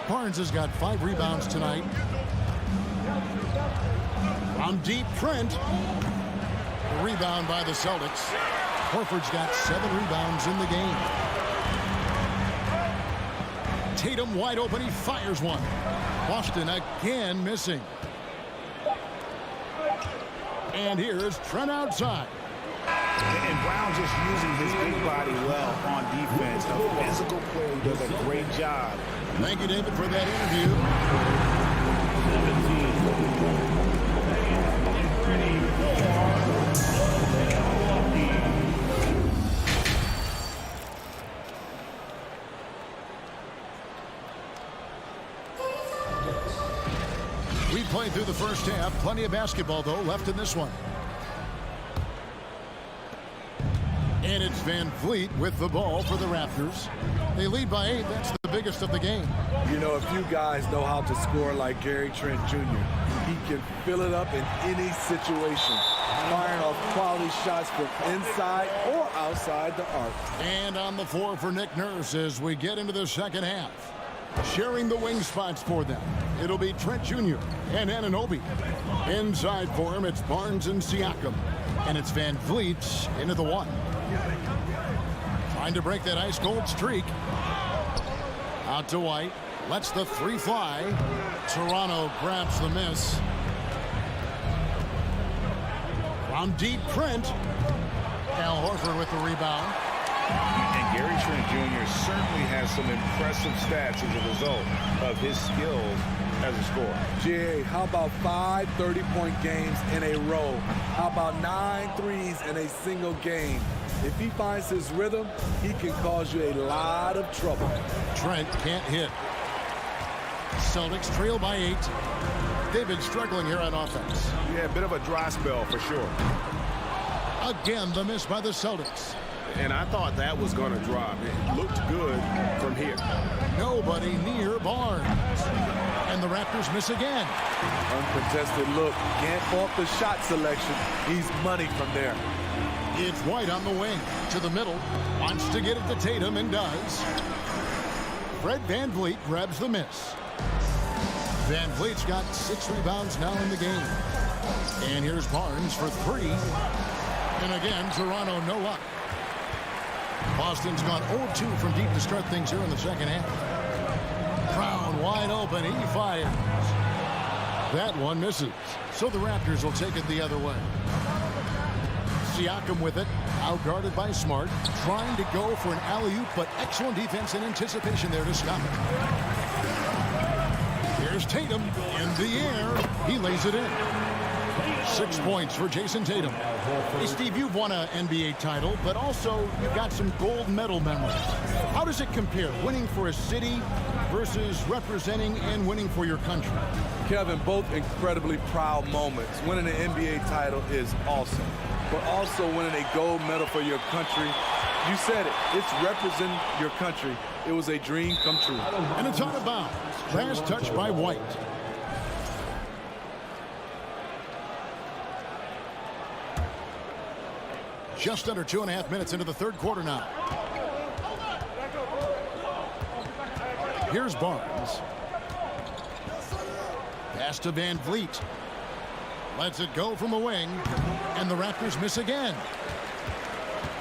Barnes has got 5 rebounds tonight. On deep, Trent. The rebound by the Celtics. Horford's got 7 rebounds in the game. Tatum wide open. He fires one. Boston again missing. And here's Trent outside. And Brown just using his big body well on defense. A physical player who does a great job. Thank you, David, for that interview. 17. We played through the first half. Plenty of basketball, though, left in this one. And it's Van Vliet with the ball for the Raptors. They lead by 8. That's the biggest of the game. You know, if you guys know how to score like Gary Trent Jr., he can fill it up in any situation, firing off quality shots from inside or outside the arc. And on the floor for Nick Nurse as we get into the second half. Sharing the wing spots for them, it'll be Trent Jr. and Anunoby. Inside for him, it's Barnes and Siakam. And it's Van Vliet into the 1. Trying to break that ice-cold streak. Out to White. Lets the 3 fly. Toronto grabs the miss. From deep, Trent. Al Horford with the rebound. And Gary Trent Jr. certainly has some impressive stats as a result of his skills as a scorer. Jay, how about 5 30-point games in a row? How about 9 threes in a single game? If he finds his rhythm, he can cause you a lot of trouble. Trent can't hit. Celtics trail by 8. They've been struggling here on offense. Yeah, a bit of a dry spell for sure. Again, the miss by the Celtics. And I thought that was going to drop. It looked good from here. Nobody near Barnes. And the Raptors miss again. Uncontested look. Can't fault the shot selection. He's money from there. It's White on the wing. To the middle. Wants to get it to Tatum and does. Fred Van Vliet grabs the miss. Van Vliet's got 6 rebounds now in the game. And here's Barnes for 3. And again, Toronto no luck. Boston's gone 0-2 from deep to start things here in the second half. Brown wide open. He fires. That one misses. So the Raptors will take it the other way. Siakam with it. Outguarded by Smart. Trying to go for an alley-oop, but excellent defense and anticipation there to stop it. Here's Tatum in the air. He lays it in. 6 points for Jason Tatum. Hey, Steve, you've won an NBA title, but also you've got some gold medal memories. How does it compare, winning for a city versus representing and winning for your country? Kevin, both incredibly proud moments. Winning an NBA title is awesome, but also winning a gold medal for your country, you said it, it's representing your country. It was a dream come true. And it's out of bounds. Last touch by White. Just under 2.5 minutes into the third quarter now. Here's Barnes. Pass to Van Vliet. Lets it go from the wing. And the Raptors miss again.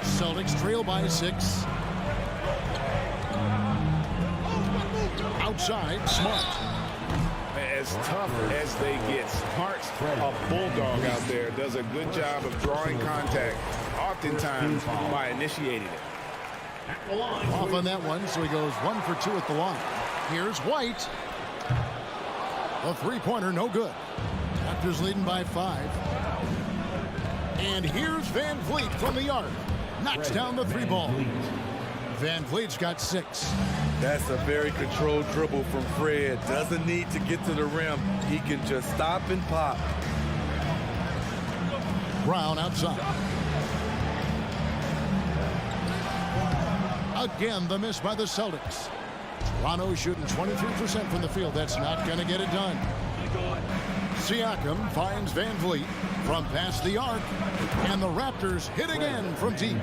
Celtics trail by 6. Outside, Smart. As tough as they get, Smart's a bulldog out there. Does a good job of drawing contact, oftentimes by initiating it. Off on that one, so he goes 1 for 2 at the line. Here's White. The three-pointer, no good. Raptors leading by 5. And here's Van Vliet from the arc. Knocks down the 3 ball. Van Vliet's got 6. That's a very controlled dribble from Fred. Doesn't need to get to the rim. He can just stop and pop. Brown outside. Again, the miss by the Celtics. Toronto shooting 23% from the field. That's not going to get it done. Siakam finds Van Vliet from past the arc, and the Raptors hit again from deep.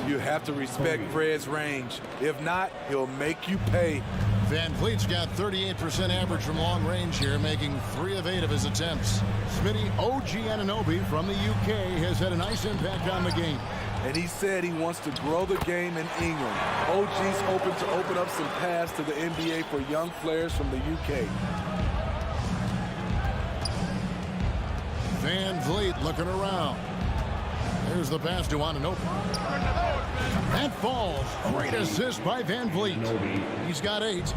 You have to respect Fred's range. If not, he'll make you pay. Van Vliet's got 38% average from long range here, making 3 of 8 of his attempts. Smitty OG Anunoby from the UK has had a nice impact on the game. And he said he wants to grow the game in England. OG's hoping to open up some paths to the NBA for young players from the UK. Van Vliet looking around. There's the pass to Anunoby. That falls. Great assist by Van Vliet. He's got 8.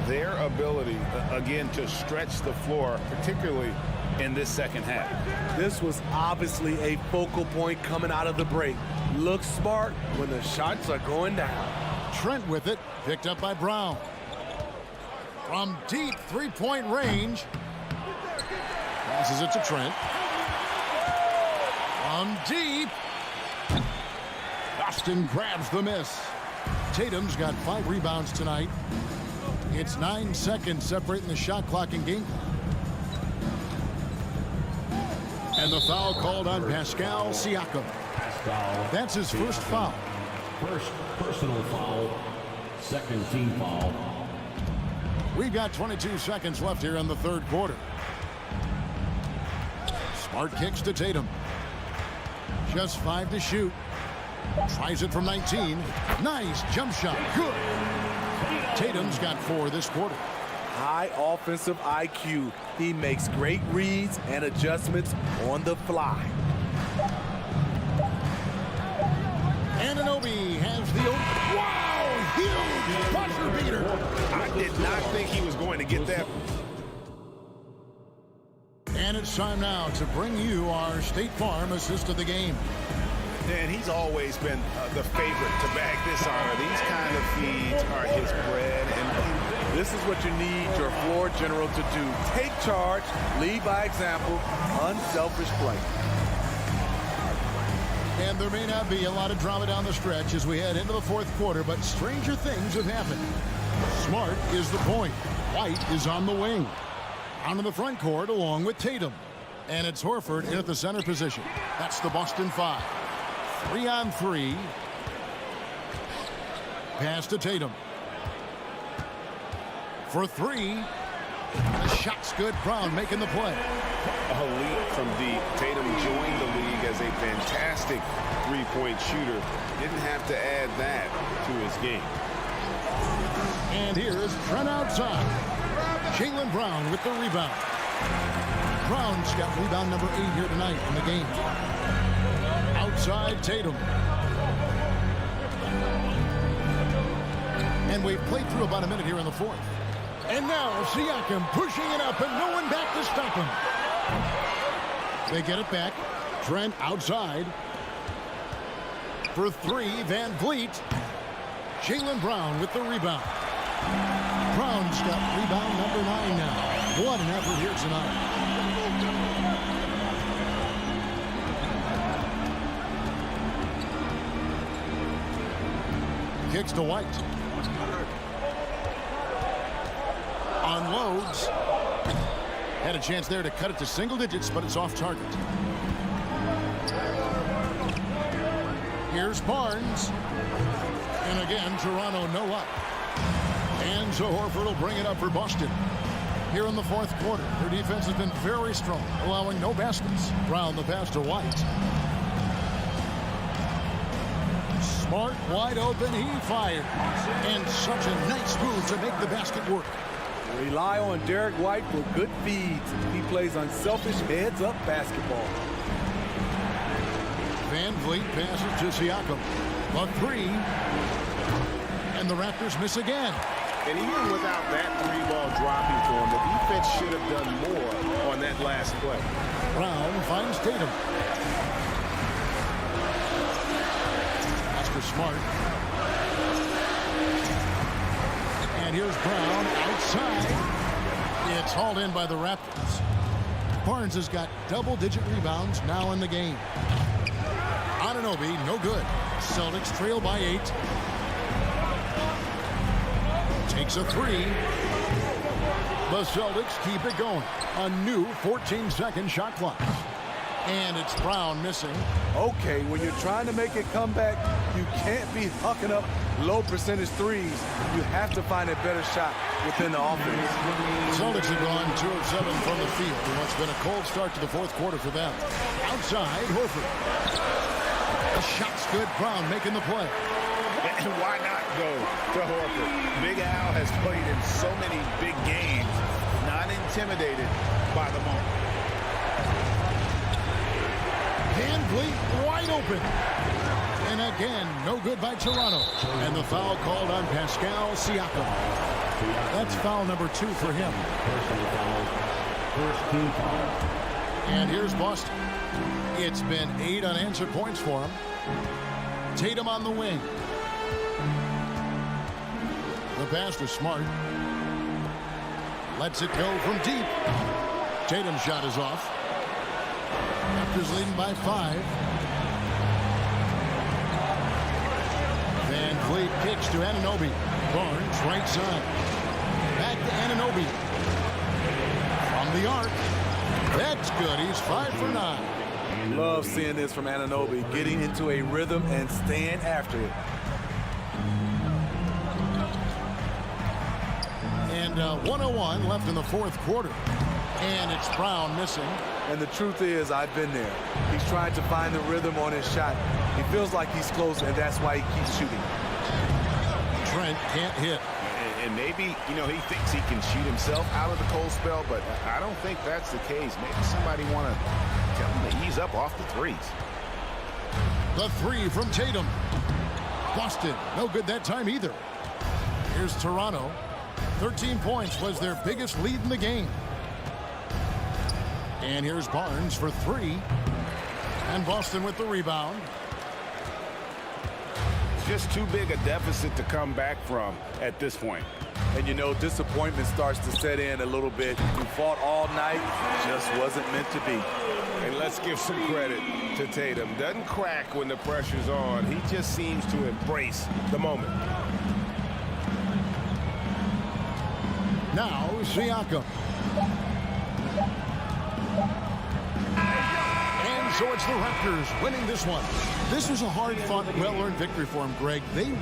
Their ability, again, to stretch the floor, particularly in this second half. This was obviously a focal point coming out of the break. Look smart when the shots are going down. Trent with it, picked up by Brown. From deep three-point range. Passes it to Trent. From deep. Boston grabs the miss. Tatum's got 5 rebounds tonight. It's 9 seconds separating the shot clock and game clock. And the foul called on Pascal Siakam. That's his first foul. First personal foul, second team foul. We've got 22 seconds left here in the third quarter. Smart kicks to Tatum. Just 5 to shoot. Tries it from 19. Nice jump shot. Good. Tatum's got 4 this quarter. High offensive IQ. He makes great reads and adjustments on the fly. Anunoby has the wow, huge buzzer beater. I did not think he was going to get that. And it's time now to bring you our State Farm assist of the game. And he's always been the favorite to bag this honor. These kind of feeds are his bread and butter. This is what you need your floor general to do. Take charge, lead by example, unselfish play. And there may not be a lot of drama down the stretch as we head into the fourth quarter, but stranger things have happened. Smart is the point. White is on the wing. Out in the front court along with Tatum. And it's Horford in at the center position. That's the Boston 5. 3-on-3. Pass to Tatum. For 3. The shot's good. Brown making the play. A leap from deep. Tatum joined the league as a fantastic three-point shooter. Didn't have to add that to his game. And here's Trent outside. Jaylen Brown with the rebound. Brown's got rebound number 8 here tonight in the game. Outside Tatum. And we've played through about a minute here in the fourth. And now Siakam pushing it up and no one back to stop him. They get it back. Trent outside. For 3, Van Vliet. Jaylen Brown with the rebound. Brown's got rebound number 9 now. What an effort here tonight. Kicks to White. Unloads. Had a chance there to cut it to single digits, but it's off target. Here's Barnes. And again, Toronto no up. And so Horford will bring it up for Boston. Here in the fourth quarter, their defense has been very strong, allowing no baskets. Brown the pass to White. Smart, wide open, he fired. And such a nice move to make the basket work. Rely on Derek White for good feeds. He plays unselfish heads-up basketball. Van Vliet passes to Siakam. A 3. And the Raptors miss again. And even without that 3-ball dropping for him, the defense should have done more on that last play. Brown finds Tatum. That's for Smart. And here's Brown outside. It's hauled in by the Raptors. Barnes has got double-digit rebounds now in the game. Anunoby, no good. Celtics trail by 8. Takes a 3. The Celtics keep it going. A new 14-second shot clock. And it's Brown missing. Okay, when you're trying to make a comeback, you can't be hucking up low percentage threes. You have to find a better shot within the offense. Celtics have gone 2 of 7 from the field in what's been a cold start to the fourth quarter for them. Outside, Horford. The shot's good. Brown making the play. And why not go to Horford? Big Al has played in so many big games, not intimidated by the moment. Van Vliet wide open. And again, no good by Toronto. And the foul called on Pascal Siakam. That's foul number 2 for him. First team foul. And here's Boston. It's been 8 unanswered points for him. Tatum on the wing. The pass to Smart. Lets it go from deep. Tatum's shot is off. Raptors leading by 5. Van Vliet kicks to Anunoby. Barnes right side. Back to Anunoby. From the arc. That's good. He's 5 for 9. Love seeing this from Anunoby, getting into a rhythm and staying after it. And 101 left in the fourth quarter. And it's Brown missing. And the truth is, I've been there. He's trying to find the rhythm on his shot. He feels like he's close, and that's why he keeps shooting. Trent can't hit. And maybe, he thinks he can shoot himself out of the cold spell, but I don't think that's the case. Maybe somebody want to tell him to ease up off the threes. The 3 from Tatum. Boston, no good that time either. Here's Toronto. 13 points was their biggest lead in the game. And here's Barnes for 3. And Boston with the rebound. Just too big a deficit to come back from at this point. And disappointment starts to set in a little bit. We fought all night, just wasn't meant to be. And let's give some credit to Tatum. Doesn't crack when the pressure's on. He just seems to embrace the moment. Now Siakam. And so it's the Raptors winning this one. This was a hard-fought, well-earned victory for them, Greg. They